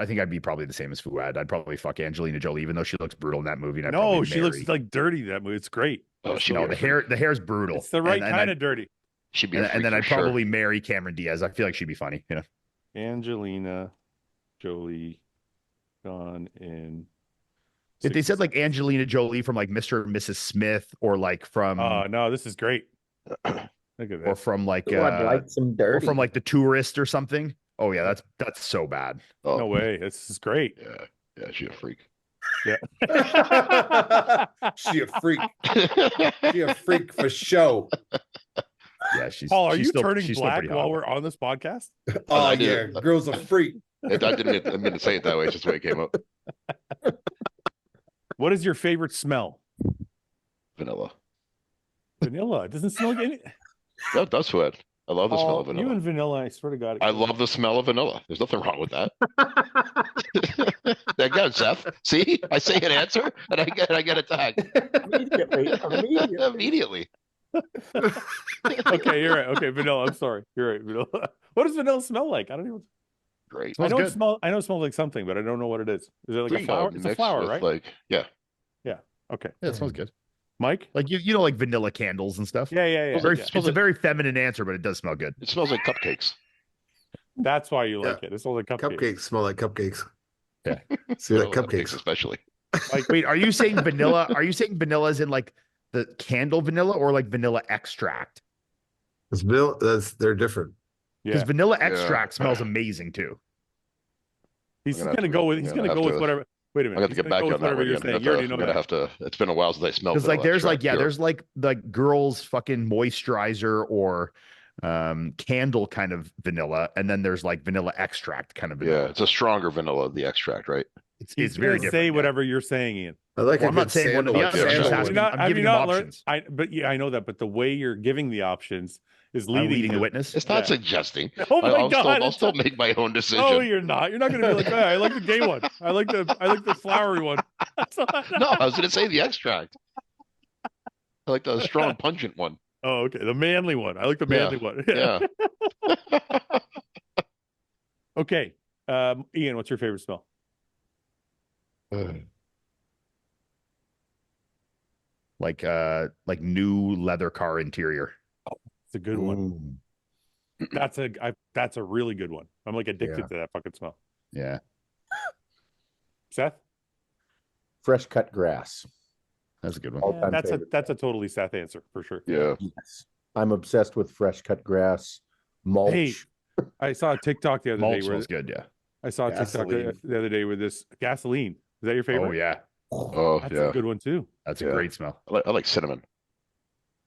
think I'd be probably the same as Fouad. I'd probably fuck Angelina Jolie, even though she looks brutal in that movie. And I'd No, probably she marry. looks like dirty in that movie. It's great. Oh, she'd No, be the a hair's brutal. It's the right And kind I'd- of dirty. She'd be And, a and then freak I'd for sure. probably marry Cameron Diaz. I feel like she'd be funny. You know, Angelina Jolie gone in. if they said like Angelina Jolie from like Mr. and Mrs. Smith, or like from, Oh no, this is great. Look at or this. from like, I'd like some or dirty. from like The Tourist or something. Oh yeah, that's so bad. Oh, No way. This is great. yeah, she's a freak. She a freak. She a freak for show. Yeah, she's. Paul, are she's you still- turning she's still black pretty while hot. we're on this podcast? Oh I yeah, did. girl's a freak. I didn't mean to say it that way. It's just the way it came up. What is your favorite smell? Vanilla. Vanilla. It doesn't smell like any. That's what I love the smell Paul, of you vanilla. and vanilla, I swear to God. I love the smell of vanilla. There's nothing wrong with that. Again, Seth. See, I say an answer and I get attacked Immediately. immediately. Okay, you're right. Okay, vanilla. I'm sorry. You're right. Vanilla. What does vanilla smell like? I don't even. Great. I Smells know good. it smell. I know it smells like something, but I don't know what it is. Is it like a Sweet, flower? It's a mixed flower, with, right? Like, yeah. Okay. Yeah, it smells good. Mike. Like you know, like vanilla candles and stuff. Yeah. Very, Yeah. it's a very feminine answer, but it does smell good. It smells like cupcakes. That's why you like it. It smells like cupcakes. Cupcakes smell like cupcakes. Yeah. See that Vanilla cupcakes. especially. Like, Wait, are you saying vanilla? Are you saying vanilla as in like the candle vanilla, or like vanilla extract? It's they're different. Because yeah. vanilla Yeah. extract smells amazing too. He's I'm gonna gonna have go to- with. He's I'm gonna gonna go have with to- whatever. Wait a I minute. got to He's get gonna back go on with that whatever one you're again. saying. You already know I'm gonna that. have to. It's been a while since I smelled. Because like vanilla there's like extract, there's like the girls fucking moisturizer or candle kind of vanilla, and then there's like vanilla extract kind of vanilla. Yeah, it's a stronger vanilla, the extract, right? It's He's very gonna different. say yeah. whatever you're saying, Ian. I like Well, a I'm good not saying one of sandal. the Yeah, other. I'm just sure. asking. Have I'm you giving them not learned? options. But yeah, I know that. But the way you're giving the options is I'm leading leading the to- witness. It's not Yeah. suggesting. Oh my I'll God! I'll still make my own decision. Oh, you're not. You're not gonna be like, oh, I like the gay one. I like the flowery one. That's all. No, I was going to say the extract. I like the strong, pungent one. Oh, okay. The manly one. I like the Yeah. manly one. Yeah. Okay. Ian, what's your favorite smell? Like new leather car interior. It's a good one. That's a really good one. I'm like addicted Yeah. to that fucking smell. Yeah. Seth? Fresh cut grass. That's a good one. All-time That's favorite. a totally Seth answer for sure. Yeah. Yes. I'm obsessed with fresh cut grass, mulch. Hey, I saw a TikTok the other Mulch day where smells good, yeah. I saw a TikTok Gasoline. the other day with this gasoline. Is that your favorite? Oh yeah. Oh, That's yeah. a good one too. That's Yeah. a great smell. I like cinnamon.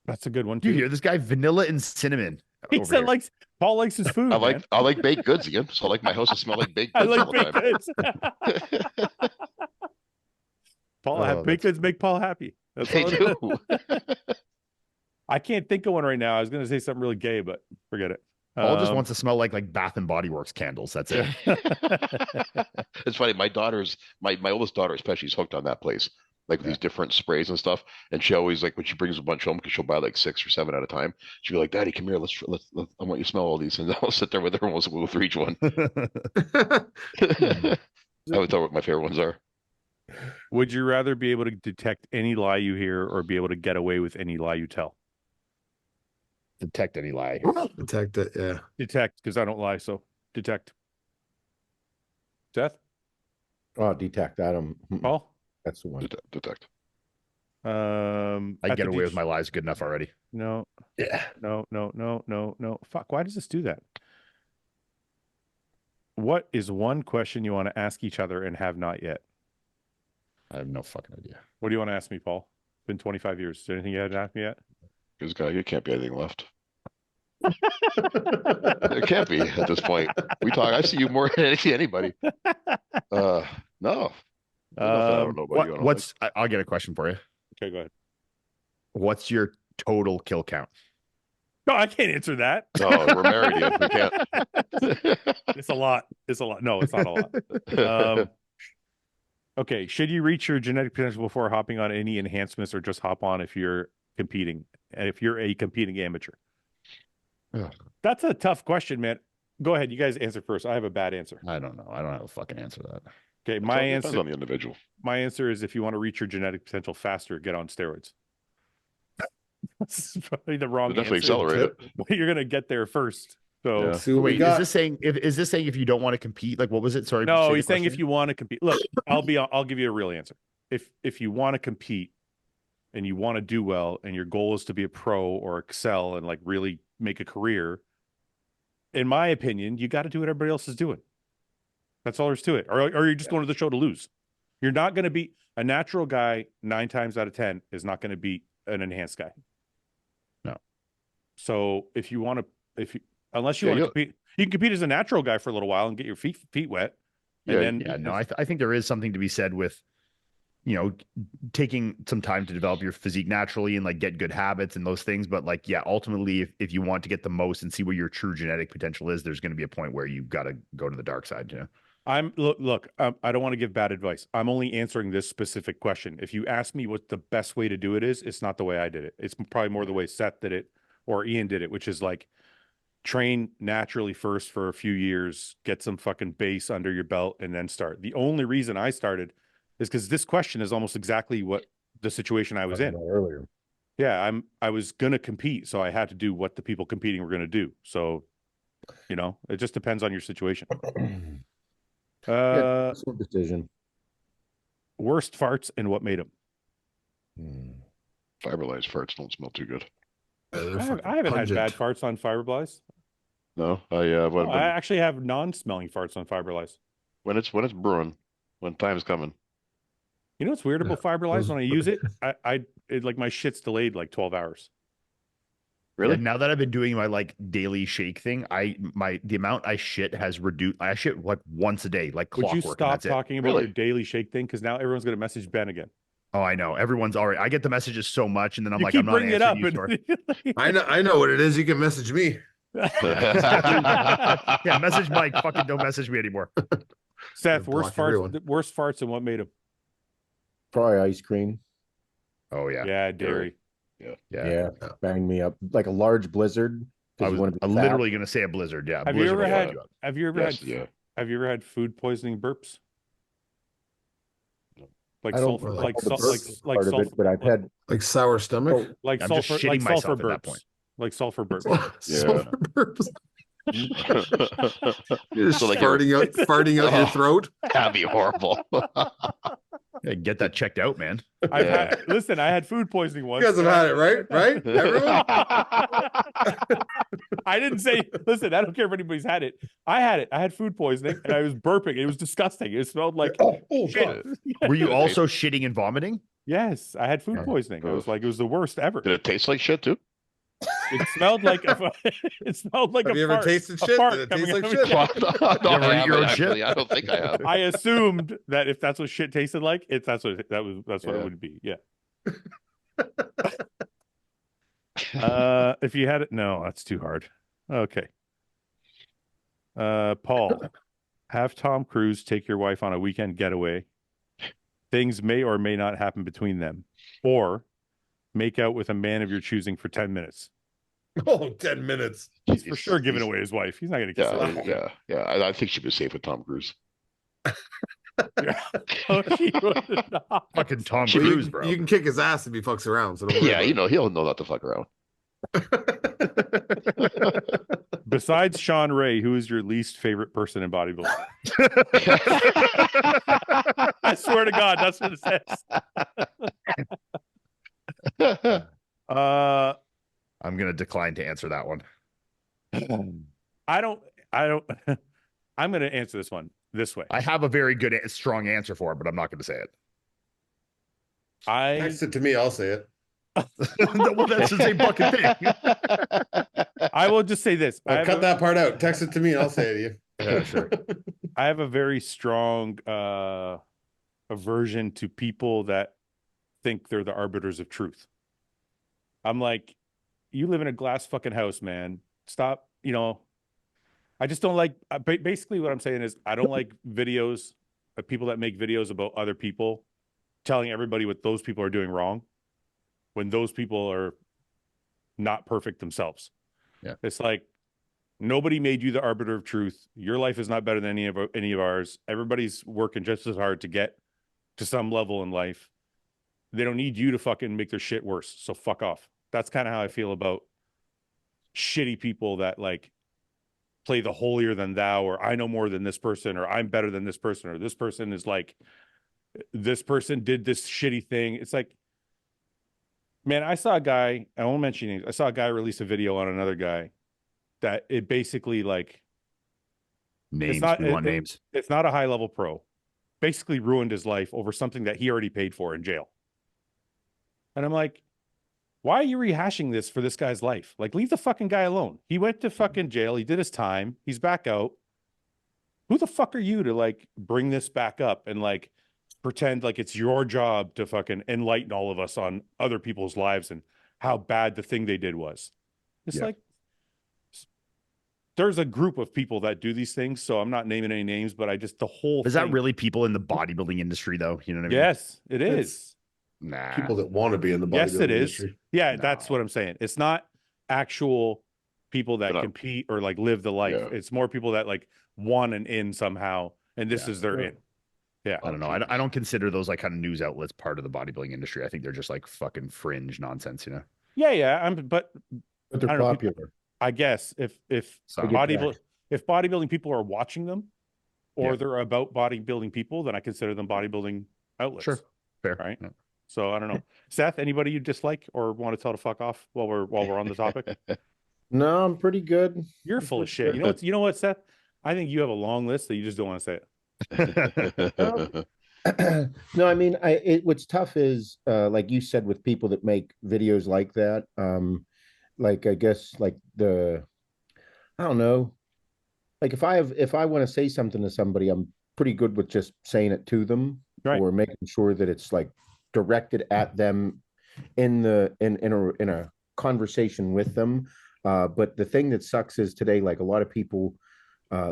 That's a good one Do too. you hear this guy? Vanilla and cinnamon. He over said here. likes Paul likes his food. man. I like baked goods again. So I like my house to smell like baked I goods like all the baked time. goods. Paul, Oh, baked goods make Paul happy. That's They all it is. do. I can't think of one right now. I was going to say something really gay, but forget it. Paul just wants to smell like Bath and Body Works candles. That's it. It's funny. My oldest daughter especially is hooked on that place. Like these different sprays and stuff. And she always like when she brings a bunch home because she'll buy like 6 or 7 at a time. She'll be like, "Daddy, come here. Let's I want you to smell all these." And I'll sit there with her and we'll go through each one. I would tell her what my favorite ones are. Would you rather be able to detect any lie you hear or be able to get away with any lie you tell? Detect any lie. Detect it. Yeah. Detect, because I don't lie, so detect. Seth? Oh, detect. I don't. Paul? That's the one. Detect. I at get the away with beach. my lies good enough already. No. Yeah. No. Fuck, why does this do that? What is one question you want to ask each other and have not yet? I have no fucking idea. What do you want to ask me, Paul? It's been 25 years. Is there anything you haven't asked me yet? This guy, you can't be anything left. There can't be at this point. We talk. I see you more than I see anybody. No. Nothing I don't know about you. I don't What's I'll get a question for you. Okay, go ahead. What's your total kill count? No, I can't answer that. Oh, we're married. Ian. We can't. It's a lot. It's a lot. No, it's not a lot. Okay. Should you reach your genetic potential before hopping on any enhancements, or just hop on if you're competing? And if you're a competing amateur? That's a tough question, man. Go ahead. You guys answer first. I have a bad answer. I don't know. I don't have a fucking answer to that. Okay. My answer depends on the individual. My answer is if you want to reach your genetic potential faster, get on steroids. That's probably the wrong Definitely answer. accelerate it. You're going to get there first. So Yeah. See what we Wait, got. is this saying if you don't want to compete? Like, what was it? Sorry. no, say he's the saying if question you want to compete. Look, I'll give you a real answer. If you want to compete and you want to do well and your goal is to be a pro or excel and like really make a career, in my opinion, you got to do what everybody else is doing. That's all there's to it. Or you're just going to the show to lose. You're not going to beat a natural guy 9 times out of 10 is not going to beat an enhanced guy. No. So if you want to, unless you want to compete, you can compete as a natural guy for a little while and get your feet wet. And then, no, I think there is something to be said with, you know, taking some time to develop your physique naturally and like get good habits and those things. But like, yeah, ultimately, if you want to get the most and see where your true genetic potential is, there's going to be a point where you got to go to the dark side. You know, I don't want to give bad advice. I'm only answering this specific question. If you ask me what the best way to do it is, it's not the way I did it. It's probably more the way Seth did it or Ian did it, which is like train naturally first for a few years, get some fucking base under your belt, and then start. The only reason I started is because this question is almost exactly what the situation I was in earlier. Yeah, I was gonna compete, so I had to do what the people competing were gonna do. So, you know, it just depends on your situation. Decision. Worst farts and what made them? Fiberglass farts don't smell too good. I haven't had bad farts on fiberglass. No, I actually have non-smelling farts on fiberglass. When it's brewing, when time's coming. You know what's weird about fiberglass? When I use it, it like my shit's delayed like 12 hours. Really? And now that I've been doing my like daily shake thing, the amount I shit has reduced. I shit like once a day, like clockwork. Would you stop talking about Really? your daily shake thing? Because now everyone's going to message Ben again. Oh, I know. Everyone's already. I get the messages so much, and then I'm You like, keep I'm not bringing it up. answering you. I know what it is. You can message me. Yeah, message Mike. Fucking don't message me anymore. Seth, worst farts and what made them? Probably ice cream. Oh yeah. Yeah, dairy. Yeah. Bang me up like a large blizzard. I was literally going to say a blizzard. Yeah. Have you ever had food poisoning burps? Like sulfur, like sulfur, but I've had like sour stomach. like I'm sulfur, just shitting like myself sulfur at that burps, point. like sulfur burps. Sulfur burps. You're just So, like, farting out your throat. That'd be horrible. Yeah, get that checked out, man. Listen, I had food poisoning once. You guys have had it, right? Right? Everyone? I didn't say, listen, I don't care if anybody's had it. I had it. I had food poisoning and I was burping. It was disgusting. It smelled like shit. Were you also shitting and vomiting? Yes, I had food poisoning. I was like, it was the worst ever. Did it taste like shit too? It smelled like a Have you ever tasted shit? Did it taste like shit? I don't think I have. I assumed that if that's what shit tasted like, that's what it would be. Yeah. If you had it, no, that's too hard. Okay. Paul, have Tom Cruise take your wife on a weekend getaway. Things may or may not happen between them, or make out with a man of your choosing for 10 minutes. Oh, 10 minutes. He's for sure giving away his wife. He's not going to kiss her. Yeah. I think she'd be safe with Tom Cruise. Fucking Tom Cruise, bro. You can kick his ass if he fucks around. So don't worry about it. He'll know not to fuck around. Besides Sean Ray, who is your least favorite person in bodybuilding? I swear to God, that's what it says. I'm gonna decline to answer that one. I don't. I'm gonna answer this one this way. I have a very good, strong answer for it, but I'm not gonna say it. Text it to me. I'll say it. Well, that's the same fucking thing. I will just say this. Cut that part out. Text it to me. I'll say it to you. Yeah, sure. I have a very strong aversion to people that think they're the arbiters of truth. I'm like, you live in a glass fucking house, man. Stop, you know. I just don't like, basically what I'm saying is I don't like videos of people that make videos about other people telling everybody what those people are doing wrong when those people are not perfect themselves. Yeah. It's like, nobody made you the arbiter of truth. Your life is not better than any of ours. Everybody's working just as hard to get to some level in life. They don't need you to fucking make their shit worse. So fuck off. That's kind of how I feel about shitty people that like play the holier than thou, or I know more than this person, or I'm better than this person, or this person is like, this person did this shitty thing. It's like, man, I saw a guy, I won't mention names. I saw a guy release a video on another guy that it basically like, Names. We want names. It's not a high level pro. Basically ruined his life over something that he already paid for in jail. And I'm like, why are you rehashing this for this guy's life? Like, leave the fucking guy alone. He went to fucking jail. He did his time. He's back out. Who the fuck are you to like bring this back up and like pretend like it's your job to fucking enlighten all of us on other people's lives and how bad the thing they did was? It's like, there's a group of people that do these things. So I'm not naming any names, but I just, the whole Is that really people in the bodybuilding industry though? You know what I mean? Yes, it is. Nah. People that want to be in the bodybuilding Yes, it is. industry. Yeah, No. that's what I'm saying. It's not actual people that compete or like live the life. Yeah. It's more people that like want an in somehow, and this is their in. Yeah. I don't know. I don't consider those like kind of news outlets part of the bodybuilding industry. I think they're just like fucking fringe nonsense, you know? Yeah. But they're I don't know, popular. I guess if bodybuilding people are watching them or they're about bodybuilding people, then I consider them bodybuilding outlets. Sure. Fair. Right. Yeah. So I don't know. Seth, anybody you dislike or want to tell to fuck off while we're on the topic? No, I'm pretty good. You're full of shit. You know what, Seth? I think you have a long list that you just don't want to say it. No, I mean, what's tough is like you said, with people that make videos like that, like I guess like I don't know, like if I want to say something to somebody, I'm pretty good with just saying it to them, right, or making sure that it's like directed at them in a conversation with them. But the thing that sucks is today, like a lot of people,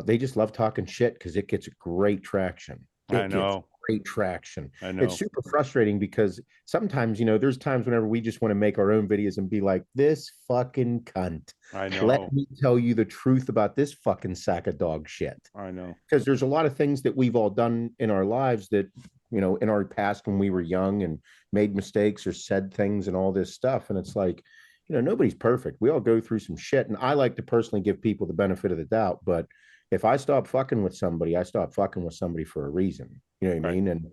they just love talking shit because it gets great traction. I know. Great traction. I know. It's super frustrating because sometimes, there's times whenever we just want to make our own videos and be like, this fucking cunt. I know. Let me tell you the truth about this fucking sack of dog shit. I know. Because there's a lot of things that we've all done in our lives that, in our past when we were young and made mistakes or said things and all this stuff. And it's like, nobody's perfect. We all go through some shit. And I like to personally give people the benefit of the doubt. But if I stop fucking with somebody, I stop fucking with somebody for a reason. You know what I mean? And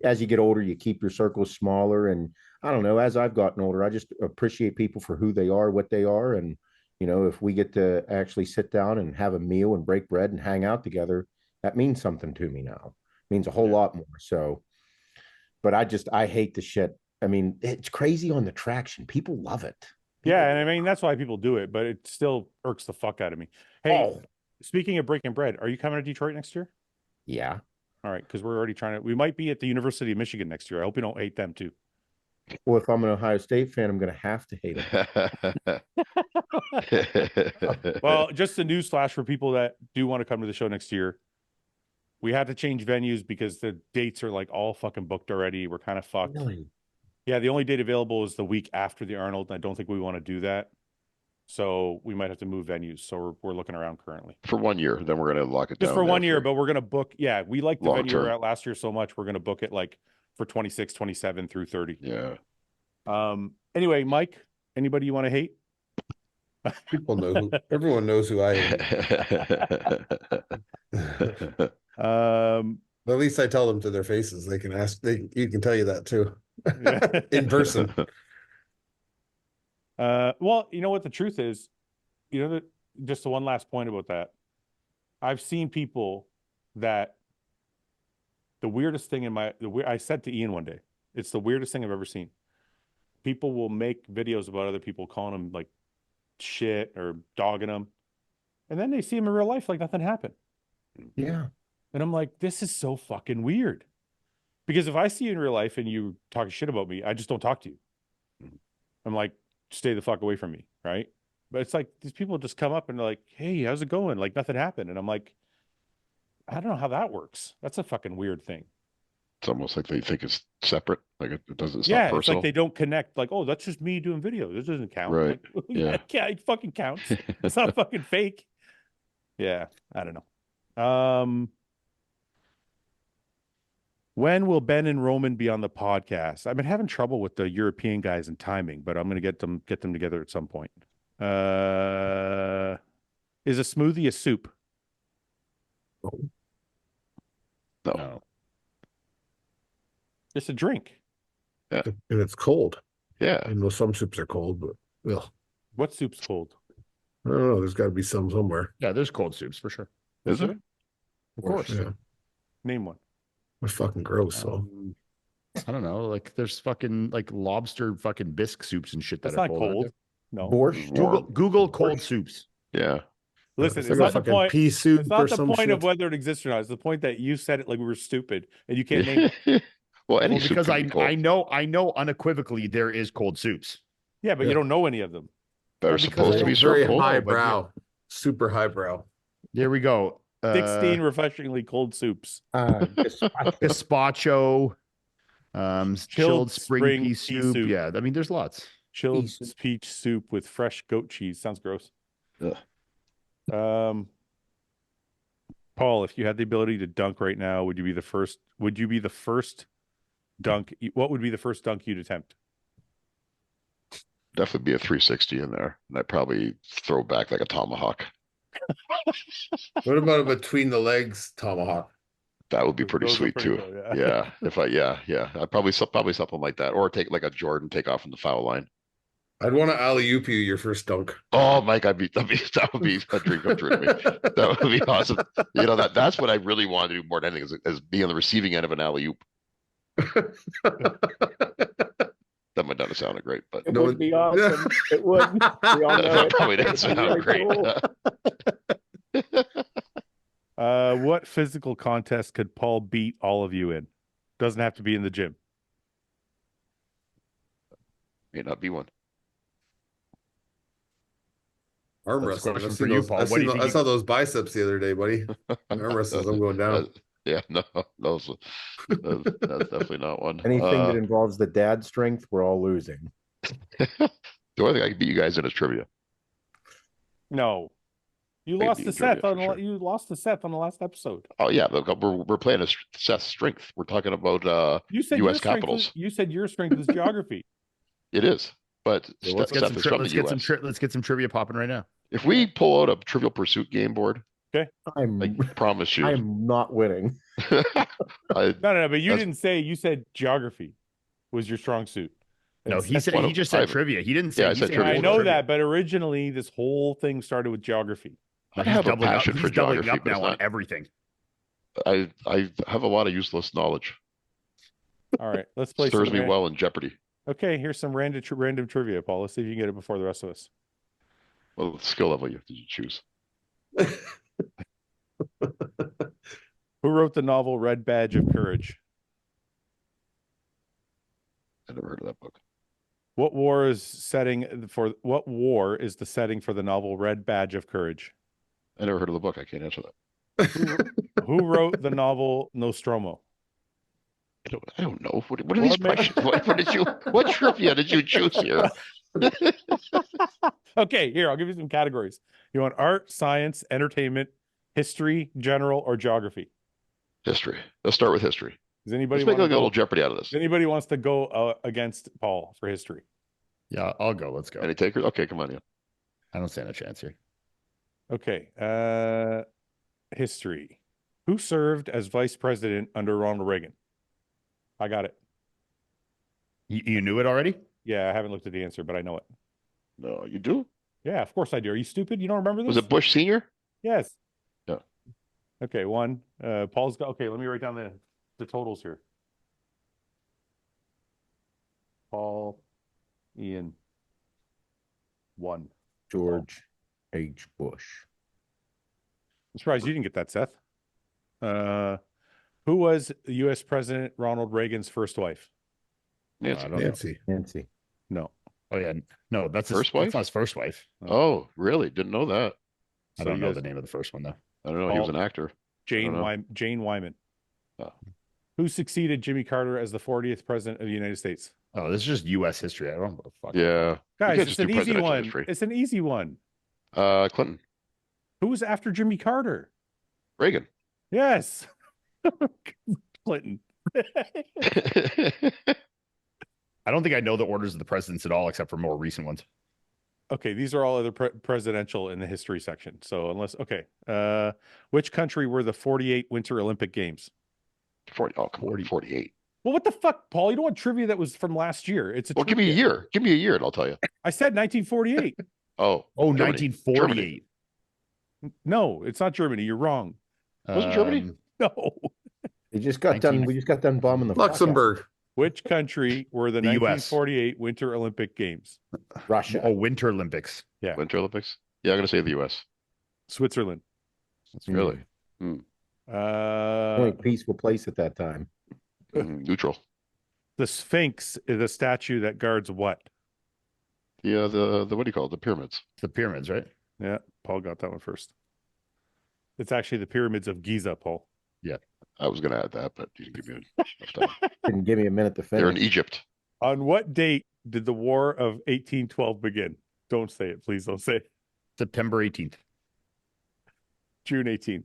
as you get older, you keep your circles smaller. And I don't know, as I've gotten older, I just appreciate people for who they are, what they are. And, if we get to actually sit down and have a meal and break bread and hang out together, that means something to me now. It means a whole lot more. So, but I hate the shit. I mean, it's crazy on the traction. People love it. And I mean, that's why people do it, but it still irks the fuck out of me. Hey, speaking of breaking bread, are you coming to Detroit next year? Yeah. All right, because we're already we might be at the University of Michigan next year. I hope you don't hate them too. Well, if I'm an Ohio State fan, I'm going to have to hate them. Well, just a news flash for people that do want to come to the show next year. We had to change venues because the dates are like all fucking booked already. We're kind of fucked. Really? Yeah, the only date available is the week after the Arnold, and I don't think we want to do that. So we might have to move venues. So we're looking around currently. For 1 year, then we're going to lock it down. Just for 1 year, but we're going to book. Yeah, we like the venue we were at last year so much. We're going to book it like for 26, 27 through 30. Yeah. Anyway, Mike, anybody you want to hate? People know everyone knows who I am. At least I tell them to their faces. They can ask. You can tell you that too, in person. Well, you know what the truth is, that just the one last point about that. I've seen people that the weirdest thing I said to Iain one day, it's the weirdest thing I've ever seen. People will make videos about other people calling them like shit or dogging them. And then they see them in real life like nothing happened. Yeah. And I'm like, this is so fucking weird. Because if I see you in real life and you talk shit about me, I just don't talk to you. I'm like, stay the fuck away from me, right? But it's like these people just come up and they're like, hey, how's it going? Like nothing happened. And I'm like, I don't know how that works. That's a fucking weird thing. It's almost like they think it's separate. Like it doesn't. It's Yeah, not personal. it's like they don't connect. Like, oh, that's just me doing video. This doesn't count. Right. Like, yeah, it fucking counts. It's not fucking fake. Yeah, I don't know. When will Ben and Roman be on the podcast? I've been having trouble with the European guys and timing, but I'm gonna get them together at some point. Is a smoothie a soup? No. It's a drink. And it's cold. Yeah. I know some soups are cold, but ugh. What soup's cold? I don't know. There's got to be some somewhere. Yeah, there's cold soups for sure. Is it? Of course. Yeah. Name one. It's fucking gross. So I don't know. Like there's fucking like lobster fucking bisque soups and shit that That's are not cold. cold. No. Borscht. Google cold soups. Yeah. Listen, it's it's like a not the fucking point. pea soup It's not or the some point shit. of whether it exists or not. It's the point that you said it like we were stupid and you can't name it. Well, any Well, soup because can be cold. I know unequivocally there is cold soups. Yeah, but Yeah. you don't know any of them. They're Because supposed to be it's very served cold. highbrow, super highbrow. There we go. 16 refreshingly cold soups. Gazpacho, chilled spring pea soup. soup. Yeah, I mean, there's lots. Chilled soup. peach soup with fresh goat cheese. Sounds gross. Ugh. Paul, if you had the ability to dunk right now, would you be the first? Would you be the first dunk? What would be the first dunk you'd attempt? Definitely be a 360 in there. And I'd probably throw back like a tomahawk. What about a between the legs tomahawk? That would be pretty Those are sweet pretty too. cool, Yeah. If I I'd probably something like that. Or take like a Jordan, take off from the foul line. I'd want to alley-oop you your first dunk. Oh, Mike, that would be a dream come true to me. That would be awesome. You know, that's what I really want to do more than anything is be on the receiving end of an alley-oop. That might not sound great, but It would be awesome. It would. We all know that it. probably didn't sound Really great. cool. What physical contest could Paul beat all of you in? Doesn't have to be in the gym. May not be one. Arm That's a wrestling. question for you, Paul. What do you think I you- saw those biceps the other day, buddy. Arm wrestling. I'm going down. Yeah, no, that's definitely not one. Anything that involves the dad strength, we're all losing. The only thing I can beat you guys in is trivia. No, you Maybe lost to in Seth trivia, on for the, sure. you lost to Seth on the last episode. Oh yeah, look, we're playing a Seth's strength. We're talking about You said U.S. your strength capitals. you said your strength is geography. It is, but So let's get Seth some is tri- from let's the get some US. tri- let's get some trivia popping right now. If we pull out a Trivial Pursuit game board, I I'm promise you, I'm not winning. No, but you That's- didn't say. You said geography was your strong suit. No, And he Seth- said one he of- just said I've- trivia. He didn't say. Yeah, I he said said trivia. I all know trivia. that, but originally this whole thing started with geography. I He's have a doubling up- passion he's for doubling geography, up but it's now on not. everything. I have a lot of useless knowledge. All right, let's play. Serves some me well in Jeopardy. Okay, here's some random trivia, Paul. Let's see if you can get it before the rest of us. Well, what skill level did you choose? Who wrote the novel Red Badge of Courage? I never heard of that book. What war is the setting for the novel Red Badge of Courage? I never heard of the book. I can't answer that. Who wrote the novel Nostromo? I don't know. What are these questions? What trivia did you choose here? Okay, here, I'll give you some categories. You want art, science, entertainment, history, general, or geography? History. Let's start with history. Does anybody Let's make want a little Jeopardy out of this. Does anybody wants to go against Paul for history? Yeah, I'll go. Let's go. Any takers? Okay, come on in. I don't stand a chance here. Okay. History. Who served as vice president under Ronald Reagan? I got it. You knew it already? Yeah, I haven't looked at the answer, but I know it. No, you do? Yeah, of course I do. Are you stupid? You don't remember this? Was it Bush Senior? Yes. No. Okay, one. Paul's got. Okay, let me write down the totals here. Paul, Ian, 1. George H. Bush. I'm surprised you didn't get that, Seth. Who was U.S. President Ronald Reagan's first wife? Nancy. I don't know. Nancy. Nancy. No. Oh yeah, no, that's First that's wife? not his first wife. Oh, really? Didn't know that. I don't know the name of the first one though. I don't know. He was an actor. Jane Wyman. Oh. Who succeeded Jimmy Carter as the 40th president of the United States? Oh, this is just U.S. history. I don't know what the fuck. Yeah. Guys, it's an easy one. It's an easy one. Clinton. Who was after Jimmy Carter? Reagan. Yes. Clinton. I don't think I know the orders of the presidents at all, except for more recent ones. Okay, these are all other presidential in the history section. So unless, okay. Which country were the 48 Winter Olympic Games? 40. Oh, come on, 48. Well, what the fuck, Paul? You don't want trivia that was from last year. It's a Well, give me a year. Give me a year and I'll tell you. I said 1948. Oh, 1948. No, it's not Germany. You're wrong. Was it Germany? No. We just got done bombing the Luxembourg. Which country were the 1948 Winter Olympic Games? Russia. Oh, Winter Olympics. Yeah. Winter Olympics? Yeah, I'm going to say the U.S. Switzerland. Really? Only peaceful place at that time. Neutral. The Sphinx is a statue that guards what? Yeah, the what do you call it? The pyramids. It's the pyramids, right? Yeah, Paul got that one first. It's actually the pyramids of Giza, Paul. Yeah. I was going to add that, but you didn't give me enough time. Didn't give me a minute to finish. They're in Egypt. On what date did the War of 1812 begin? Don't say it. Please don't say it. September 18th. June 18th.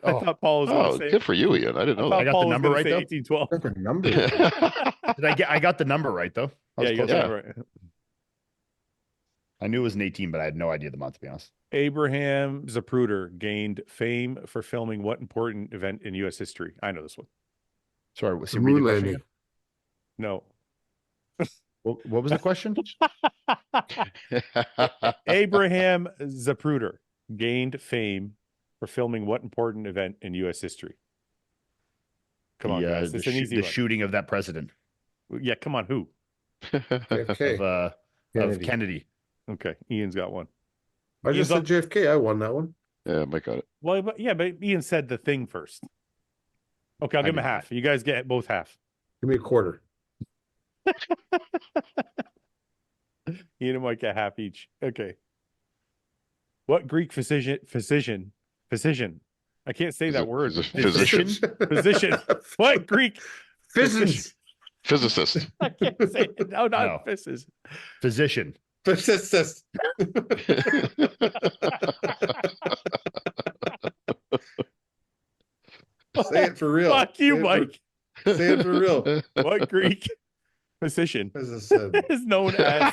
Oh. I thought Paul was going to say Good for you, Ian. I didn't know that. I got the number right, though? 1812. That's a number. I got the number right, though? Yeah, you got that right. I knew it was an 18, but I had no idea the month, to be honest. Abraham Zapruder gained fame for filming what important event in U.S. history? I know this one. Sorry, was he reading the question again? No. What was the question? Abraham Zapruder gained fame for filming what important event in U.S. history? Come on, guys. It's an easy one. The shooting of that president. Yeah, come on. Who? JFK. Of Kennedy. Okay, Ian's got one. I just said JFK. I won that one. Yeah, Mike got it. Well, but Ian said the thing first. Okay, I'll give him a half. You guys get both half. Give me a quarter. Ian and Mike get half each. Okay. What Greek physician? I can't say that word. Physician. Physician. What Greek? Physician. Physicist. I can't say it. No, not physicist. Physician. Physicist. Say it for real. Fuck you, Mike. Say it for real. What Greek physician is known as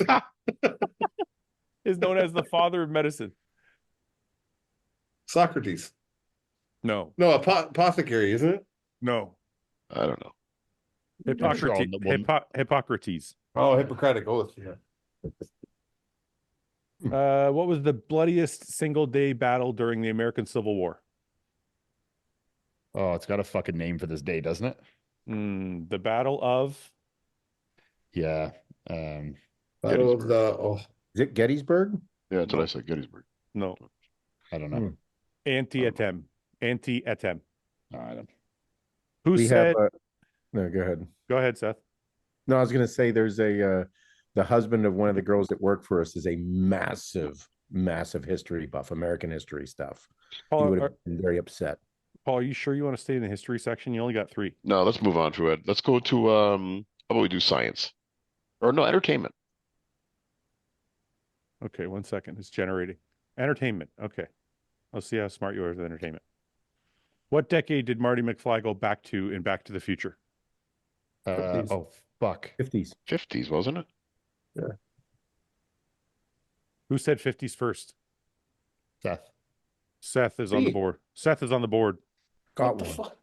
the father of medicine? Socrates. No. No, apothecary, isn't it? No. I don't know. Hippocrates. Oh, Hippocratic oath. Yeah. What was the bloodiest single-day battle during the American Civil War? Oh, it's got a fucking name for this day, doesn't it? The Battle of. Yeah. Battle of the. Is it Gettysburg? Yeah, that's what I said. Gettysburg. No. I don't know. Antietam. No, I don't. Who said? No, go ahead. Go ahead, Seth. No, I was going to say there's the husband of one of the girls that work for us is a massive history buff, American history stuff. Paul, he would have been very upset. Paul, are you sure you want to stay in the history section? You only got 3. No, let's move on to it. Let's go to how about we do science? Or no, entertainment. Okay, 1 second. It's generating. Entertainment. Okay. Let's see how smart you are with entertainment. What decade did Marty McFly go back to in Back to the Future? Oh, fuck. 50s. 50s, wasn't it? Yeah. Who said 50s first? Seth is on the board. Seth is on the board. Got what one. the fuck?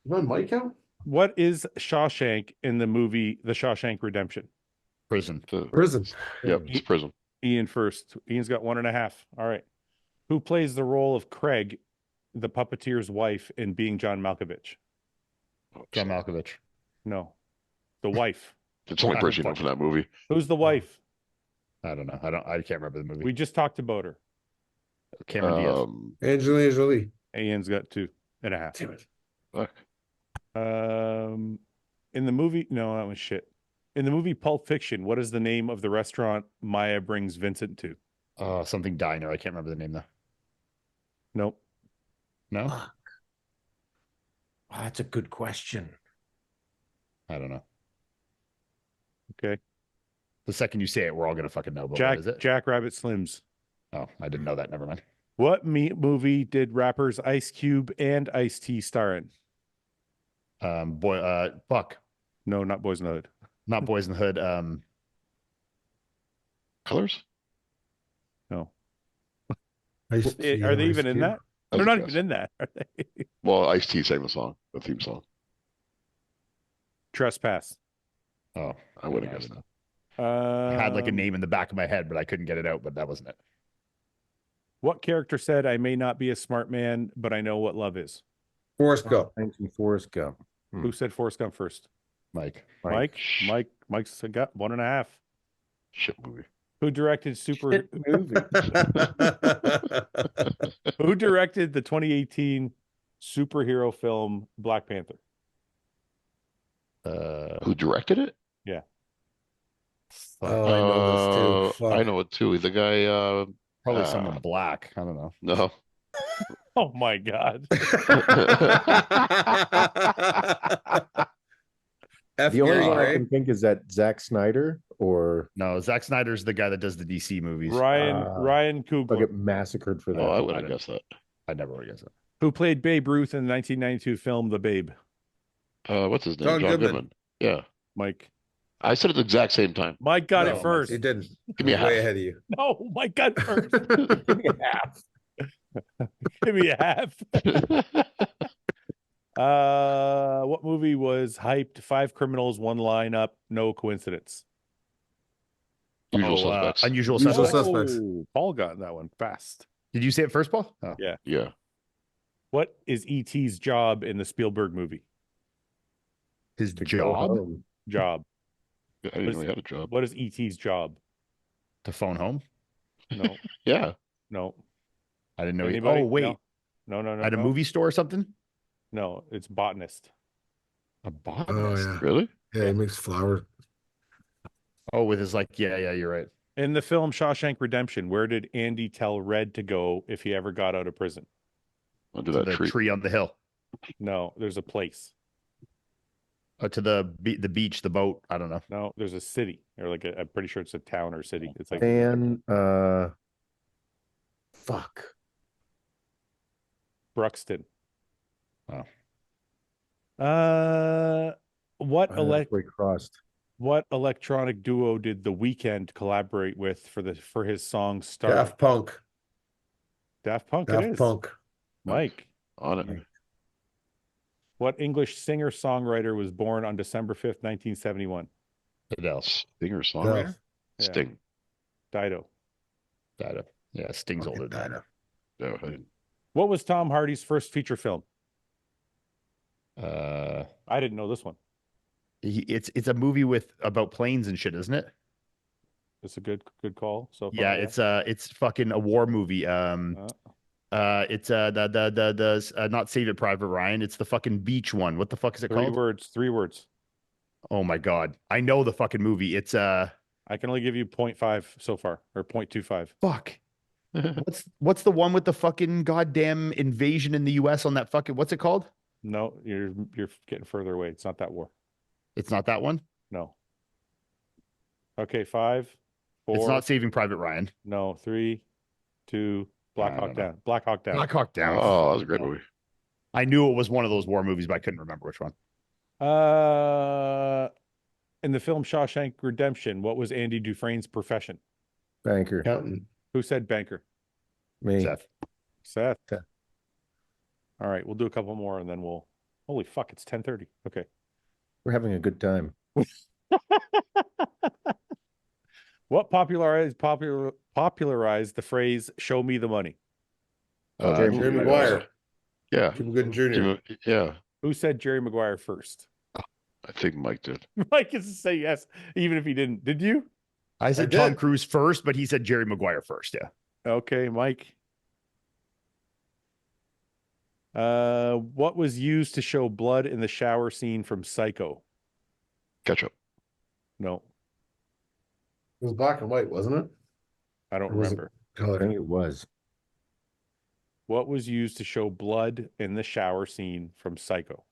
Is my mic out? What is Shawshank in the movie The Shawshank Redemption? Prison. Prison. Yep, it's prison. Ian first. Ian's got 1.5. All right. Who plays the role of Craig, the puppeteer's wife, in Being John Malkovich? John Malkovich. No. The wife. It's the only person you know from that movie. Who's the wife? I don't know. I can't remember the movie. We just talked about her. Cameron Diaz. Angelina Jolie. Ian's got 2.5. Damn it. Fuck. In the movie, no, that was shit. In the movie Pulp Fiction, what is the name of the restaurant Maya brings Vincent to? Something diner. I can't remember the name though. Nope. No, Oh, that's a good question. I don't know. Okay. The second you say it, we're all gonna fucking know. But what is it? Jack Rabbit Slims. Oh, I didn't know that. Never mind. What movie did rappers Ice Cube and Ice-T star in? Fuck. No, not Boys in the Hood. Not Boys in the Hood. Colors? No. Are Ice they Cube. even in that? That's They're a not guess. even in that, are they? Well, Ice-T sang the song, the theme song. Trespass. Oh, I would have guessed that. I had like a name in the back of my head, but I couldn't get it out. But that wasn't it. What character said, "I may not be a smart man, but I know what love is"? Forrest Gump. Thank you, Forrest Gump. Who said Forrest Gump first? Mike. Mike's got 1.5. Shit movie. Who directed Shit movie. Who directed the 2018 superhero film Black Panther? Who directed it? Yeah. Oh, I know this too. Fuck. I know it too. The guy. Probably someone black. I don't know. No. Oh my God. The only one I can think is that Zack Snyder or No, Zack Snyder's the guy that does the DC movies. Ryan I'll Coogler, get massacred for that. Oh, I would have guessed that. I never would have guessed that. who played Babe Ruth in the 1992 film The Babe. What's his name? John Goodman. Yeah. Mike. I said it at the exact same time. Mike got No, it first. He didn't. Give me a Way half. ahead of you. No, Mike got it first. Give me a half. Give me a half. What movie was hyped? 5 criminals, 1 lineup, no coincidence. Usual Suspects. Unusual Usual Suspects. Suspects. Oh, Paul got that one fast. Did you say it first, Paul? Oh. Yeah. Yeah. What is E.T.'s job in the Spielberg movie? His To go job home. Job. I didn't know he had a job. What is E.T.'s job? to phone home. No, Yeah. no. I didn't know. Anybody? Oh wait, No. at a movie store or something. No, it's botanist. A botanist. Oh yeah. Really? Yeah, he makes flour. Oh, with his like, yeah, you're right. In the film Shawshank Redemption, where did Andy tell Red to go if he ever got out of prison? Under To that the tree. tree on the hill. No, there's a place. To the beach, the boat. I don't know. No, there's a city, or like I'm pretty sure it's a town or city. It's like And fuck. Bruxton. Oh. What electronic duo did The Weeknd collaborate with for his song Star? Daft Punk. Daft Punk. It Daft is. Punk. Mike. On it. What English singer-songwriter was born on December 5th, 1971? Adele. Stinger songwriter? Yeah. Sting. Dido. Dido. Yeah, Sting's older than Dido. No, I didn't. What was Tom Hardy's first feature film? that. I didn't know this one. It's a movie about planes and shit, isn't it? It's a good call. So far, Yeah, it's fucking a war movie. It's the not Save It Private Ryan. It's the fucking beach one. What the fuck is it called? 3 words. Oh my god, I know the fucking movie. It's I can only give you 0.5 so far, or 0.25. fuck. What's the one with the fucking goddamn invasion in the U.S. on that fucking what's it called? No, you're getting further away. It's not that war. It's not that one. No. Okay, 5, 4. It's not Saving Private Ryan. No, 3, 2. Black I Hawk don't know. Down. Black Hawk Down. Black Hawk Down. Oh, that was a great movie. I knew it was one of those war movies, but I couldn't remember which one. In the film Shawshank Redemption, what was Andy Dufresne's profession? Banker. Accountant. Who said banker? Me. Seth. Seth. All right, we'll do a couple more and then we'll. Holy fuck! It's 10:30. Okay. We're having a good time. What popularized the phrase "Show me the money"? Jerry Maguire. Yeah. Cuba Gooding Jr. Yeah. Who said Jerry Maguire first? I think Mike did. Mike is to say yes, even if he didn't. Did you? I said did. Tom Cruise first, but he said Jerry Maguire first. Yeah. Okay, Mike. What was used to show blood in the shower scene from Psycho? Ketchup. No, It was black and white, wasn't it? I don't Or was it remember. I color? think it was. What was used to show blood in the shower scene from Psycho?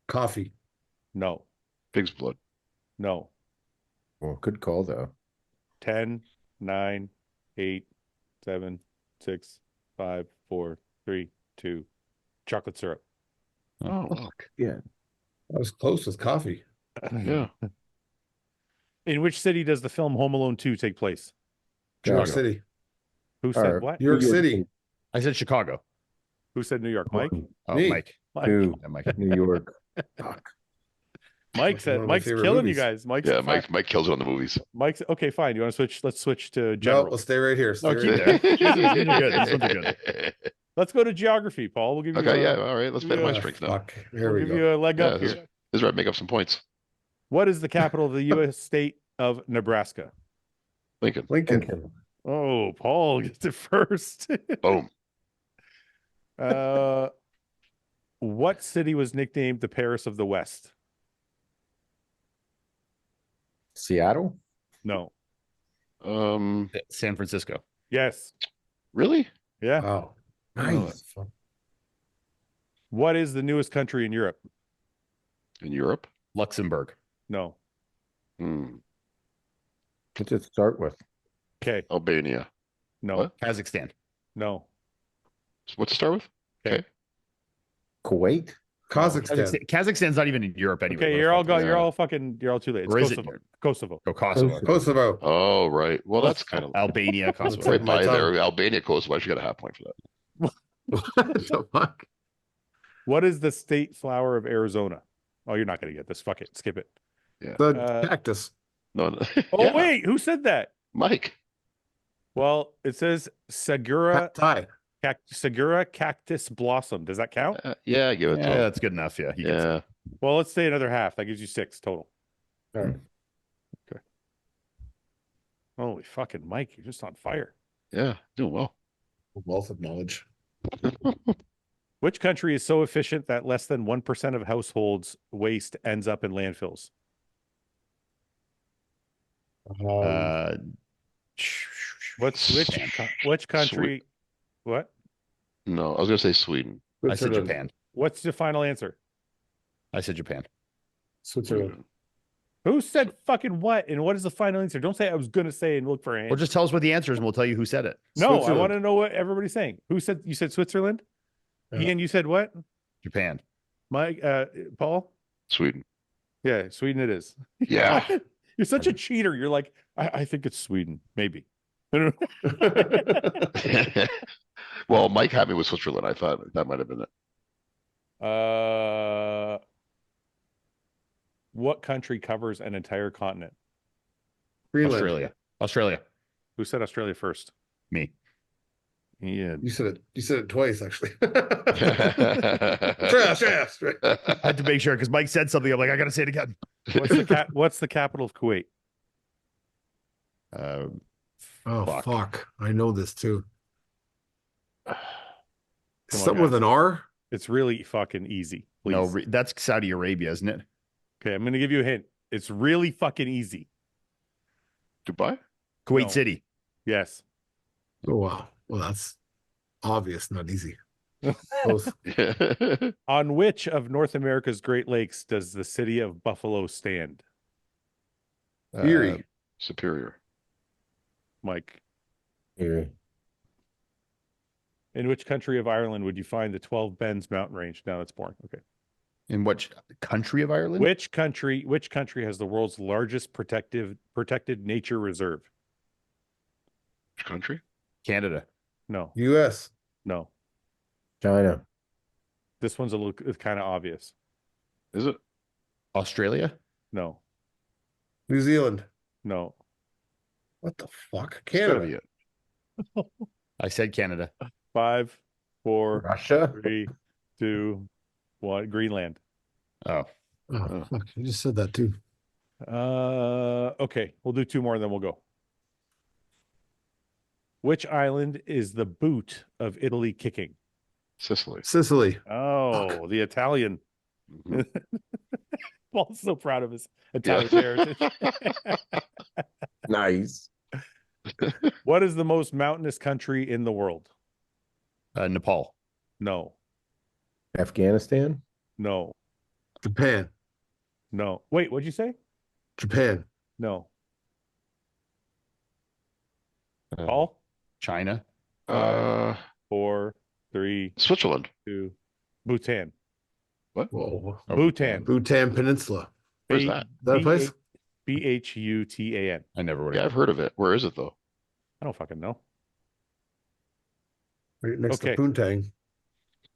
Coffee. No, Pig's blood. no. Well, good call though. 10, 9, 8, 7, 6, 5, 4, 3, 2. Chocolate syrup. Oh, look. Yeah. I was close with coffee. Yeah. In which city does the film Home Alone 2 take place? New York Chicago. City. Who said Or- what? New York New York City. I said Chicago. Who said New York? Mike? Oh, Me. Mike. Mike. Two. Yeah, Mike. New York. Fuck. Mike One said of my Mike's favorite killing you movies. guys. Mike's Yeah, fine. Mike kills it on the movies. Mike's okay, fine. You want to switch? Let's switch to No, general. let's stay right here. Stay No, keep right there. here. These are good. These ones are good. Let's go to geography, Paul. We'll give you Okay, a, yeah, all right. Let's bet my Yeah. strength now. Fuck. Here we'll we give go. you a leg Yeah, up this, here. this is where I make up some points. What is the capital of the U.S. state of Nebraska? Lincoln. Lincoln. Oh, Paul gets it first. Boom. What city was nicknamed the Paris of the West? Seattle? No. San Francisco. Yes. Really? Yeah. Wow. Nice. What is the newest country in Europe? In Europe? Luxembourg. No. Hmm. What's it start with? Okay. Albania. No. What? Kazakhstan. No. What's it start with? Okay. Kuwait? Kazakhstan. Kazakhstan's not even in Europe anyway. Okay, What you're the all fuck? gone. yeah. You're all fucking. You're all too late. It's Or is it? Kosovo. Kosovo. Oh, Kosovo. Kosovo. Oh, right. Well, that's kind of Albania, Kosovo. right my by tongue. there. Albania, Kosovo. I should get a half point for that. What the fuck? What is the state flower of Arizona? Oh, you're not going to get this. Fuck it. Skip it. The cactus. No, no. Oh, Yeah, wait. Who said that? Mike. Well, it says Segura, Thai. Segura cactus blossom. Does that count? Yeah, I give it to Yeah, him. that's good enough. Yeah. He gets it. Yeah. Well, let's say another half. That gives you 6 total. All right. Holy fucking Mike. You're just on fire. Yeah. Doing well. Wealth of knowledge. Which country is so efficient that less than 1% of households waste ends up in landfills? Which country? What? No, I was going to say Sweden. I said Japan. What's the final answer? I said Japan. Switzerland. Who said fucking what? And what is the final answer? Don't say I was going to say and look for an Well, just tell us what the answer is and we'll tell you who said it. No, I Switzerland. want to know what everybody's saying. Who said you said Switzerland? Yeah. Ian, you said what? Japan. Mike, Paul? Sweden. Yeah, Sweden it is. Yeah. You're such a cheater. You're like, I think it's Sweden, maybe. I don't know. Well, Mike had me with Switzerland. I thought that might have been it. What country covers an entire continent? Greenland. Australia. Who said Australia first? Me. Yeah. You said it twice, actually. Trash ass. Right. I had to make sure because Mike said something. I'm like, I got to say it again. What's the capital of Kuwait? Oh, fuck. I know this too. on, Something with guys. an R? It's really fucking easy. Please. No, that's Saudi Arabia, isn't it? Okay, I'm going to give you a hint. It's really fucking easy. Dubai? Kuwait No. City. Yes. Oh, wow. Well, that's obvious, not easy. Both. On which of North America's Great Lakes does the city of Buffalo stand? Erie. Superior. Mike. Erie. In which country of Ireland would you find the 12 Bends mountain range? No, that's boring. Okay. In which country of Ireland? Which country has the world's largest protected nature reserve? Which country? Canada. No. U.S. No. China. This one's a little kind of obvious. Is it? Australia. No. New Zealand. No. What the fuck? It's gotta be Canada. it. I said Canada. 5, 4, Russia. 3, 2, 1. Greenland. Oh, Oh, fuck. You just said that too. Okay. We'll do 2 more and then we'll go. Which island is the boot of Italy kicking? Sicily. Sicily. Oh, the Italian. Mhm. Paul's so proud of his Italian heritage. Nice. What is the most mountainous country in the world? Nepal. No. Afghanistan. No. Japan. No. Wait, what'd you say? Japan. No. Paul? China. 5, 4, 3, Switzerland. 2. Bhutan. What? Whoa. Bhutan. Bhutan Peninsula. Where's that? Is that a place? Bhutan. I never would Yeah, have. I've heard of it. Where is it though? I don't fucking know. Right next Okay. to Poontang.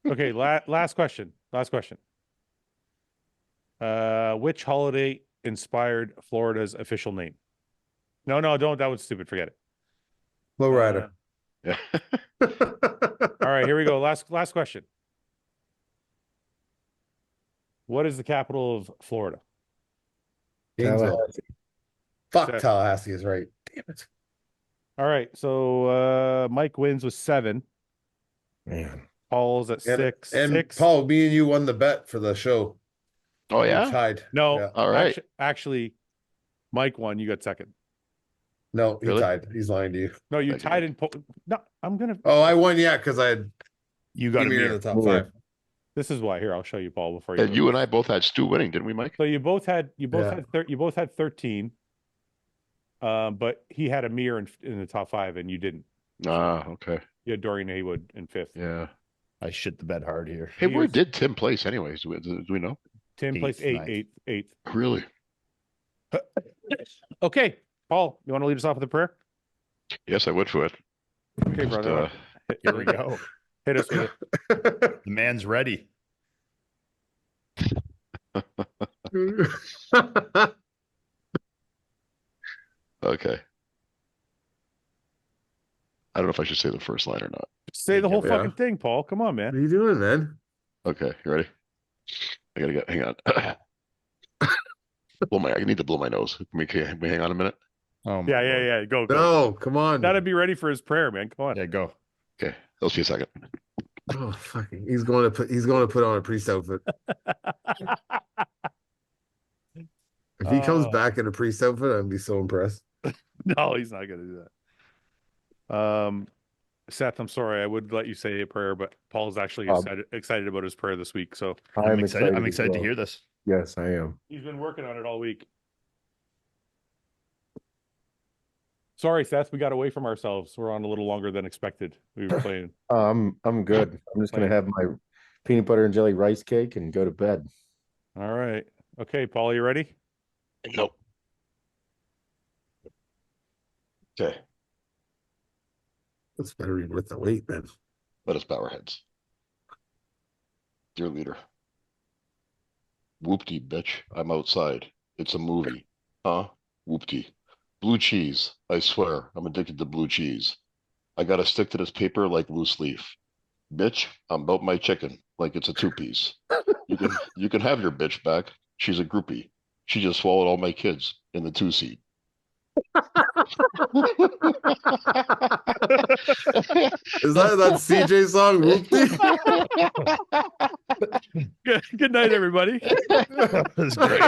Okay, last question. Last question. Which holiday inspired Florida's official name? No, don't. That was stupid. Forget it. Lowrider. Yeah. All right, here we go. Last question. What is the capital of Florida? Gainesville. Tallahassee. Fuck, Seth. Tallahassee is right. Damn it. All right, so Mike wins with 7. Man. Paul's at 6. And 6. Paul, me and you won the bet for the show. Oh We yeah. tied. No, Yeah. All right. Actually, Mike won. You got 2nd. No, he Really? tied. He's lying to you. No, you Okay. tied in. No, I'm gonna. Oh, I won, yeah, because I had You got a Emir in mirror. the top Mirror. 5. This is why. Here, I'll show you, Paul, before you. And you and I both had Stu winning, didn't we, Mike? So you both had Yeah. you both had 13. But he had a mirror in the top 5, and you didn't. Ah, okay. You had Dorian Haywood in 5th. Yeah. I shit the bed hard here. Hey, where Here's- did Tim place anyways? Do we know? Tim Eighth, placed ninth. eighth. Really? Okay, Paul, you want to lead us off with a prayer? Yes, I would for it. Okay, Just, brother. Here we go. Hit us with it. The man's ready. Okay. I don't know if I should say the first line or not. Say the whole Yeah. fucking thing, Paul. Come on, What man. are you doing, man? Okay, you ready? I gotta get. Hang on. I need to blow my nose. Can we hang on a minute? Oh my Yeah. Lord. Go. No, come on. Gotta be ready for his prayer, man. Come on. Yeah, go. Okay, let's see a second. Oh, fucking. He's going to put on a priest outfit. If he comes Oh. back in a priest outfit, I'd be so impressed. No, he's not gonna do that. Seth, I'm sorry. I would let you say a prayer, but Paul's actually excited about his prayer this week. So I'm excited. I'm as excited to well. hear this. Yes, I am. he's been working on it all week. Sorry, Seth, we got away from ourselves. We're on a little longer than expected. We were playing. I'm good. I'm just gonna have my peanut butter and jelly rice cake and go to bed. All right. Okay, Paul, you ready? Nope. Okay, That's better be worth the wait, man. let us bow our heads. Dear leader. Whoopty, bitch. I'm outside. It's a movie. Huh? Whoopty. Blue cheese. I swear, I'm addicted to blue cheese. I gotta stick to this paper like loose leaf. Bitch, I'm about my chicken like it's a 2-piece. You can have your bitch back. She's a groupie. She just swallowed all my kids in the 2-seat. Is that CJ song? Whoopty? Good night, everybody. That was great.